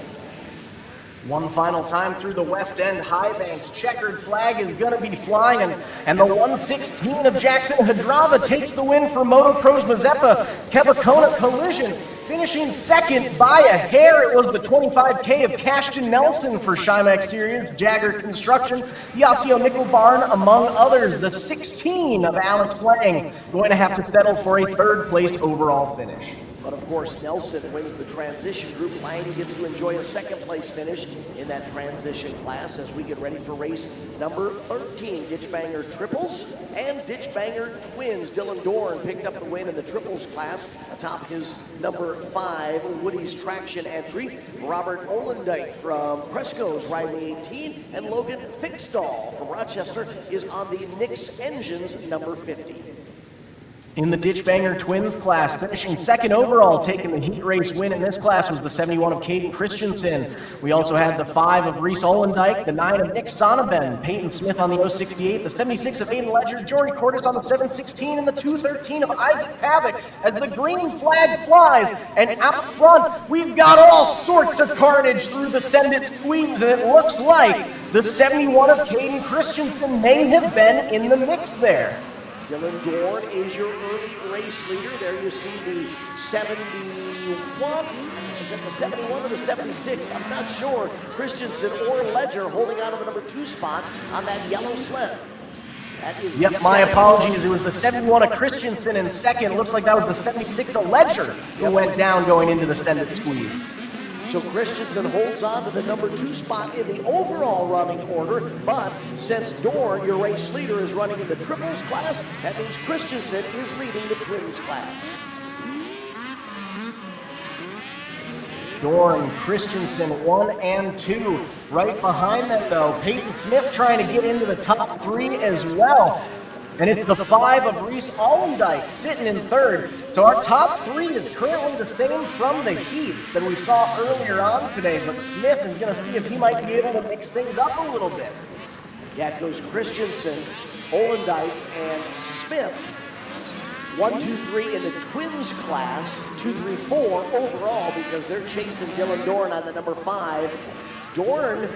One final time through the West End High Banks. Checkered flag is going to be flying, and the 116 of Jackson Hadrava takes the win for Motopro's Mazeppa Kevakona Collision. Finishing second by a hair, it was the 25K of Cashton Nelson for Shima Exteriors, Jagger Construction, Yasio Nickel Barn, among others. The 16 of Alex Lang going to have to settle for a third place overall finish. But of course, Nelson wins the transition group. Lang gets to enjoy a second place finish in that transition class as we get ready for race number 13. Ditchbanger triples and Ditchbanger twins. Dylan Dorn picked up the win in the triples class atop his number 5 Woody's traction entry. Robert Olendijk from Cresco's riding the 18, and Logan Fixstall from Rochester is on the Nix Engines number 50. In the Ditchbanger Twins class, finishing second overall, taking the heat race win in this class was the 71 of Caden Christensen. We also had the 5 of Reese Olendijk, the 9 of Nick Sonneben, Peyton Smith on the 068, the 76 of Aiden Ledger, Jory Cordes on the 716, and the 213 of Isaac Pavick as the green flag flies. And out front, we've got all sorts of carnage through the Send It Squeeze, and it looks like the 71 of Caden Christensen may have been in the mix there. Dylan Dorn is your early race leader. There you see the 71. Is that the 71 or the 76? I'm not sure. Christensen or Ledger holding on to the number 2 spot on that yellow sled. That is my apologies. It was the 71 of Christensen in second. Looks like that was the 76 of Ledger who went down going into the Send It Squeeze. So Christensen holds on to the number 2 spot in the overall running order, but since Dorn, your race leader, is running in the triples class, that means Christensen is leading the twins class. Dorn, Christensen, 1 and 2. Right behind them, though, Peyton Smith trying to get into the top 3 as well. And it's the 5 of Reese Olendijk sitting in third. So our top 3 is currently the same from the heats that we saw earlier on today. But Smith is going to see if he might be able to mix things up a little bit. Yeah, it goes Christensen, Olendijk, and Smith. 1, 2, 3 in the twins class. 2, 3, 4 overall because they're chasing Dylan Dorn on the number 5. Dorn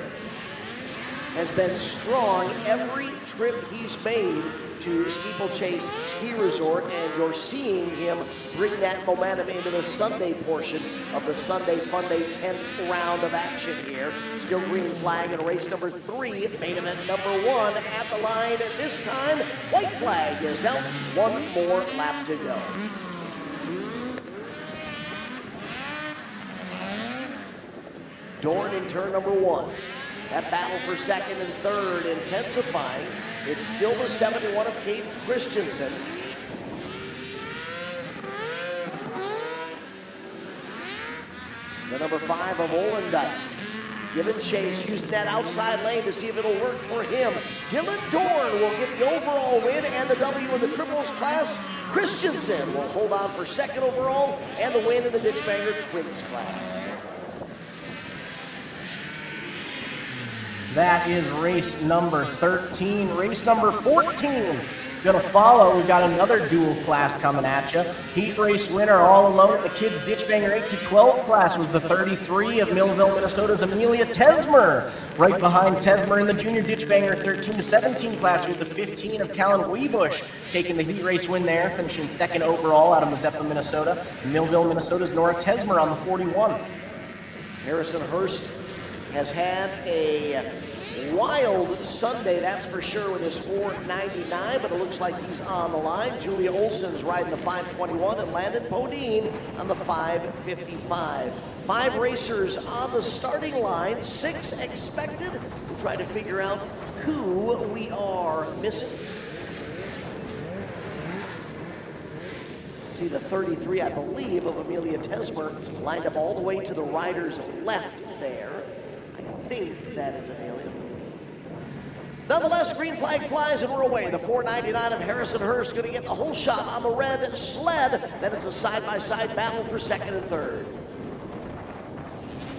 has been strong every trip he's made to Steeplechase Ski Resort, and you're seeing him bring that momentum into the Sunday portion of the Sunday Funday 10th round of action here. Still green flag in race number 3, main event number 1 at the line, and this time white flag is out. One more lap to go. Dorn in turn number 1. That battle for second and third intensifying. It's still the 71 of Caden Christensen. The number 5 of Olendijk. Giving chase, using that outside lane to see if it'll work for him. Dylan Dorn will get the overall win and the W in the triples class. Christensen will hold on for second overall and the win in the Ditchbanger twins class. That is race number 13. Race number 14 gonna follow. We've got another dual class coming at you. Heat race winner all alone in the kids Ditchbanger 8 to 12 class was the 33 of Millville, Minnesota's Amelia Tesmer. Right behind Tesmer in the junior Ditchbanger 13 to 17 class with the 15 of Callan Weebush taking the heat race win there, finishing second overall out of Mazeppa, Minnesota. Millville, Minnesota's Nora Tesmer on the 41. Harrison Hurst has had a wild Sunday, that's for sure, with his 499, but it looks like he's on the line. Julia Olson's riding the 521 and Landon Podine on the 555. 5 racers on the starting line, 6 expected. We'll try to figure out who we are missing. See the 33, I believe, of Amelia Tesmer lined up all the way to the rider's left there. I think that is Amelia. Nonetheless, green flag flies and we're away. The 499 of Harrison Hurst going to get the whole shot on the red sled. Then it's a side-by-side battle for second and third.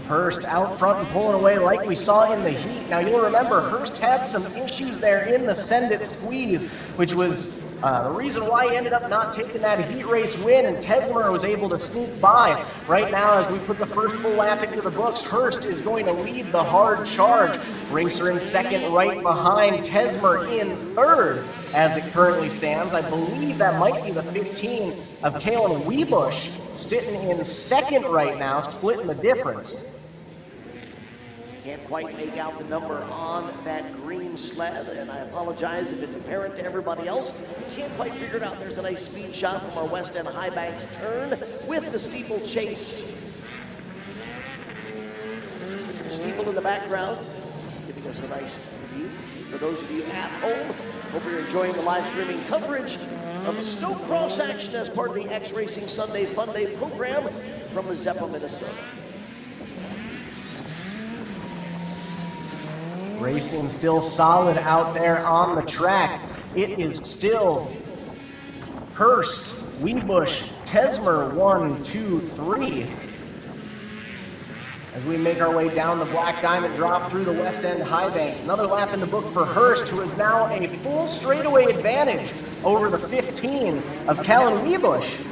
Hurst out front and pulling away like we saw in the heat. Now you'll remember Hurst had some issues there in the send it squeeze, which was the reason why he ended up not taking that heat race win, and Tesmer was able to sneak by. Right now, as we put the first full lap into the books, Hurst is going to lead the hard charge. Racer in second, right behind Tesmer in third. As it currently stands, I believe that might be the 15 of Kalen Weebush sitting in second right now, splitting the difference. Can't quite make out the number on that green sled, and I apologize if it's apparent to everybody else. Can't quite figure it out. There's a nice speed shot from our West End High Banks turn with the Steeplechase. Steeple in the background, giving us a nice view. For those of you at home, hope you're enjoying the live streaming coverage of Snowcross action as part of the X Racing Sunday Funday program from Mazeppa, Minnesota. Racing still solid out there on the track. It is still Hurst, Weebush, Tesmer, 1, 2, 3. As we make our way down the Black Diamond drop through the West End High Banks. Another lap in the book for Hurst, who is now a full straightaway advantage over the 15 of Callan Weebush.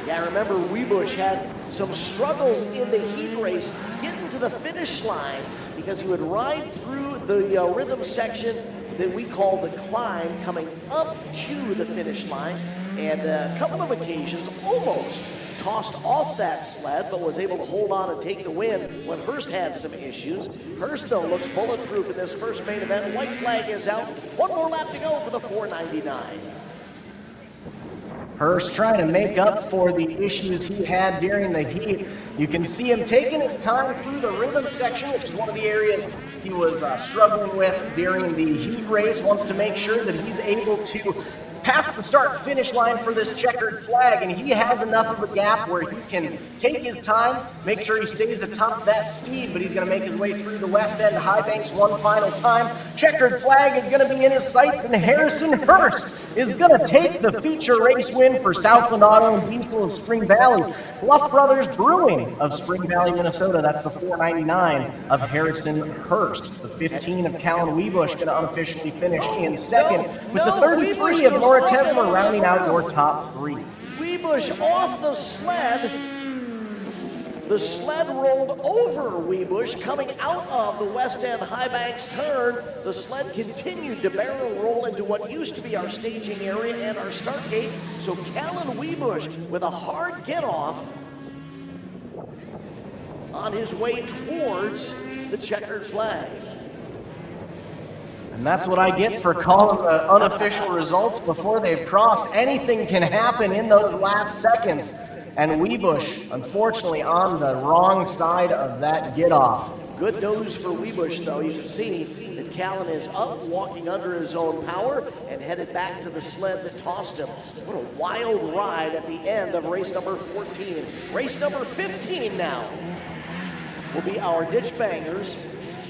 Yeah, remember Weebush had some struggles in the heat race getting to the finish line because he would ride through the rhythm section that we call the climb, coming up to the finish line, and a couple of occasions almost tossed off that sled, but was able to hold on and take the win when Hurst had some issues. Hurst, though, looks bulletproof in this first main event. White flag is out. One more lap to go for the 499. Hurst trying to make up for the issues he had during the heat. You can see him taking his time through the rhythm section, which is one of the areas he was struggling with during the heat race. Wants to make sure that he's able to pass the start-finish line for this checkered flag, and he has enough of a gap where he can take his time, make sure he stays atop that speed, but he's going to make his way through the West End High Banks one final time. Checkered flag is going to be in his sights, and Harrison Hurst is going to take the feature race win for Southland Auto and Diesel of Spring Valley. Bluff Brothers Brewing of Spring Valley, Minnesota. That's the 499 of Harrison Hurst. The 15 of Callan Weebush going to unofficially finish in second, with the 33 of Nora Tesmer rounding out your top three. Weebush off the sled. The sled rolled over Weebush coming out of the West End High Banks turn. The sled continued to barrel roll into what used to be our staging area and our start gate. So Callan Weebush with a hard get off on his way towards the checkered flag. And that's what I get for calling the unofficial results before they've crossed. Anything can happen in those last seconds. And Weebush, unfortunately, on the wrong side of that get-off. Good news for Weebush, though. You can see that Callan is up, walking under his own power, and headed back to the sled that tossed him. What a wild ride at the end of race number 14. Race number 15 now will be our Ditchbangers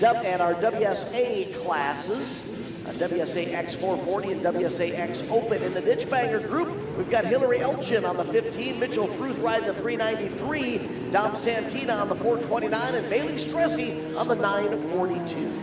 and our WSA classes, WSAX 440 and WSAX Open. In the Ditchbanger group, we've got Hillary Elchin on the 15, Mitchell Fruth riding the 393, Dom Santina on the 429, and Bailey Stressy on the 942.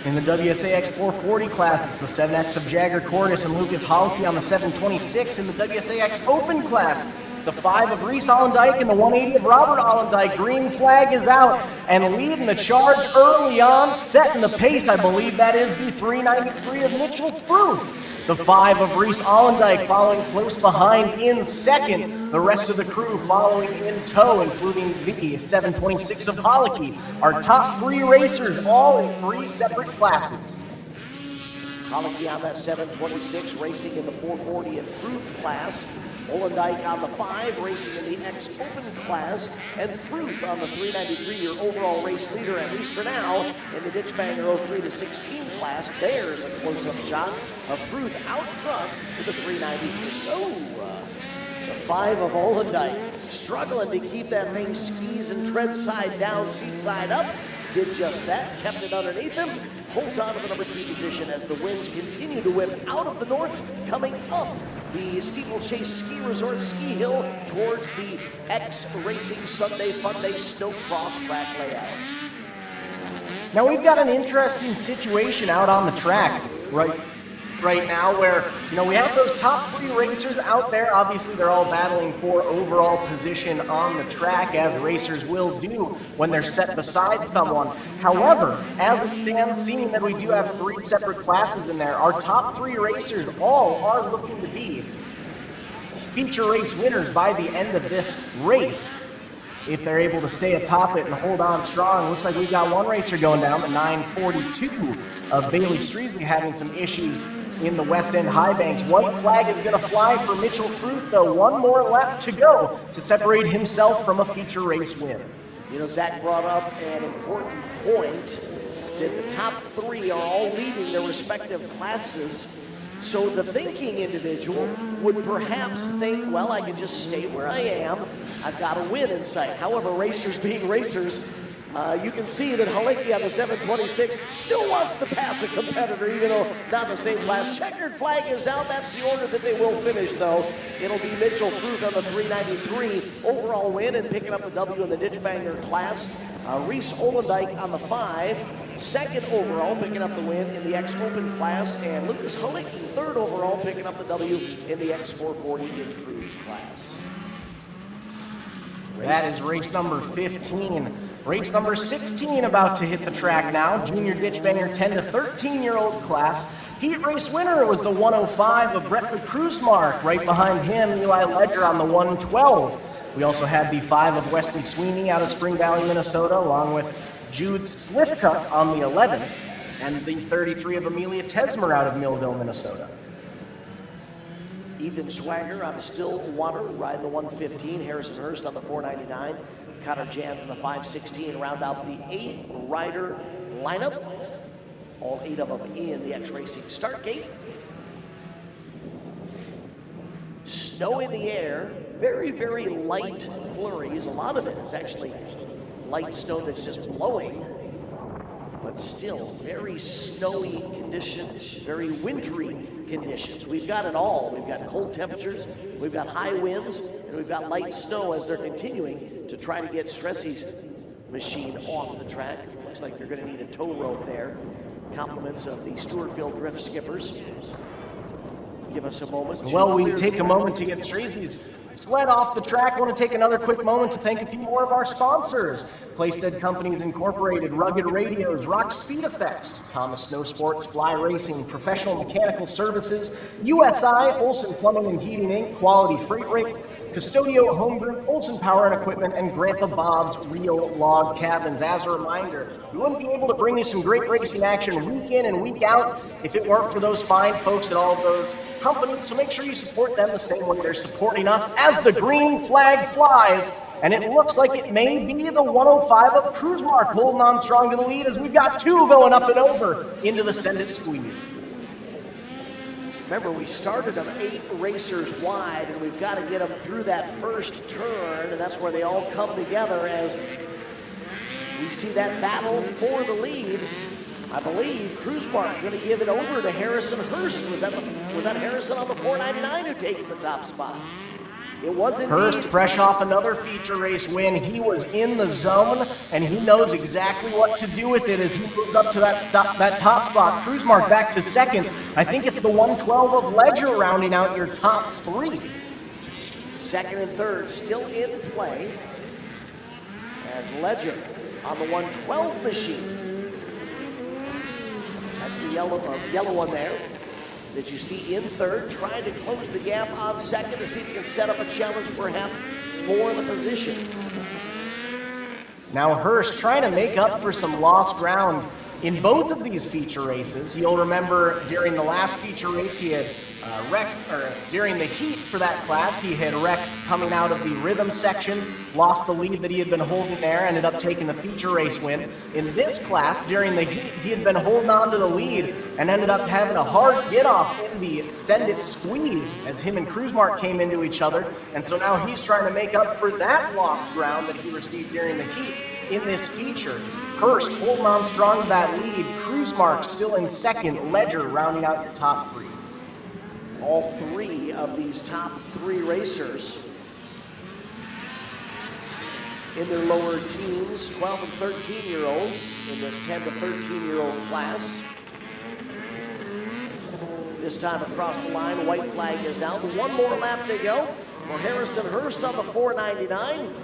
In the WSAX 440 class, it's the 7X of Jagger Cordes and Lucas Halke on the 726. In the WSAX Open class, the 5 of Reese Allendike and the 180 of Robert Allendike. Green flag is out and leading the charge early on, setting the pace. I believe that is the 393 of Mitchell Fruth. The 5 of Reese Allendike following close behind in second. The rest of the crew following in tow, including the 726 of Halke. Our top 3 racers, all in 3 separate classes. Halke on that 726, racing in the 440 improved class. Allendike on the 5, racing in the X Open class, and Fruth on the 393, your overall race leader, at least for now, in the Ditchbanger 03-16 class. There's a close-up shot of Fruth out front with the 393. The 5 of Allendike struggling to keep that thing skis and tread side down, seat side up. did just that, kept it underneath him, holds on to the number 2 position as the winds continue to whip out of the north, coming up the Steeplechase Ski Resort ski hill towards the X Racing Sunday Funday Snowcross track layout. Now we've got an interesting situation out on the track right now where, we have those top 3 racers out there. Obviously, they're all battling for overall position on the track, as racers will do when they're set beside someone. However, as it stands, seeing that we do have 3 separate classes in there, our top 3 racers all are looking to be feature race winners by the end of this race, if they're able to stay atop it and hold on strong. Looks like we've got one racer going down, the 942 of Bailey Streesley, having some issues in the West End High Banks. White flag is going to fly for Mitchell Fruit, though. One more left to go to separate himself from a feature race win. Zach brought up an important point that the top 3 are all leading their respective classes. So the thinking individual would perhaps think, well, I can just stay where I am. I've got a win in sight. However, racers being racers, you can see that Halicki on the 726 still wants to pass a competitor, even though not in the same class. Checkered flag is out. That's the order that they will finish, though. It'll be Mitchell Fruth on the 393 overall win and picking up the W in the Ditchbanger class. Reese Olendijk on the 5, second overall, picking up the win in the X Open class. And Lucas Halicki, third overall, picking up the W in the X 440 improved class. That is race number 15. Race number 16 about to hit the track now. Junior Ditchbanger 10 to 13-year-old class. Heat race winner was the 105 of Brett Kruzmark. Right behind him, Eli Ledger on the 112. We also had the 5 of Wesley Sweeney out of Spring Valley, Minnesota, along with Jude Slifka on the 11, and the 33 of Amelia Tesmer out of Millville, Minnesota. Ethan Swagger on the Stillwater, riding the 115. Harrison Hurst on the 499. Connor Jans on the 516. Round out the 8-rider lineup. All 8 of them in the X Racing start gate. Snow in the air. Very, very light flurries. A lot of it is actually light snow that's just blowing. But still very snowy conditions, very wintry conditions. We've got it all. We've got cold temperatures, we've got high winds, and we've got light snow as they're continuing to try to get Stressy's machine off the track. Looks like they're going to need a tow rope there. Compliments of the Stewartfield Drift skippers. Give us a moment. Well, we take a moment to get Stressy's sled off the track. I want to take another quick moment to thank a few more of our sponsors. Playstead Companies Incorporated, Rugged Radios, Rock Speed Effects, Thomas Snow Sports, Fly Racing, Professional Mechanical Services, USI, Olson Plumbing and Heating Inc., Quality Freight Rate, Custodio Home Group, Olson Power and Equipment, and Grandpa Bob's Real Log Cabins. As a reminder, we wouldn't be able to bring you some great racing action week in and week out if it weren't for those fine folks at all of those companies, so make sure you support them the same way they're supporting us as the green flag flies. And it looks like it may be the 105 of Kruzmark holding on strong to the lead as we've got 2 going up and over into the Send It Squeeze. Remember, we started them 8 racers wide, and we've got to get them through that first turn, and that's where they all come together as we see that battle for the lead. I believe Kruzmark going to give it over to Harrison Hurst. Was that Harrison on the 499 who takes the top spot? It was indeed. Hurst, fresh off another feature race win. He was in the zone, and he knows exactly what to do with it as he moved up to that top spot. Kruzmark back to second. I think it's the 112 of Ledger rounding out your top 3. Second and third still in play as Ledger on the 112 machine. That's the yellow one there that you see in third, trying to close the gap on second to see if he can set up a challenge perhaps for the position. Now Hurst trying to make up for some lost ground in both of these feature races. You'll remember during the last feature race he had during the heat for that class, he had wrecked coming out of the rhythm section, lost the lead that he had been holding there, ended up taking the feature race win. In this class, during the heat, he had been holding on to the lead and ended up having a hard get-off in the extended squeeze as him and Cruzmark came into each other. And so now he's trying to make up for that lost ground that he received during the heat in this feature. Hurst holding on strong to that lead. Cruzmark still in second. Ledger rounding out your top three. All three of these top three racers in their lower teens, 12 and 13-year-olds in this 10 to 13-year-old class. This time across the line, white flag is out. One more lap to go for Harrison Hurst on the 499.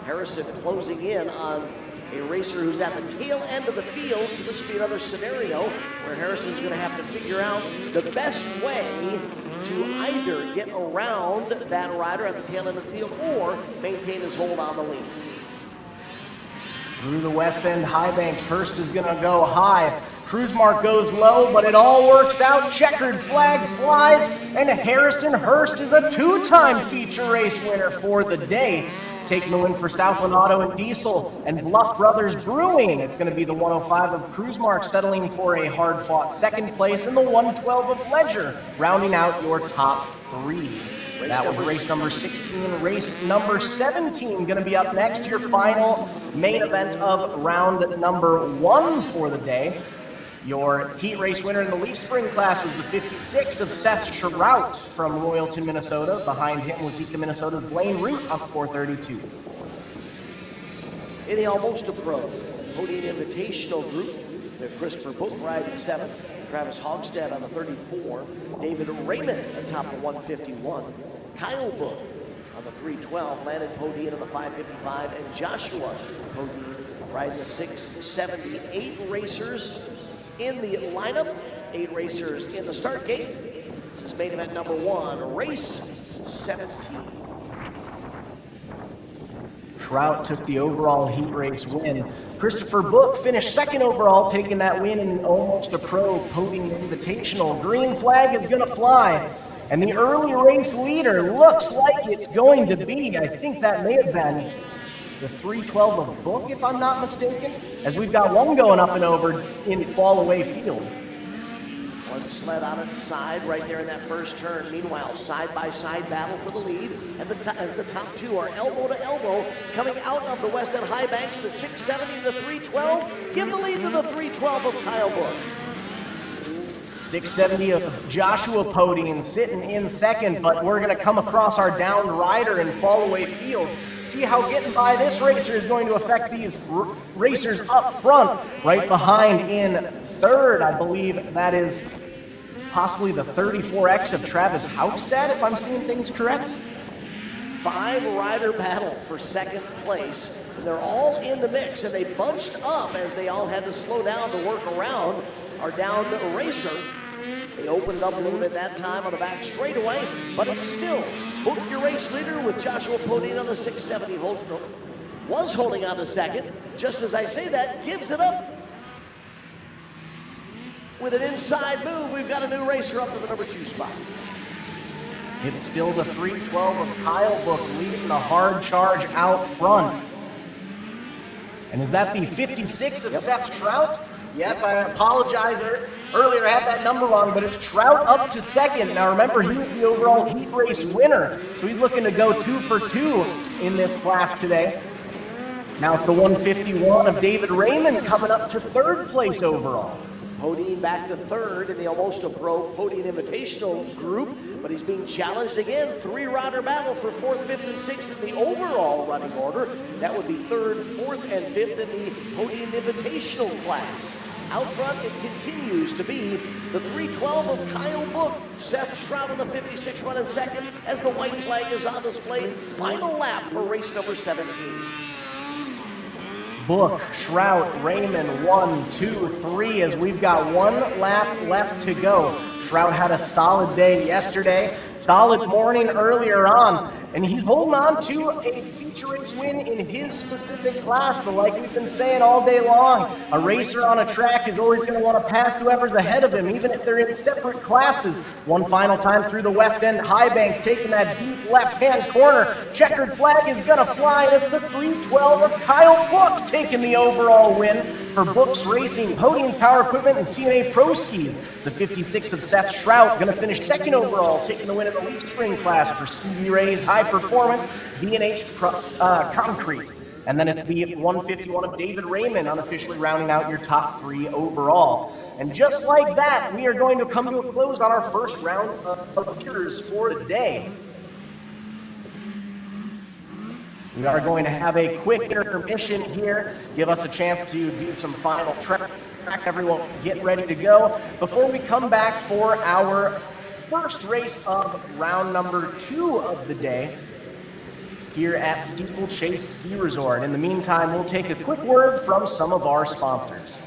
Harrison closing in on a racer who's at the tail end of the field, so this will be another scenario where Harrison's going to have to figure out the best way to either get around that rider at the tail end of the field or maintain his hold on the lead. Through the west end high banks, Hurst is going to go high. Cruzmark goes low, but it all works out. Checkered flag flies, and Harrison Hurst is a two-time feature race winner for the day. Taking the win for Southland Auto and Diesel and Bluff Brothers Brewing. It's going to be the 105 of Cruzmark settling for a hard-fought second place and the 112 of Ledger rounding out your top three. That was race number 16. Race number 17 going to be up next, your final main event of round number 1 for the day. Your heat race winner in the Leaf Spring class was the 56 of Seth Shrout from Royalton, Minnesota. Behind him was Waseca, Minnesota's Blaine Root up 432. In the Almost a Pro Podium Invitational group, we have Christopher Book riding the 7, Travis Hogstad on the 34, David Raymond atop the 151, Kyle Book on the 312, Landon Podine on the 555, and Joshua Podine riding the 670. 8 racers in the lineup, 8 racers in the start gate. This is main event number 1, race 17. Shrout took the overall heat race win. Christopher Book finished second overall, taking that win in Almost a Pro Podium Invitational. Green flag is going to fly. And the early race leader looks like it's going to be, I think that may have been the 312 of Book, if I'm not mistaken, as we've got one going up and over in fall away field. One sled on its side right there in that first turn. Meanwhile, side-by-side battle for the lead. And as the top two are elbow to elbow coming out of the west end high banks, the 670 and the 312. Give the lead to the 312 of Kyle Book. 670 of Joshua Podine sitting in second, but we're going to come across our downed rider in fall away field. See how getting by this racer is going to affect these racers up front. Right behind in third, I believe that is possibly the 34X of Travis Haugstad, if I'm seeing things correct. 5-rider battle for second place. And they're all in the mix, and they bunched up as they all had to slow down to work around our downed racer. They opened it up a little bit that time on the back straightaway, but it's still Book, your race leader, with Joshua Podine on the 670 was holding on to second. Just as I say that, gives it up. With an inside move, we've got a new racer up to the number 2 spot. It's still the 312 of Kyle Book leading the hard charge out front. And is that the 56 of Seth Shrout? Yes, I apologize earlier, I had that number wrong, but it's Shrout up to second. Now remember, he was the overall heat race winner, so he's looking to go 2 for 2 in this class today. Now it's the 151 of David Raymond coming up to third place overall. Podine back to third in the Almost a Pro Podium Invitational group, but he's being challenged again. 3-rider battle for 4th, 5th, and 6th in the overall running order. That would be 3rd, 4th, and 5th in the Podium Invitational class. Out front, it continues to be the 312 of Kyle Book. Seth Shrout on the 56 running second as the white flag is on display. Final lap for race number 17. Book, Shrout, Raymond, 1, 2, 3, as we've got 1 lap left to go. Shrout had a solid day yesterday, solid morning earlier on, And he's holding on to a feature race win in his specific class, but like we've been saying all day long, a racer on a track is always going to want to pass whoever's ahead of him, even if they're in separate classes. One final time through the West End high banks, taking that deep left-hand corner. Checkered flag is going to fly, and it's the 312 of Kyle Book taking the overall win for Book's Racing, Podium's Power Equipment, and CNA Pro Skis. The 56 of Seth Shrout going to finish second overall, taking the win in the Leaf Spring class for Stevie Ray's High Performance B&H Concrete. And then it's the 151 of David Raymond unofficially rounding out your top 3 overall. And just like that, we are going to come to a close on our first round of viewers for the day. We are going to have a quick intermission here, give us a chance to do some final track. Everyone get ready to go before we come back for our first race of round number 2 of the day here at Steeplechase Ski Resort. In the meantime, we'll take a quick word from some of our sponsors.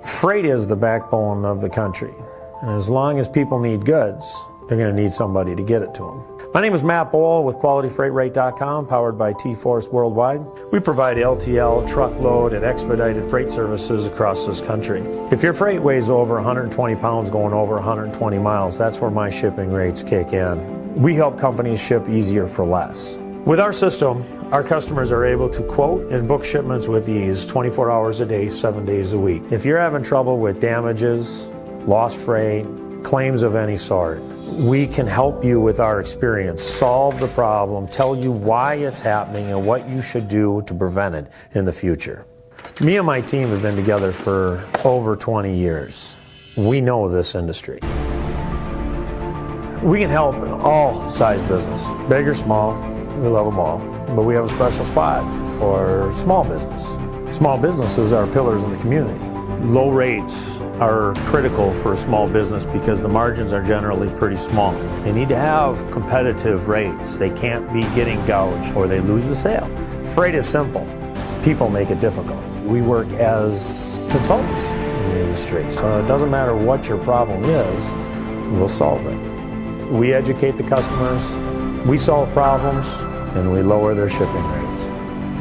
Freight is the backbone of the country, and as long as people need goods, they're going to need somebody to get it to them. My name is Matt Bohl with QualityFreightRate.com, powered by T-Force Worldwide. We provide LTL, truckload, and expedited freight services across this country. If your freight weighs over 120 pounds going over 120 miles, that's where my shipping rates kick in. We help companies ship easier for less. With our system, our customers are able to quote and book shipments with ease 24 hours a day, 7 days a week. If you're having trouble with damages, lost freight, claims of any sort, we can help you with our experience, solve the problem, tell you why it's happening and what you should do to prevent it in the future. Me and my team have been together for over 20 years. We know this industry. We can help all size business, big or small. We love them all, but we have a special spot for small business. Small businesses are pillars in the community. Low rates are critical for a small business because the margins are generally pretty small. They need to have competitive rates. They can't be getting gouged or they lose the sale. Freight is simple. People make it difficult. We work as consultants in the industry, so it doesn't matter what your problem is, we'll solve it. We educate the customers, we solve problems, and we lower their shipping rates.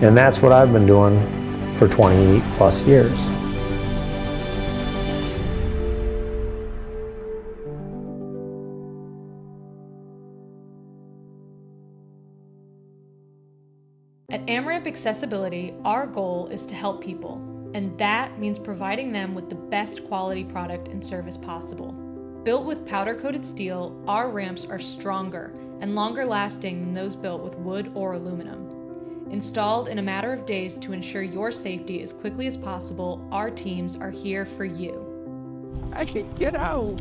And that's what I've been doing for 20 plus years. At AmRamp Accessibility, our goal is to help people, and that means providing them with the best quality product and service possible. Built with powder-coated steel, our ramps are stronger and longer lasting than those built with wood or aluminum. Installed in a matter of days to ensure your safety as quickly as possible, our teams are here for you. I can get out.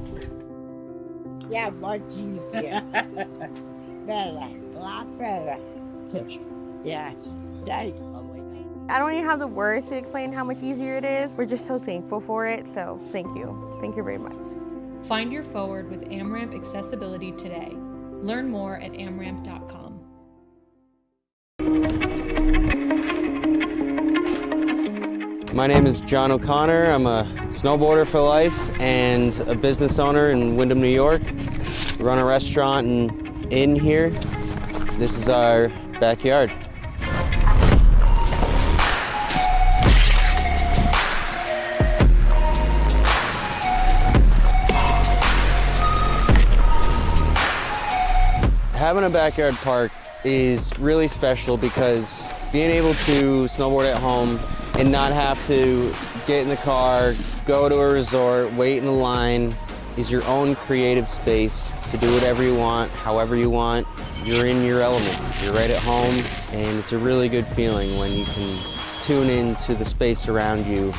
Yeah, much easier. Better, a lot better. Yes, thank you. I don't even have the words to explain how much easier it is. We're just so thankful for it, so thank you. Thank you very much. Find your forward with AmRamp Accessibility today. Learn more at amramp.com. My name is John O'Connor. I'm a snowboarder for life and a business owner in Windham, New York. We run a restaurant and inn here. This is our backyard. Having a backyard park is really special because being able to snowboard at home and not have to get in the car, go to a resort, wait in a line, is your own creative space to do whatever you want, however you want. You're in your element. You're right at home, and it's a really good feeling when you can tune into the space around you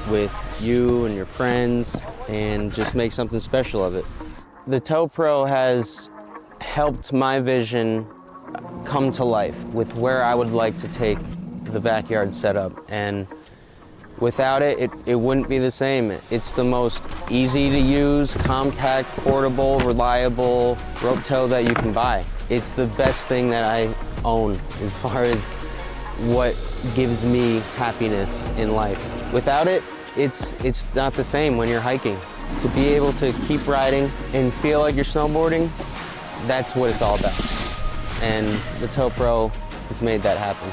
with you and your friends and just make something special of it. The Tow Pro has helped my vision come to life with where I would like to take the backyard setup, and without it, it wouldn't be the same. It's the most easy to use, compact, portable, reliable rope tow that you can buy. It's the best thing that I own as far as what gives me happiness in life. Without it, it's not the same when you're hiking. To be able to keep riding and feel like you're snowboarding, that's what it's all about. And the Tow Pro has made that happen.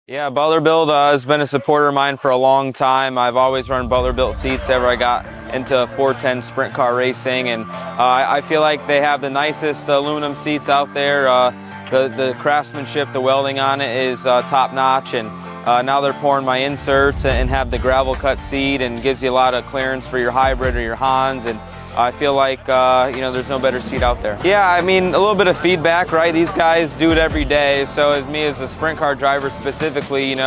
Yeah, Butler Build has been a supporter of mine for a long time. I've always run Butler Built seats ever I got into 410 sprint car racing, and I feel like they have the nicest aluminum seats out there. The craftsmanship, the welding on it is top notch, and now they're pouring my inserts and have the gravel cut seat, and gives you a lot of clearance for your hybrid or your Hans, and I feel like, there's no better seat out there. Yeah, I mean, a little bit of feedback, right? These guys do it every day. So as me as a sprint car driver specifically,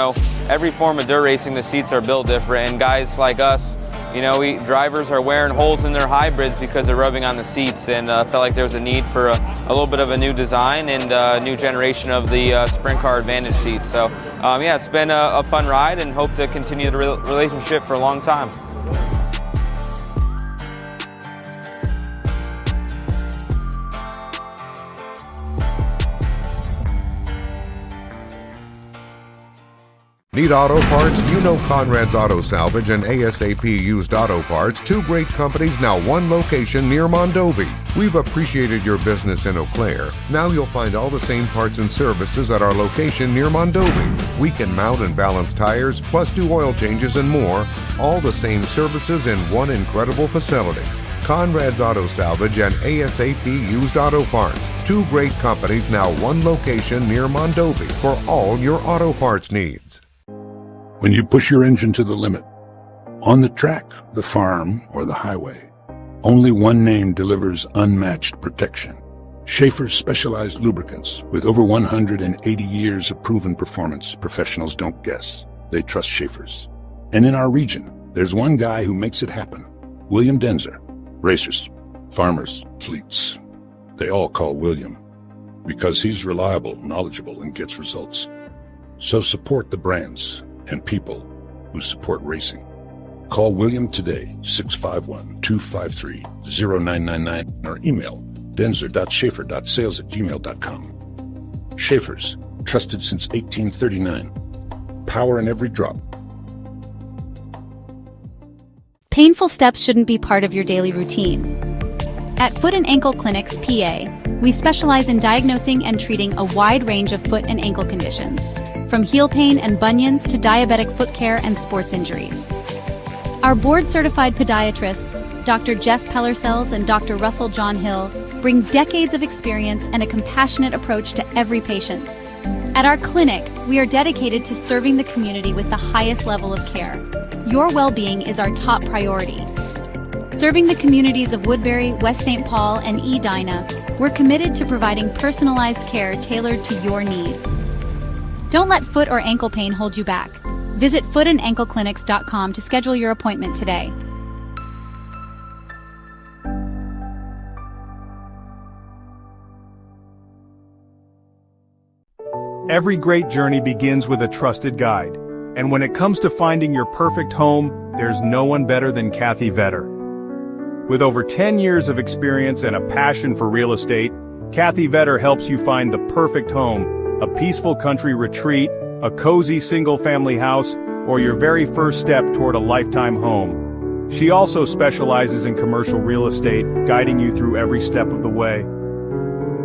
every form of dirt racing, the seats are built different. And guys like us, drivers are wearing holes in their hybrids because they're rubbing on the seats, and felt like there was a need for a little bit of a new design and a new generation of the sprint car advantage seat. So yeah, it's been a fun ride, and hope to continue the relationship for a long time. Need auto parts? You know Conrad's Auto Salvage and ASAP Used Auto Parts, two great companies, now one location near Mondovi. We've appreciated your business in Eau Claire. Now you'll find all the same parts and services at our location near Mondovi. We can mount and balance tires, plus do oil changes and more. All the same services in one incredible facility. Conrad's Auto Salvage and ASAP Used Auto Parts, two great companies, now one location near Mondovi for all your auto parts needs. When you push your engine to the limit, on the track, the farm, or the highway, only one name delivers unmatched protection. Schaefer's specialized lubricants. With over 180 years of proven performance, professionals don't guess. They trust Schaefer's. And in our region, there's one guy who makes it happen. William Denzer. Racers, farmers, fleets. They all call William because he's reliable, knowledgeable, and gets results. So support the brands and people who support racing. Call William today, 651-253-0999, or email denzer.schaefer.sales@gmail.com. Schaefer's, trusted since 1839. Power in every drop. Painful steps shouldn't be part of your daily routine. At Foot and Ankle Clinics, PA, we specialize in diagnosing and treating a wide range of foot and ankle conditions, from heel pain and bunions to diabetic foot care and sports injuries. Our board-certified podiatrists, Dr. Jeff Pellersells and Dr. Russell John Hill, bring decades of experience and a compassionate approach to every patient. At our clinic, we are dedicated to serving the community with the highest level of care. Your well-being is our top priority. Serving the communities of Woodbury, West St. Paul, and Edina, we're committed to providing personalized care tailored to your needs. Don't let foot or ankle pain hold you back. Visit footandankleclinics.com to schedule your appointment today. Every great journey begins with a trusted guide. And when it comes to finding your perfect home, there's no one better than Kathy Vetter. With over 10 years of experience and a passion for real estate, Kathy Vetter helps you find the perfect home, a peaceful country retreat, a cozy single-family house, or your very first step toward a lifetime home. She also specializes in commercial real estate, guiding you through every step of the way.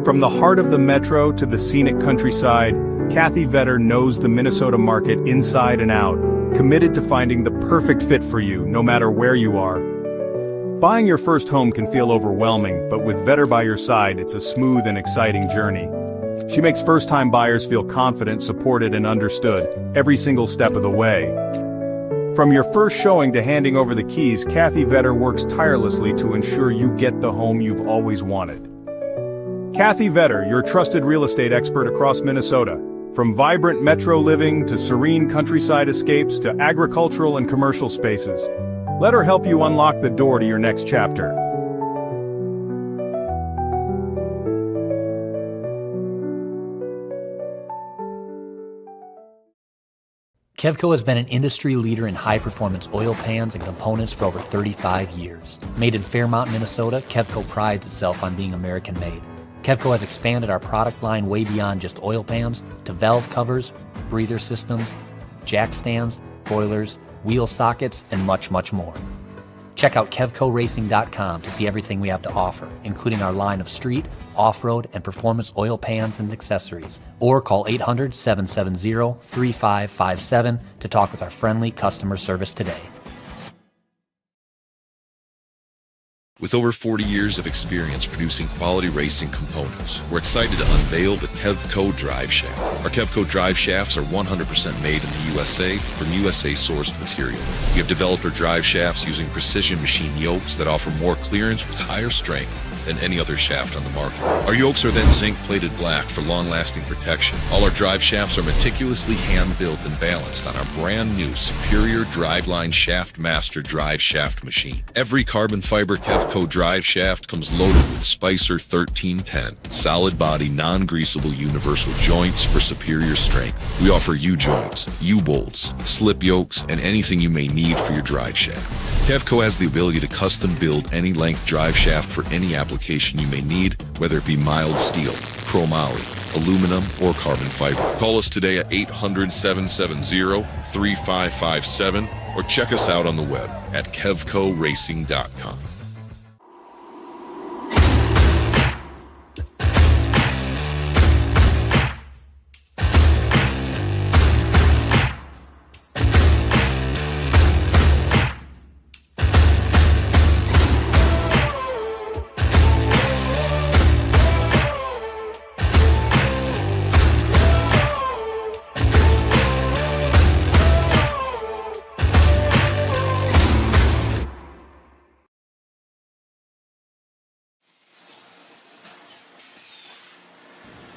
From the heart of the metro to the scenic countryside, Kathy Vetter knows the Minnesota market inside and out, committed to finding the perfect fit for you, no matter where you are. Buying your first home can feel overwhelming, but with Vetter by your side, it's a smooth and exciting journey. She makes first-time buyers feel confident, supported, and understood every single step of the way. From your first showing to handing over the keys, Kathy Vetter works tirelessly to ensure you get the home you've always wanted. Kathy Vetter, your trusted real estate expert across Minnesota. From vibrant metro living to serene countryside escapes to agricultural and commercial spaces. Let her help you unlock the door to your next chapter. Kevco has been an industry leader in high-performance oil pans and components for over 35 years. Made in Fairmont, Minnesota, Kevco prides itself on being American-made. Kevco has expanded our product line way beyond just oil pans to valve covers, breather systems, jack stands, boilers, wheel sockets, and much, much more. Check out KevcoRacing.com to see everything we have to offer, including our line of street, off-road, and performance oil pans and accessories. Or call 800-770-3557 to talk with our friendly customer service today. With over 40 years of experience producing quality racing components, we're excited to unveil the Kevco Drive Shaft. Our Kevco Drive Shafts are 100% made in the USA from USA-sourced materials. We have developed our drive shafts using precision machine yokes that offer more clearance with higher strength than any other shaft on the market. Our yokes are then zinc-plated black for long-lasting protection. All our drive shafts are meticulously hand-built and balanced on our brand new superior Driveline Shaft Master drive shaft machine. Every carbon fiber Kevco drive shaft comes loaded with Spicer 1310, solid body, non-greasable universal joints for superior strength. We offer U-joints, U-bolts, slip yokes, and anything you may need for your drive shaft. Kevco has the ability to custom build any length drive shaft for any application you may need, whether it be mild steel, chromoly, aluminum, or carbon fiber. Call us today at 800-770-3557 or check us out on the web at KevcoRacing.com.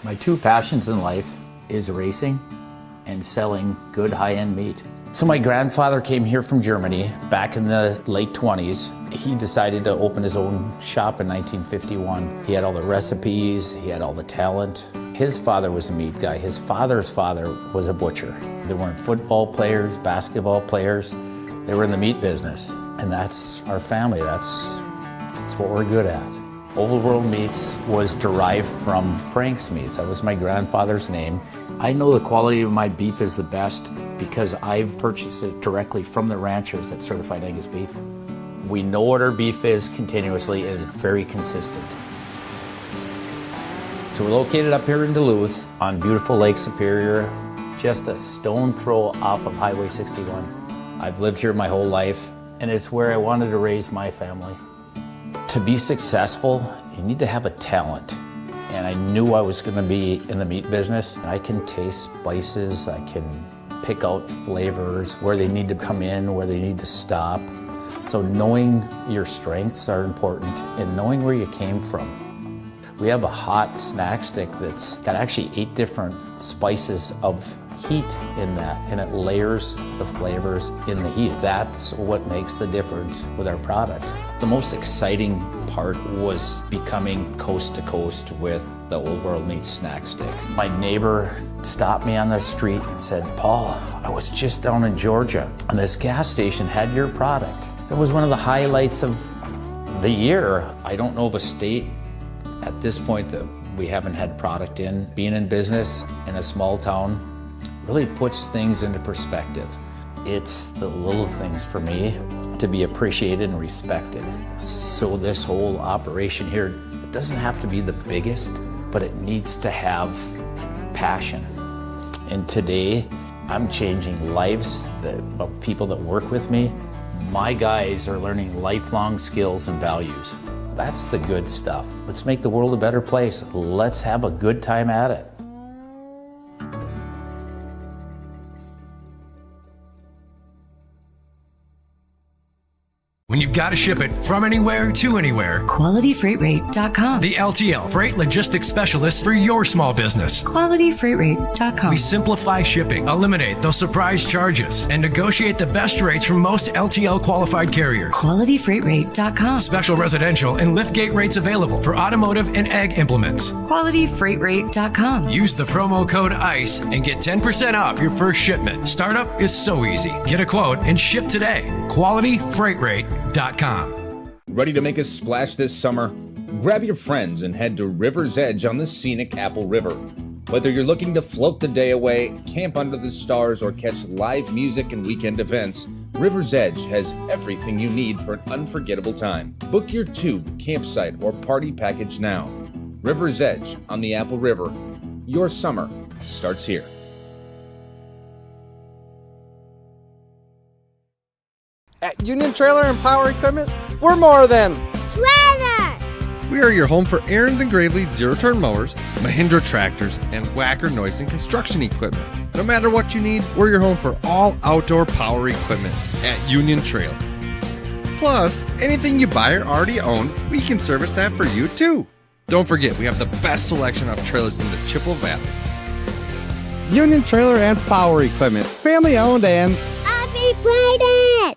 My two passions in life is racing and selling good high-end meat. So my grandfather came here from Germany back in the late 20s. He decided to open his own shop in 1951. He had all the recipes, he had all the talent. His father was a meat guy. His father's father was a butcher. They weren't football players, basketball players. They were in the meat business. And that's our family. That's what we're good at. Old World Meats was derived from Frank's Meats. That was my grandfather's name. I know the quality of my beef is the best because I've purchased it directly from the ranchers that certified Angus beef. We know what our beef is continuously and it's very consistent. So we're located up here in Duluth on beautiful Lake Superior, just a stone throw off of Highway 61. I've lived here my whole life and it's where I wanted to raise my family. To be successful, you need to have a talent. And I knew I was going to be in the meat business. I can taste spices, I can pick out flavors, where they need to come in, where they need to stop. So knowing your strengths are important and knowing where you came from. We have a hot snack stick that's got actually 8 different spices of heat in that, and it layers the flavors in the heat. That's what makes the difference with our product. The most exciting part was becoming coast to coast with the Old World Meats snack sticks. My neighbor stopped me on the street and said, "Paul, I was just down in Georgia and this gas station had your product." It was one of the highlights of the year. I don't know of a state at this point that we haven't had product in. Being in business in a small town really puts things into perspective. It's the little things for me to be appreciated and respected. So this whole operation here, it doesn't have to be the biggest, but it needs to have passion. And today, I'm changing lives of people that work with me. My guys are learning lifelong skills and values. That's the good stuff. Let's make the world a better place. Let's have a good time at it. When you've got to ship it from anywhere to anywhere, QualityFreightRate.com. the LTL Freight Logistics Specialist for your small business. QualityFreightRate.com. We simplify shipping, eliminate those surprise charges, and negotiate the best rates from most LTL qualified carriers. QualityFreightRate.com. Special residential and liftgate rates available for automotive and ag implements. QualityFreightRate.com. Use the promo code ICE and get 10% off your first shipment. Startup is so easy. Get a quote and ship today. QualityFreightRate.com. Ready to make a splash this summer? Grab your friends and head to River's Edge on the scenic Apple River. Whether you're looking to float the day away, camp under the stars, or catch live music and weekend events, River's Edge has everything you need for an unforgettable time. Book your tube, campsite, or party package now. River's Edge on the Apple River. Your summer starts here. At Union Trailer and Power Equipment, we're more than Trailer! We are your home for Aaron's and Gravely's zero-turn mowers, Mahindra tractors, and Whacker noise and construction equipment. No matter what you need, we're your home for all outdoor power equipment at Union Trailer. Plus, anything you buy or already own, we can service that for you too. Don't forget, we have the best selection of trailers in the Chippewa Valley. Union Trailer and Power Equipment, family owned and Happy Friday!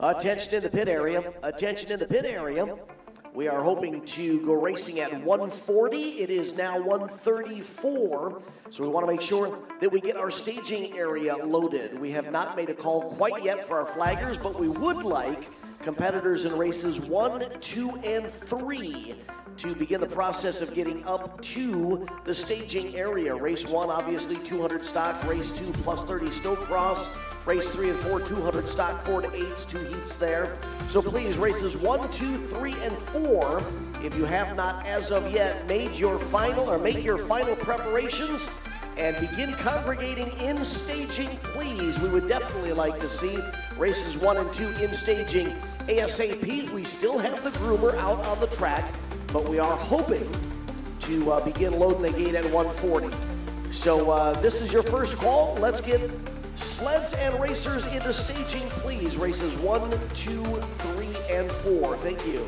Attention in the pit area. Attention in the pit area. We are hoping to go racing at 140. It is now 134. So we want to make sure that we get our staging area loaded. We have not made a call quite yet for our flaggers, but we would like competitors in races 1, 2, and 3 to begin the process of getting up to the staging area. Race 1, obviously 200 stock. Race 2, plus 30 Snowcross. Race 3 and 4, 200 stock, 4 to 8s, 2 heats there. So please, races 1, 2, 3, and 4, if you have not as of yet made your final or make your final preparations and begin congregating in staging, please. We would definitely like to see races 1 and 2 in staging ASAP. We still have the groomer out on the track, but we are hoping to begin loading the gate at 140. So this is your first call. Let's get sleds and racers into staging, please. Races 1, 2, 3, and 4. Thank you.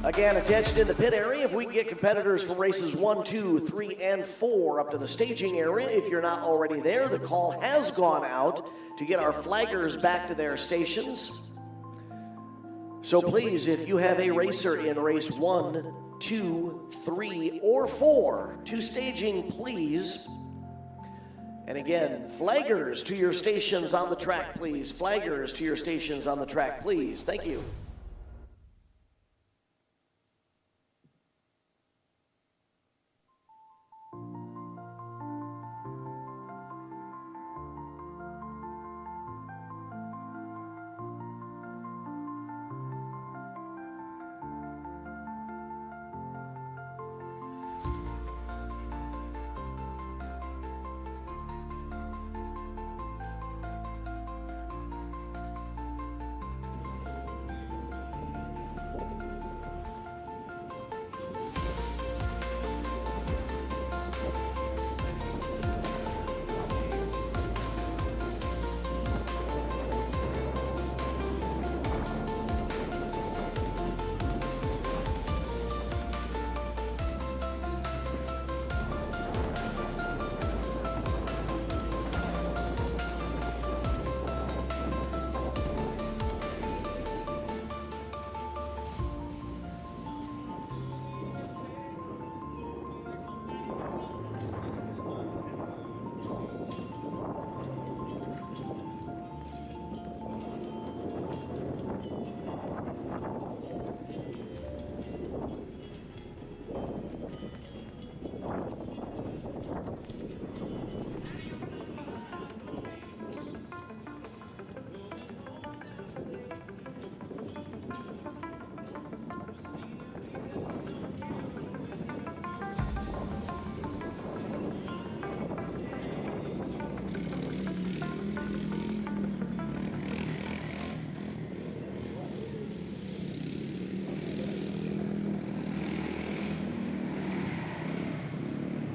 Again, attention in the pit area. If we can get competitors from races 1, 2, 3, and 4 up to the staging area, if you're not already there, the call has gone out to get our flaggers back to their stations. So please, if you have a racer in race 1, 2, 3, or 4 to staging, please. And again, flaggers to your stations on the track, please. Flaggers to your stations on the track, please. Thank you.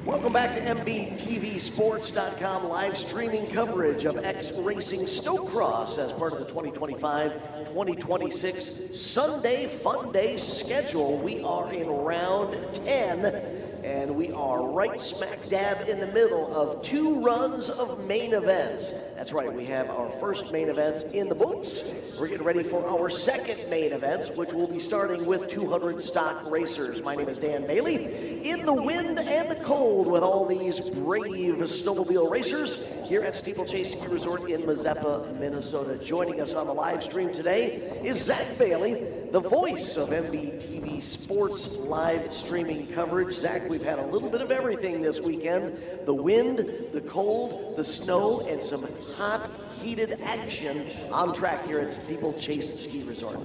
Welcome back to MBTVSports.com live streaming coverage of X Racing Snowcross as part of the 2025-2026 Sunday Funday schedule. We are in round 10. And we are right smack dab in the middle of 2 runs of main events. That's right, we have our first main event in the books. We're getting ready for our second main event, which will be starting with 200 stock racers. My name is Dan Bailey. In the wind and the cold with all these brave snowmobile racers here at Steeplechase Ski Resort in Mazeppa, Minnesota. Joining us on the live stream today is Zach Bailey, the voice of MBTV Sports live streaming coverage. Zach, we've had a little bit of everything this weekend. The wind, the cold, the snow, and some hot, heated action on track here at Steeplechase Ski Resort.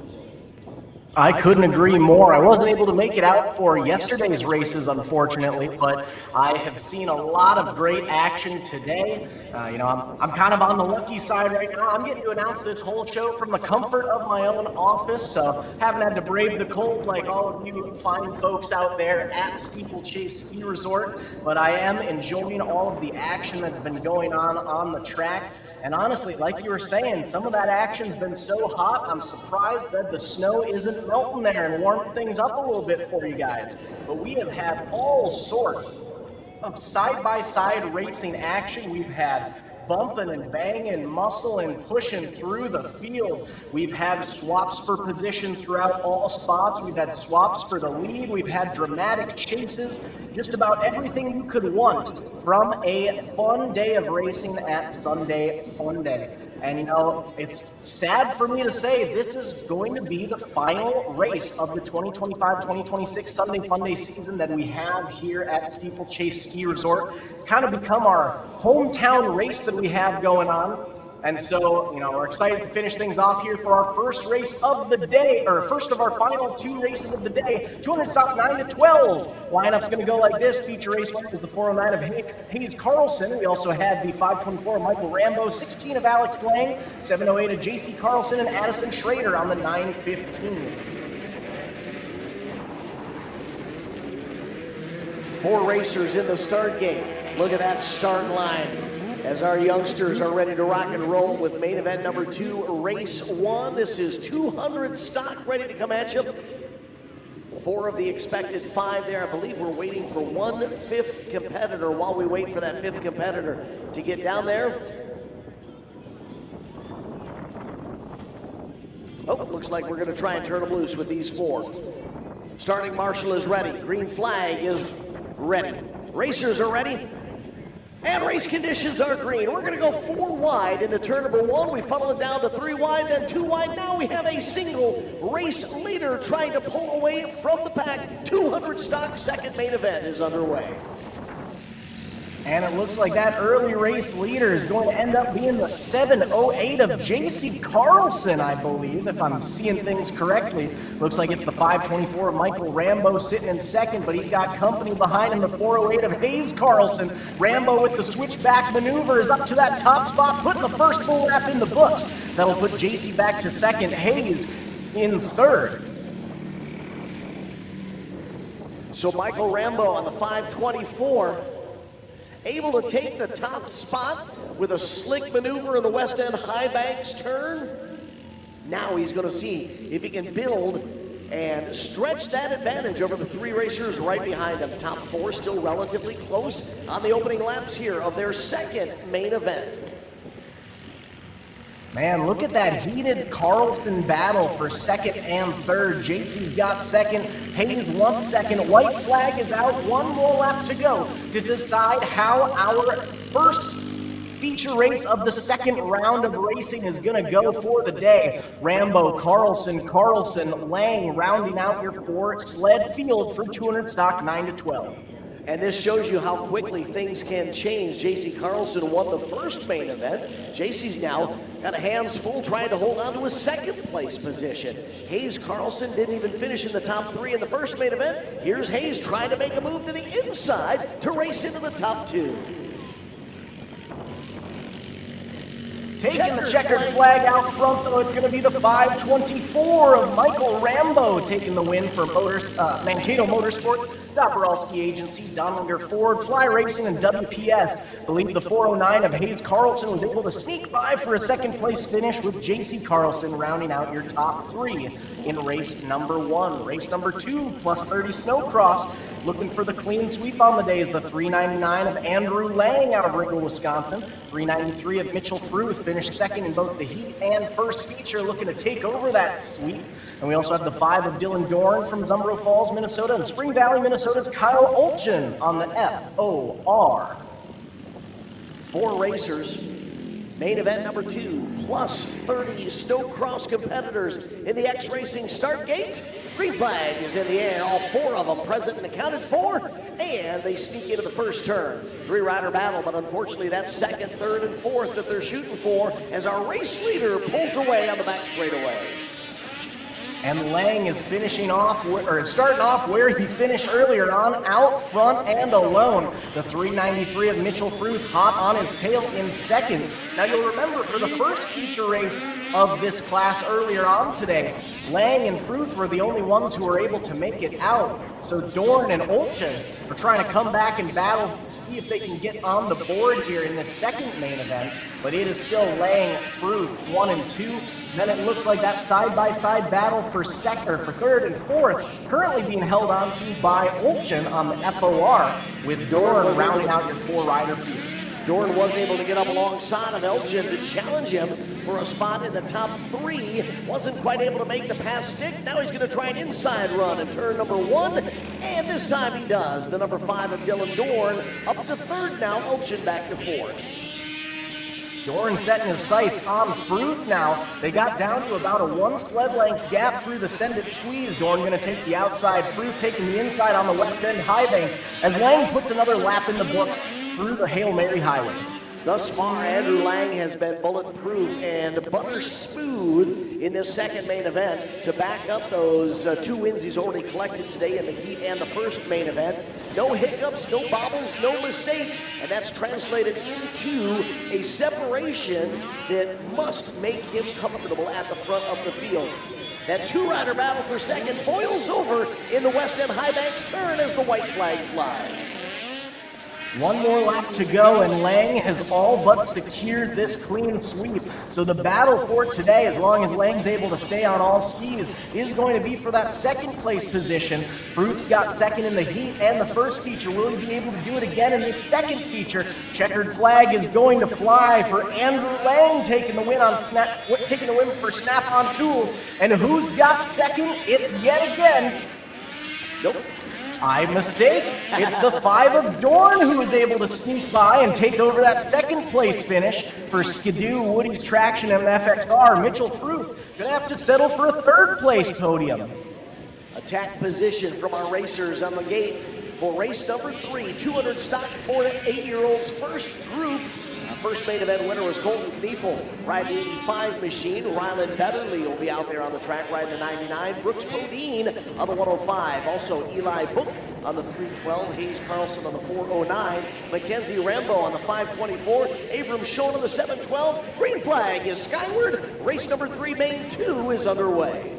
I couldn't agree more. I wasn't able to make it out for yesterday's races, unfortunately, but I have seen a lot of great action today. I'm kind of on the lucky side right now. I'm getting to announce this whole show from the comfort of my own office, so haven't had to brave the cold like all of you fine folks out there at Steeplechase Ski Resort, but I am enjoying all of the action that's been going on the track. And honestly, like you were saying, some of that action's been so hot, I'm surprised that the snow isn't melting there and warming things up a little bit for you guys. But we have had all sorts of side-by-side racing action. We've had bumping and banging, muscling, pushing through the field. We've had swaps for position throughout all spots. We've had swaps for the lead. We've had dramatic chases. Just about everything you could want from a fun day of racing at Sunday Funday. And it's sad for me to say this is going to be the final race of the 2025-2026 Sunday Funday season that we have here at Steeplechase Ski Resort. It's kind of become our hometown race that we have going on. And so, we're excited to finish things off here for our first race of the day, or first of our final 2 races of the day. 200 stock 9 to 12. Lineup's going to go like this. Feature race 1 is the 409 of Hayes Carlson. We also had the 524 of Michael Rambo, 16 of Alex Lang, 708 of JC Carlson, and Addison Schrader on the 915. 4 racers in the start gate. Look at that start line as our youngsters are ready to rock and roll with main event number 2, race 1. This is 200 stock ready to come at you. 4 of the expected 5 there. I believe we're waiting for 1 fifth competitor while we wait for that 5th competitor to get down there. Oh, looks like we're going to try and turn them loose with these 4. Starting marshal is ready. Green flag is ready. Racers are ready. And race conditions are green. We're going to go 4 wide into turn number 1. We funnel it down to 3 wide, then 2 wide. Now we have a single race leader trying to pull away from the pack. 200 stock second main event is underway. And it looks like that early race leader is going to end up being the 7:08 of JC Carlson, I believe, if I'm seeing things correctly. Looks like it's the 5:24 of Michael Rambo sitting in second, but he's got company behind him, the 4:08 of Hayes Carlson. Rambo with the switchback maneuver is up to that top spot, putting the first full lap in the books. That'll put JC back to second, Hayes in third. So Michael Rambo on the 5:24. Able to take the top spot with a slick maneuver in the West End High Banks turn. Now he's going to see if he can build and stretch that advantage over the 3 racers right behind him. Top 4 still relatively close on the opening laps here of their second main event. Man, look at that heated Carlson battle for second and third. JC's got second, Hayes wants second. White flag is out, 1 more lap to go to decide how our first feature race of the second round of racing is going to go for the day. Rambo, Carlson, Lang rounding out your 4 sled field for 200 stock 9-12. And this shows you how quickly things can change. JC Carlson won the first main event. JC's now got a hands full trying to hold on to his second place position. Hayes Carlson didn't even finish in the top 3 in the first main event. Here's Hayes trying to make a move to the inside to race into the top 2. Taking the checkered flag out front, though, it's going to be the 5:24 of Michael Rambo taking the win for Mankato Motorsports, Dabrowski Agency, Donlinger Ford, Fly Racing, and WPS. I believe the 409 of Hayes Carlson was able to sneak by for a second place finish, with JC Carlson rounding out your top 3 in race number 1. Race number 2, plus 30 Snowcross. Looking for the clean sweep on the day is the 399 of Andrew Lang out of Ringgold, Wisconsin. 393 of Mitchell Fruth finished second in both the heat and first feature, looking to take over that sweep. And we also have the 5 of Dylan Dorn from Zumbro Falls, Minnesota, and Spring Valley, Minnesota's Kyle Olchen on the FOR. 4 racers. Main event number 2, plus 30 Snowcross competitors in the X Racing start gate. Green flag is in the air, all 4 of them present and accounted for, and they sneak into the first turn. 3-rider battle, but unfortunately that's second, third, and fourth that they're shooting for as our race leader pulls away on the back straightaway. And Lang is finishing off, or starting off where he finished earlier on, out front and alone. The 393 of Mitchell Fruth hot on his tail in second. Now you'll remember for the first feature race of this class earlier on today, Lang and Fruth were the only ones who were able to make it out. So Dorn and Olchen are trying to come back and battle, see if they can get on the board here in this second main event. But it is still Lang, Fruth, 1 and 2. Then it looks like that side-by-side battle for third and fourth currently being held on to by Olchen on the FOR, with Dorn rounding out your 4-rider field. Dorn was able to get up alongside of Elgin to challenge him for a spot in the top 3. Wasn't quite able to make the pass stick. Now he's going to try an inside run in turn number 1, and this time he does. The number 5 of Dylan Dorn up to third now. Elgin back to fourth. Dorn setting his sights on Fruth now. They got down to about a 1 sled length gap through the send it squeeze. Dorn going to take the outside, Fruth taking the inside on the West End High Banks, as Lang puts another lap in the books through the Hail Mary Highway. Thus far, Andrew Lang has been bulletproof and butter smooth in this second main event to back up those 2 wins he's already collected today in the heat and the first main event. No hiccups, no bobbles, no mistakes, and that's translated into a separation that must make him comfortable at the front of the field. That 2-rider battle for second boils over in the West End High Banks turn as the white flag flies. One more lap to go, and Lang has all but secured this clean sweep. So the battle for today, as long as Lang's able to stay on all skis, is going to be for that second place position. Fruits got second in the heat and the first feature. Will he be able to do it again in the second feature? Checkered flag is going to fly for Andrew Lang, taking the win for Snap-on Tools. And who's got second? It's yet again. Nope. I mistake. It's the 5 of Dorn who is able to sneak by and take over that second place finish for Skidoo, Woody's Traction, and FXR. Mitchell Fruth gonna have to settle for a third place podium. Attack position from our racers on the gate for race number 3, 200 stock 4 to 8-year-olds first group. Our first main event winner was Colton Kniefel, riding the 85 machine. Rylan Betterly will be out there on the track riding the 99. Brooks Podine on the 105. Also Eli Book on the 312. Hayes Carlson on the 409. Mackenzie Rambo on the 524. Abram Schoen on the 712. Green flag is skyward. Race number 3, main 2 is underway.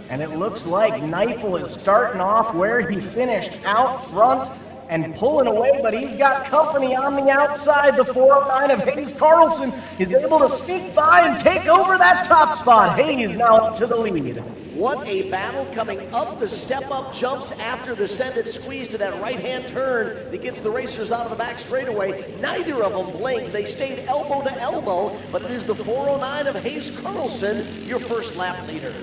And it looks like Kniefel is starting off where he finished, out front and pulling away, but he's got company on the outside. The 409 of Hayes Carlson is able to sneak by and take over that top spot. Hayes now up to the lead. What a battle coming up the step-up jumps after the send-it squeeze to that right-hand turn that gets the racers out of the back straightaway. Neither of them blinked. They stayed elbow to elbow, but it is the 409 of Hayes Carlson, your first lap leader.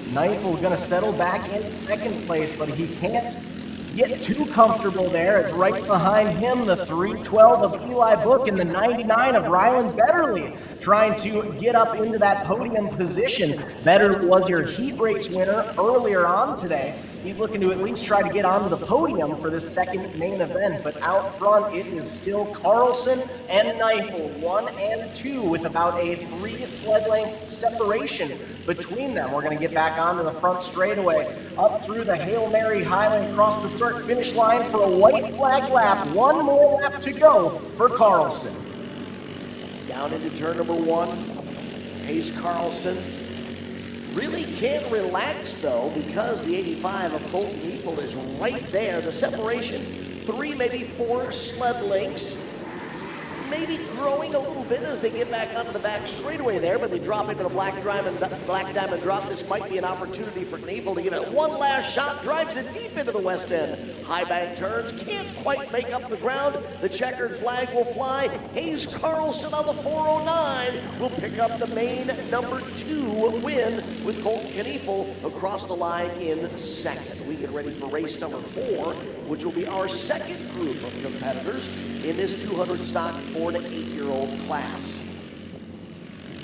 Kniefel going to settle back in second place, but he can't get too comfortable there. It's right behind him, the 312 of Eli Book and the 99 of Rylan Betterly, trying to get up into that podium position. Better was your heat race winner earlier on today. He's looking to at least try to get onto the podium for this second main event, but out front it is still Carlson and Kniefel, 1 and 2, with about a 3 sled length separation between them. We're going to get back onto the front straightaway, up through the Hail Mary Highland, across the start finish line for a white flag lap. One more lap to go for Carlson. Down into turn number 1, Hayes Carlson. Really can't relax, though, because the 85 of Colton Kniefel is right there. The separation, 3, maybe 4 sled lengths. Maybe growing a little bit as they get back onto the back straightaway there, but they drop into the black diamond drop. This might be an opportunity for Kniefel to give it one last shot. Drives it deep into the west end. High bank turns, can't quite make up the ground. The checkered flag will fly. Hayes Carlson on the 409 will pick up the main number 2 win with Colton Kniefel across the line in second. We get ready for race number 4, which will be our second group of competitors in this 200 stock 4 to 8-year-old class.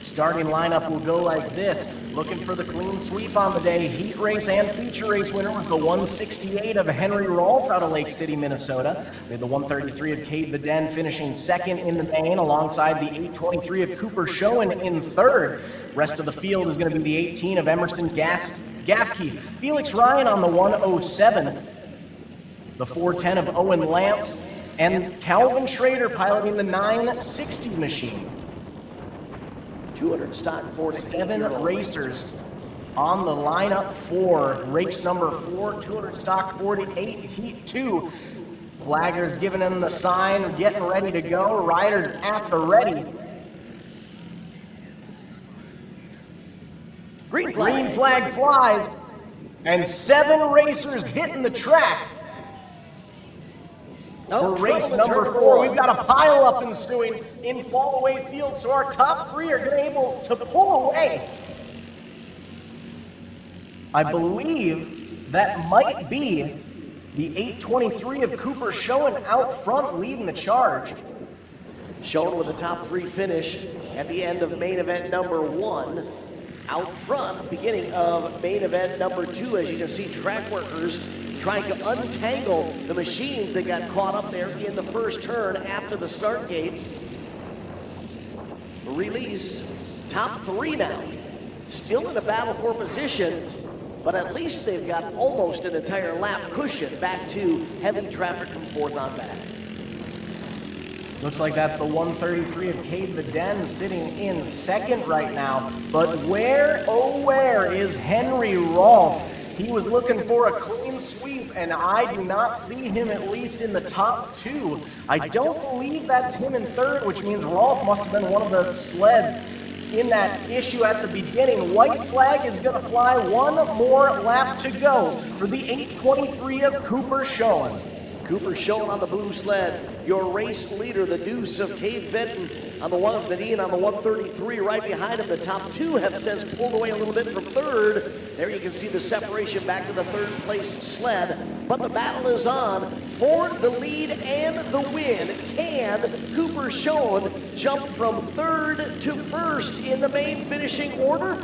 Starting lineup will go like this. Looking for the clean sweep on the day. Heat race and feature race winner was the 168 of Henry Rolfe out of Lake City, Minnesota. We had the 133 of Cade Viden finishing second in the main, alongside the 823 of Cooper Schoen in third. Rest of the field is going to be the 18 of Emerson Gaffkey. Felix Ryan on the 107. The 410 of Owen Lance. And Calvin Schrader piloting the 960 machine. 200 stock 4 to 7 racers on the lineup for race number 4, 200 stock 4 to 8, heat 2. Flaggers giving them the sign, getting ready to go. Riders at the ready. Green flag flies, and 7 racers hitting the track. For race number 4, we've got a pile-up ensuing in fall-away field, so our top 3 are going to be able to pull away. I believe that might be the 823 of Cooper Schoen out front leading the charge. Schoen with the top 3 finish at the end of main event number 1. Out front, beginning of main event number 2, as you can see, track workers trying to untangle the machines that got caught up there in the first turn after the start gate. Release, top 3 now. Still in the battle for position, but at least they've got almost an entire lap cushion back to heavy traffic from 4th on back. Looks like that's the 133 of Cade Viden sitting in second right now. But where, oh where, is Henry Rolfe? He was looking for a clean sweep, and I do not see him at least in the top 2. I don't believe that's him in 3rd, which means Rolf must have been one of the sleds in that issue at the beginning. White flag is going to fly. One more lap to go for the 8:23 of Cooper Schoen. Cooper Schoen on the blue sled. Your race leader, the Deuce of Cave Benton on the 133 right behind him. The top 2 have since pulled away a little bit from 3rd. There you can see the separation back to the 3rd place sled. But the battle is on for the lead and the win. Can Cooper Schoen jump from 3rd to 1st in the main finishing order?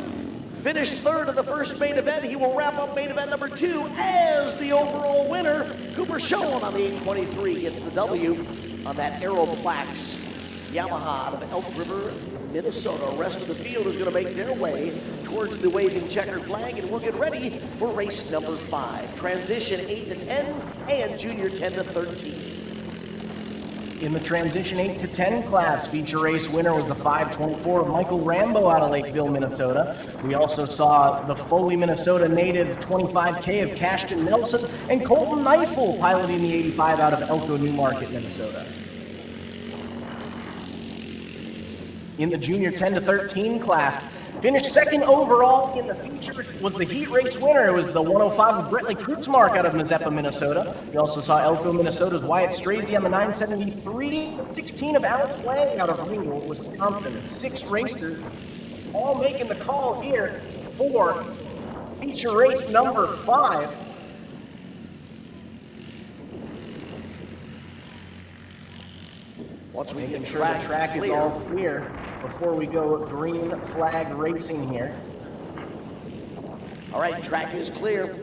Finished 3rd in the first main event. He will wrap up main event number 2 as the overall winner. Cooper Schoen on the 8:23 gets the W on that Aeroplax Yamaha out of Elk River, Minnesota. The rest of the field is going to make their way towards the waving checkered flag, and we'll get ready for race number 5. Transition 8 to 10 and junior 10 to 13. In the transition 8 to 10 class, feature race winner was the 5:24 of Michael Rambo out of Lakeville, Minnesota. We also saw the Foley, Minnesota native 25K of Cashton Nelson and Colton Knifel piloting the 85 out of Elko, Newmarket, Minnesota. In the junior 10 to 13 class, finished 2nd overall in the feature was the heat race winner. It was the 105 of Brentley Kreutzmark out of Mazeppa, Minnesota. We also saw Elko, Minnesota's Wyatt Strazy on the 973, 16 of Alex Lang out of Ringgold, Wisconsin. 6 racers all making the call here for feature race number 5. Once we making get sure the track is all clear before we go green flag racing here. All right, track is clear.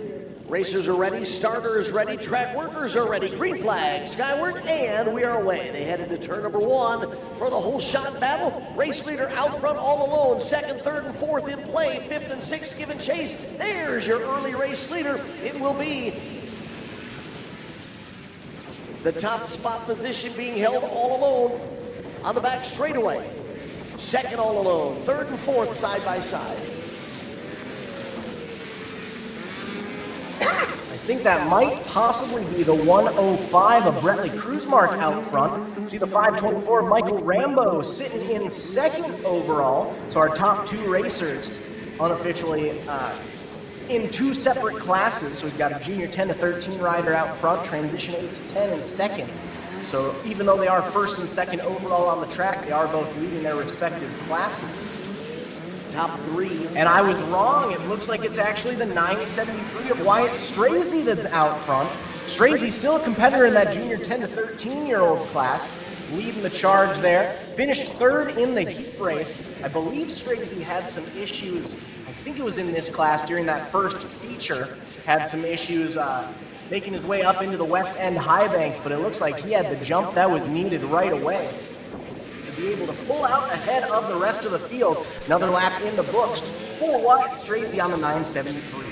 Racers are ready, starters ready, track workers are ready. Green flag skyward, and we are away. They head into turn number 1 for the whole shot battle. Race leader out front all alone. 2nd, 3rd, and 4th in play. 5th and 6th giving chase. There's your early race leader. It will be the top spot position being held all alone on the back straightaway. 2nd all alone. 3rd and 4th side by side. I think that might possibly be the 105 of Brentley Kreutzmark out front. See the 524 of Michael Rambo sitting in 2nd overall. So our top 2 racers unofficially in 2 separate classes. So we've got a junior 10 to 13 rider out front, transition 8 to 10 in 2nd. So even though they are 1st and 2nd overall on the track, they are both leading their respective classes. Top 3. And I was wrong. It looks like it's actually the 973 of Wyatt Strazy that's out front. Strazy's still a competitor in that junior 10 to 13-year-old class, leading the charge there. Finished 3rd in the heat race. I believe Strazy had some issues, I think it was in this class during that first feature, had some issues making his way up into the west end high banks, but it looks like he had the jump that was needed right away to be able to pull out ahead of the rest of the field. Another lap in the books for Wyatt Strazy on the 973.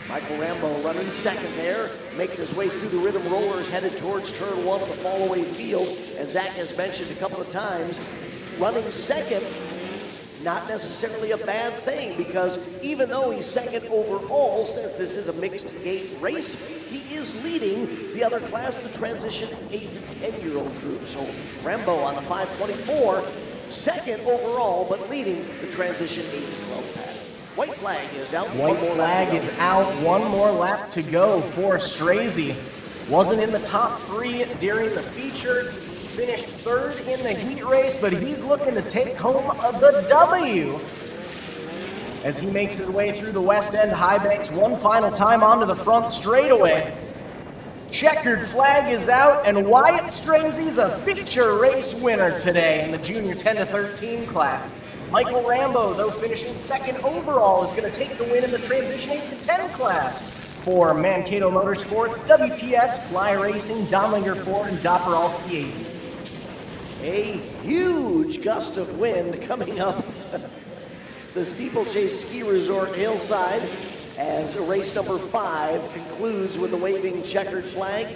Michael Rambo running 2nd there, making his way through the rhythm rollers, headed towards turn 1 of the fall-away field. As Zach has mentioned a couple of times, running 2nd, not necessarily a bad thing, because even though he's 2nd overall, since this is a mixed gate race, he is leading the other class, the transition 8 to 10-year-old group. So Rambo on the 524, 2nd overall, but leading the transition 8 to 12 pack. White flag is out. White flag is out. 1 more lap to go for Strazy. Wasn't in the top 3 during the feature. Finished 3rd in the heat race, but he's looking to take home the W as he makes his way through the west end high banks one final time onto the front straightaway. Checkered flag is out, and Wyatt Strazy's a feature race winner today in the junior 10 to 13 class. Michael Rambo, though, finishing 2nd overall, is going to take the win in the transition 8 to 10 class. For Mankato Motorsports, WPS, Fly Racing, Domlinger Ford, and Doperalski 80s. A huge gust of wind coming up the Steeplechase Ski Resort hillside as race number 5 concludes with a waving checkered flag,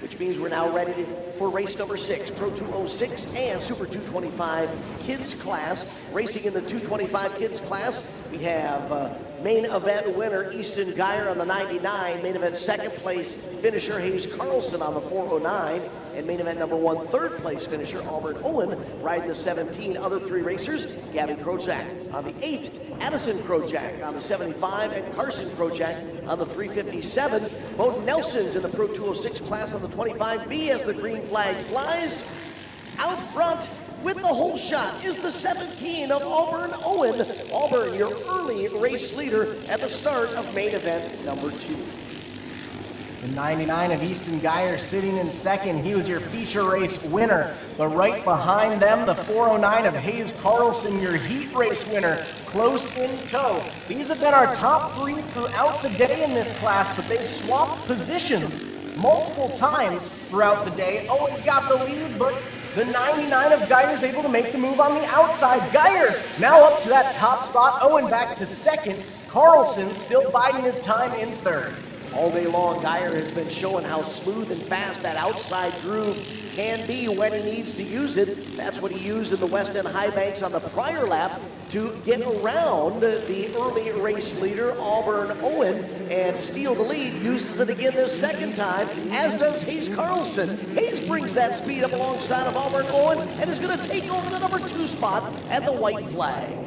which means we're now ready for for race number 6, Pro 206 and Super 225 Kids class. Racing in the 225 Kids class, we have main event winner Easton Geyer on the 99, main event second place finisher Hayes Carlson on the 409, and main event number 1 third place finisher Auburn Owen riding the 17. Other 3 racers, Gabby Krojak on the 8, Addison Krojak on the 75, and Carson Krojak on the 357. Bowden Nelson's in the Pro 206 class on the 25B as the green flag flies. Out front with the whole shot is the 17 of Auburn Owen. Auburn, your early race leader at the start of main event number 2. The 99 of Easton Geyer sitting in second. He was your feature race winner. But right behind them, the 409 of Hayes Carlson, your heat race winner, close in tow. These have been our top 3 throughout the day in this class, but they've swapped positions multiple times throughout the day. Owen's got the lead, but the 99 of Geyer's able to make the move on the outside. Geyer now up to that top spot. Owen back to second. Carlson still biding his time in third. All day long, Geyer has been showing how smooth and fast that outside groove can be when he needs to use it. That's what he used in the West End High Banks on the prior lap to get around the early race leader, Auburn Owen, and steal the lead. Uses it again this second time, as does Hayes Carlson. Hayes brings that speed up alongside of Auburn Owen and is going to take over the number 2 spot at the white flag.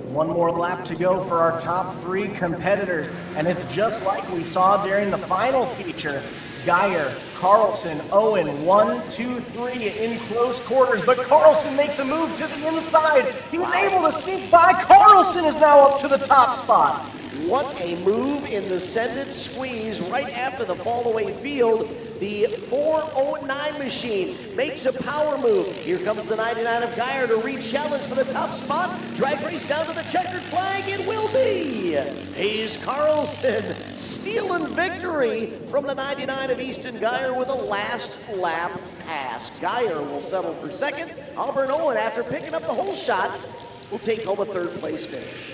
One more lap to go for our top 3 competitors, and it's just like we saw during the final feature. Geyer, Carlson, Owen, 1, 2, 3 in close quarters, but Carlson makes a move to the inside. He was able to sneak by. Carlson is now up to the top spot. What a move in the send-it squeeze right after the fall-away field. The 409 machine makes a power move. Here comes the 99 of Geyer to re-challenge for the top spot. Drag race down to the checkered flag. It will be Hayes Carlson stealing victory from the 99 of Easton Geyer with a last lap pass. Geyer will settle for second. Auburn Owen, after picking up the whole shot, will take home a third place finish.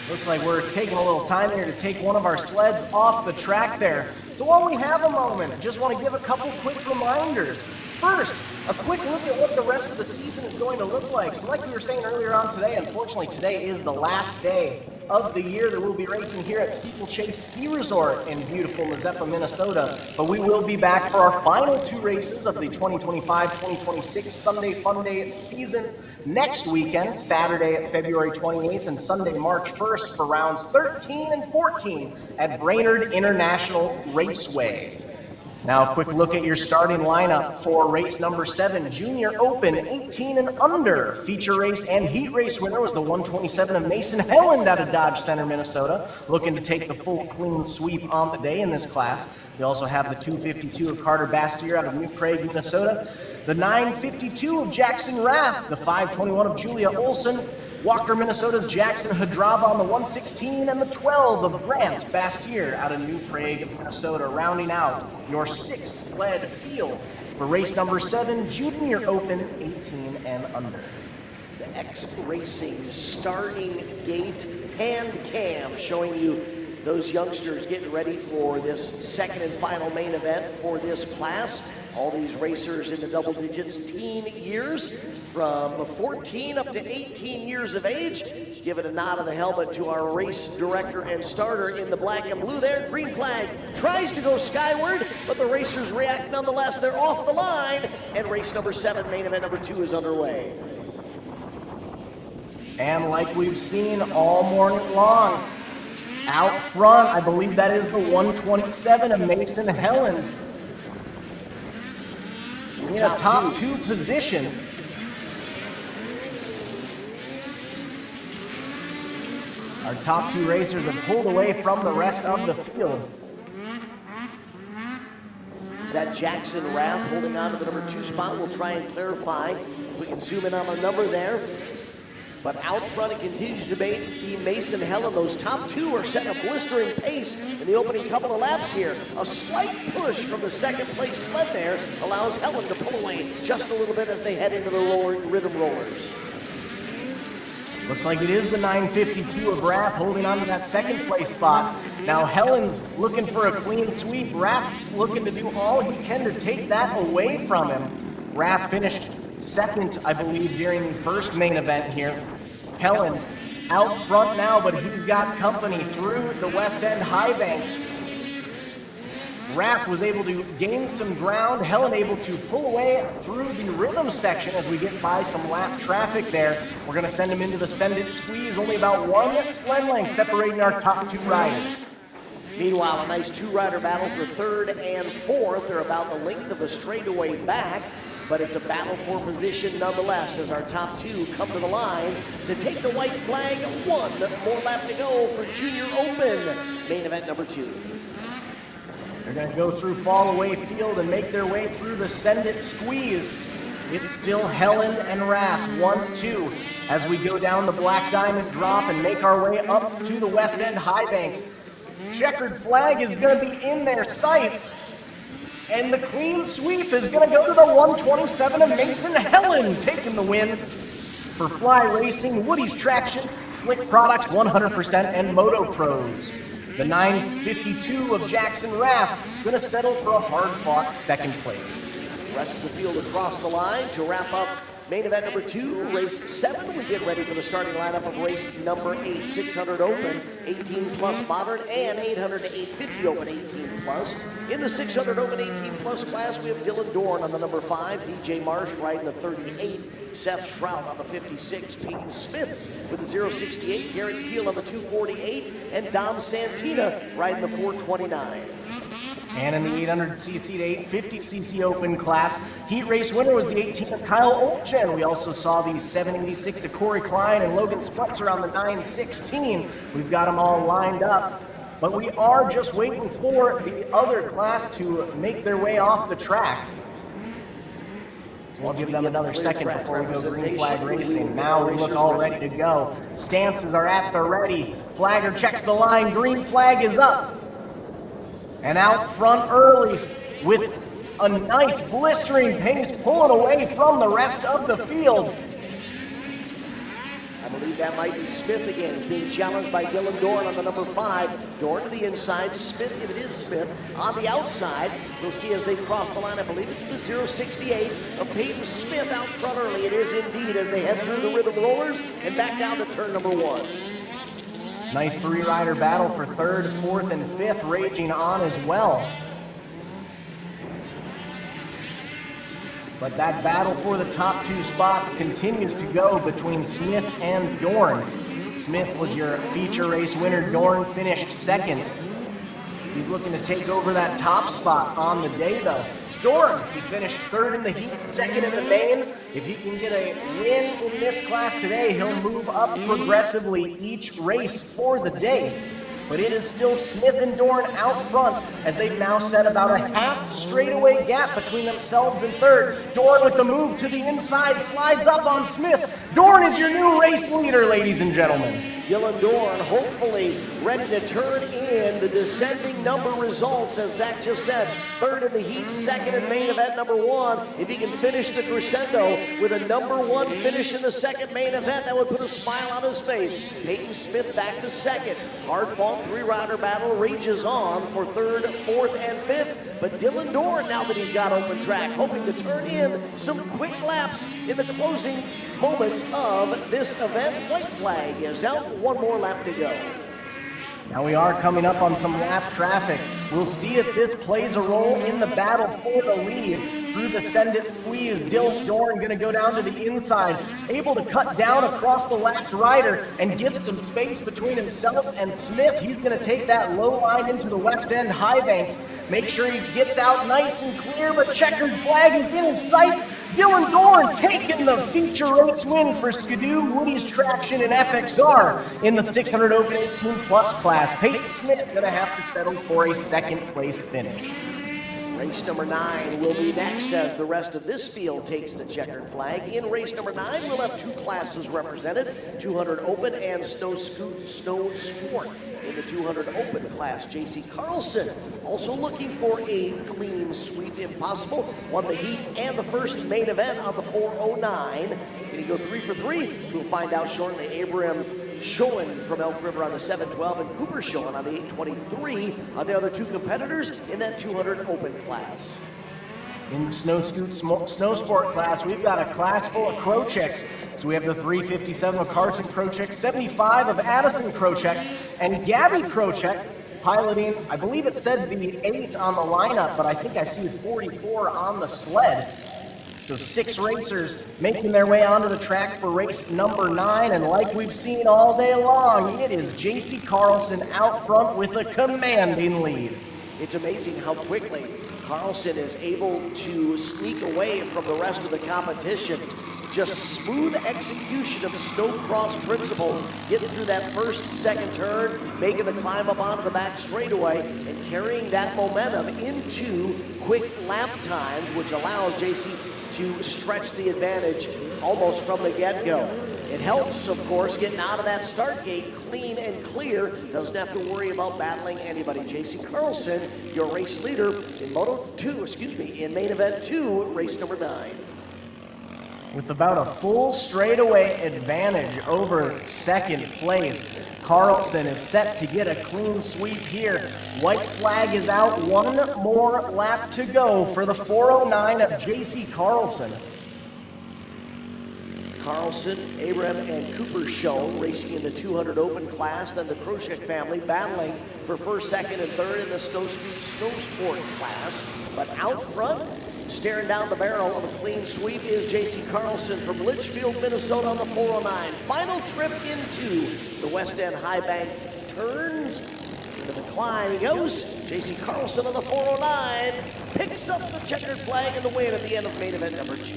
Looks like we're taking a little time here to take one of our sleds off the track there. So while we have a moment, just want to give a couple quick reminders. First, a quick look at what the rest of the season is going to look like. So like we were saying earlier on today, unfortunately today is the last day of the year that we'll be racing here at Steeplechase Ski Resort in beautiful Mazeppa, Minnesota. But we will be back for our final 2 races of the 2025-2026 Sunday Funday season next weekend, Saturday, February 28th and Sunday, March 1st for rounds 13 and 14 at Brainerd International Raceway. Now a quick look at your starting lineup for race number 7, Junior Open, 18 and under. Feature race and heat race winner was the 127 of Mason Helland out of Dodge Center, Minnesota, looking to take the full clean sweep on the day in this class. We also have the 252 of Carter Bastier out of New Prague, Minnesota, the 952 of Jackson Rath, the 521 of Julia Olson, Walker, Minnesota's Jackson Hadrava on the 116, and the 12 of Grant Bastier out of New Prague, Minnesota, rounding out your 6-sled field for race number 7, Junior Open, 18 and under. The X Racing starting gate hand cam showing you those youngsters getting ready for this second and final main event for this class. All these racers in the double digits, teen years, from 14 up to 18 years of age. Give it a nod of the helmet to our race director and starter in the black and blue there. Green flag tries to go skyward, but the racers react nonetheless. They're off the line, and race number 7, main event number 2 is underway. And like we've seen all morning long, out front, I believe that is the 127 of Mason Helland. In a top 2 position. Our top 2 racers have pulled away from the rest of the field. Is that Jackson Rath holding on to the number 2 spot? We'll try and clarify. We can zoom in on the number there. But out front, it continues to be Mason Helland. Those top 2 are setting a blistering pace in the opening couple of laps here. A slight push from the second place sled there allows Helland to pull away just a little bit as they head into the rhythm rollers. Looks like it is the 952 of Raff holding on to that second place spot. Now Helen's looking for a clean sweep. Raff's looking to do all he can to take that away from him. Raff finished second, I believe, during the first main event here. Helen out front now, but he's got company through the West End high banks. Raff was able to gain some ground. Helen able to pull away through the rhythm section as we get by some lap traffic there. We're going to send him into the send it squeeze. Only about one sled length separating our top two riders. Meanwhile, a nice two-rider battle for third and fourth. They're about the length of a straightaway back, but it's a battle for position nonetheless as our top two come to the line to take the white flag. One more lap to go for Junior Open, main event number 2. They're going to go through fall away field and make their way through the send it squeeze. It's still Helen and Raff, 1-2, as we go down the Black Diamond drop and make our way up to the West End high banks. Checkered flag is going to be in their sights, and the clean sweep is going to go to the 127 of Mason Helen, taking the win. For Fly Racing, Woody's Traction, Slick Products 100%, and Moto Pros. The 952 of Jackson Raff going to settle for a hard-fought second place. Rest of the field across the line to wrap up main event number 2, race 7. We get ready for the starting lineup of race number 8, 600 Open, 18 plus modern, and 800 to 850 Open, 18 plus. In the 600 Open 18 plus class, we have Dylan Dorn on the number 5, DJ Marsh riding the 38, Seth Shroud on the 56, Peyton Smith with the 068, Garrett Keel on the 248, and Dom Santina riding the 429. And in the 800cc to 850cc Open class, heat race winner was the 18 of Kyle Olchen. We also saw the 786 of Corey Klein and Logan Sputzer on the 916. We've got them all lined up, but we are just waiting for the other class to make their way off the track. So we'll give them another second before we go green flag racing. Now we look all ready to go. Stances are at the ready. Flagger checks the line. Green flag is up. And out front early with a nice blistering pace pulling away from the rest of the field. I believe that might be Smith again. He's being challenged by Dylan Dorn on the number 5. Dorn to the inside. Smith, if it is Smith, on the outside. We'll see as they cross the line. I believe it's the 068 of Peyton Smith out front early. It is indeed as they head through the rhythm rollers and back down to turn number 1. Nice three-rider battle for third, fourth, and fifth raging on as well. But that battle for the top 2 spots continues to go between Smith and Dorn. Smith was your feature race winner. Dorn finished second. He's looking to take over that top spot on the day, though. Dorn, he finished third in the heat, second in the main. If he can get a win in this class today, he'll move up progressively each race for the day. But it is still Smith and Dorn out front as they've now set about a half straightaway gap between themselves and third. Dorn with the move to the inside slides up on Smith. Dorn is your new race leader, ladies and gentlemen. Dylan Dorn hopefully ready to turn in the descending number results, as Zach just said. Third in the heat, second in main event number 1. If he can finish the crescendo with a number 1 finish in the second main event, that would put a smile on his face. Peyton Smith back to second. Hard-fought three-rider battle rages on for third, fourth, and fifth. But Dylan Dorn, now that he's got open track, hoping to turn in some quick laps in the closing moments of this event. White flag is out. One more lap to go. Now we are coming up on some lap traffic. We'll see if this plays a role in the battle for the lead. Through the send it squeeze, Dylan Dorn going to go down to the inside, able to cut down across the lapped rider and give some space between himself and Smith. He's going to take that low line into the West End high banks. Make sure he gets out nice and clear, but checkered flag is in his sight. Dylan Dorn taking the feature race win for Skidoo, Woody's Traction, and FXR in the 600 Open 18 plus class. Peyton Smith going to have to settle for a second place finish. Race number 9 will be next as the rest of this field takes the checkered flag. In race number 9, we'll have 2 classes represented, 200 open and snow sport. In the 200 open class, J.C. Carlson also looking for a clean sweep if possible. Won the heat and the first main event on the 409. Can he go 3 for 3? We'll find out shortly. Abraham Schoen from Elk River on the 712 and Cooper Schoen on the 823 are the other 2 competitors in that 200 open class. In the snow sport class, we've got a class full of Krocheks. So we have the 357 of Carson Krochek, 75 of Addison Krochek, and Gabby Krochek piloting, I believe it said the 8 on the lineup, but I think I see 44 on the sled. So 6 racers making their way onto the track for race number 9, and like we've seen all day long, it is J.C. Carlson out front with a commanding lead. It's amazing how quickly Carlson is able to sneak away from the rest of the competition. Just smooth execution of Snowcross principles, getting through that first, second turn, making the climb up onto the back straightaway, and carrying that momentum into quick lap times, which allows JC to stretch the advantage almost from the get-go. It helps, of course, getting out of that start gate clean and clear. Doesn't have to worry about battling anybody. J.C. Carlson, your race leader in main event 2, race number 9. With about a full straightaway advantage over second place, Carlson is set to get a clean sweep here. White flag is out, 1 more lap to go for the 409 of J.C. Carlson. Carlson, Abraham, and Cooper Schoen racing in the 200 open class. Then the Krochek family battling for first, second, and third in the snow sport class. But out front, staring down the barrel of a clean sweep is J.C. Carlson from Litchfield, Minnesota on the 409. Final trip into the West End High Bank turns. Into the climb he goes. J.C. Carlson on the 409 picks up the checkered flag and the win at the end of main event number 2.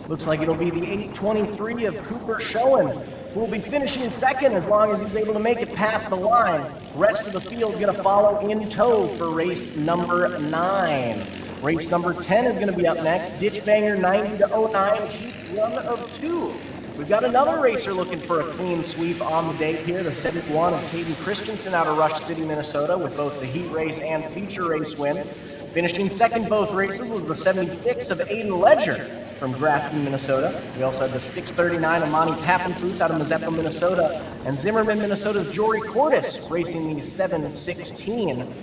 Looks like it'll be the 823 of Cooper Schoen, who will be finishing second as long as he's able to make it past the line. Rest of the field going to follow in tow for race number 9. Race number 10 is going to be up next. Ditchbanger 90-09, heat 1 of 2. We've got another racer looking for a clean sweep on the day here, the 71 of Caden Christensen out of Rush City, Minnesota, with both the heat race and feature race win. Finishing second both races was the 76 of Aiden Ledger from Graston, Minnesota. We also had the 639 of Monty Pappenfuss out of Mazeppa, Minnesota, and Zimmerman, Minnesota's Jory Cordes racing the 716.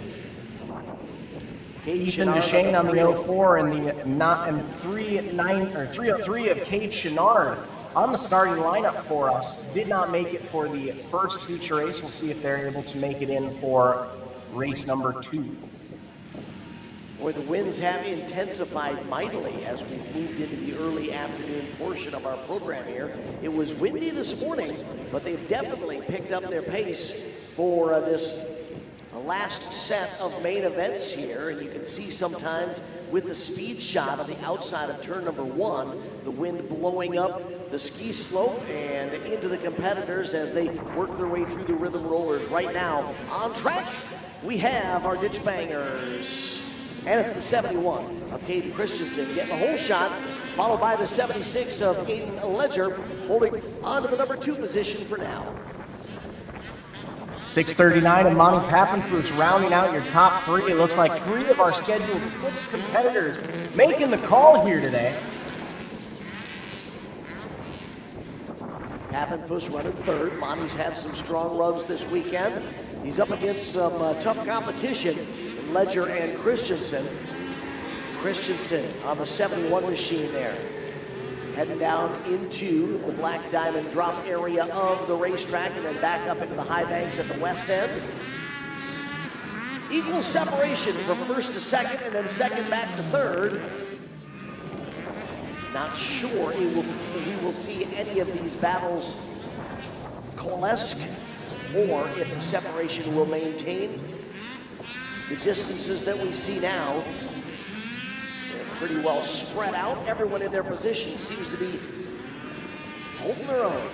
Ethan Duchesne on the 04 and the 303 of Cade Chenard on the starting lineup for us. Did not make it for the first feature race. We'll see if they're able to make it in for race number 2. Boy, the winds have intensified mightily as we've moved into the early afternoon portion of our program here. It was windy this morning, but they've definitely picked up their pace for this last set of main events here. And you can see sometimes with the speed shot on the outside of turn number 1, the wind blowing up the ski slope and into the competitors as they work their way through the rhythm rollers. Right now, on track, we have our Ditchbangers. And it's the 71 of Caden Christensen getting a whole shot, followed by the 76 of Aiden Ledger, holding on to the number 2 position for now. 639 of Monty Pappenfuss rounding out your top 3. It looks like 3 of our scheduled 6 competitors making the call here today. Pappenfuss running third. Monty's had some strong runs this weekend. He's up against some tough competition. Ledger and Christensen. Christensen on the 71 machine there. Heading down into the Black Diamond drop area of the racetrack and then back up into the high banks at the west end. Equal separation from first to second and then second back to third. Not sure we will see any of these battles coalesce or if the separation will maintain the distances that we see now. They're pretty well spread out. Everyone in their position seems to be holding their own.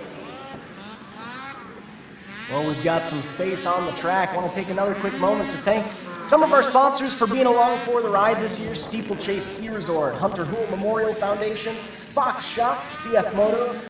Well, we've got some space on the track. I want to take another quick moment to thank Some of our sponsors for being along for the ride this year: Steeplechase Ski Resort, Hunter Hool Memorial Foundation, Fox Shocks, CF Moto,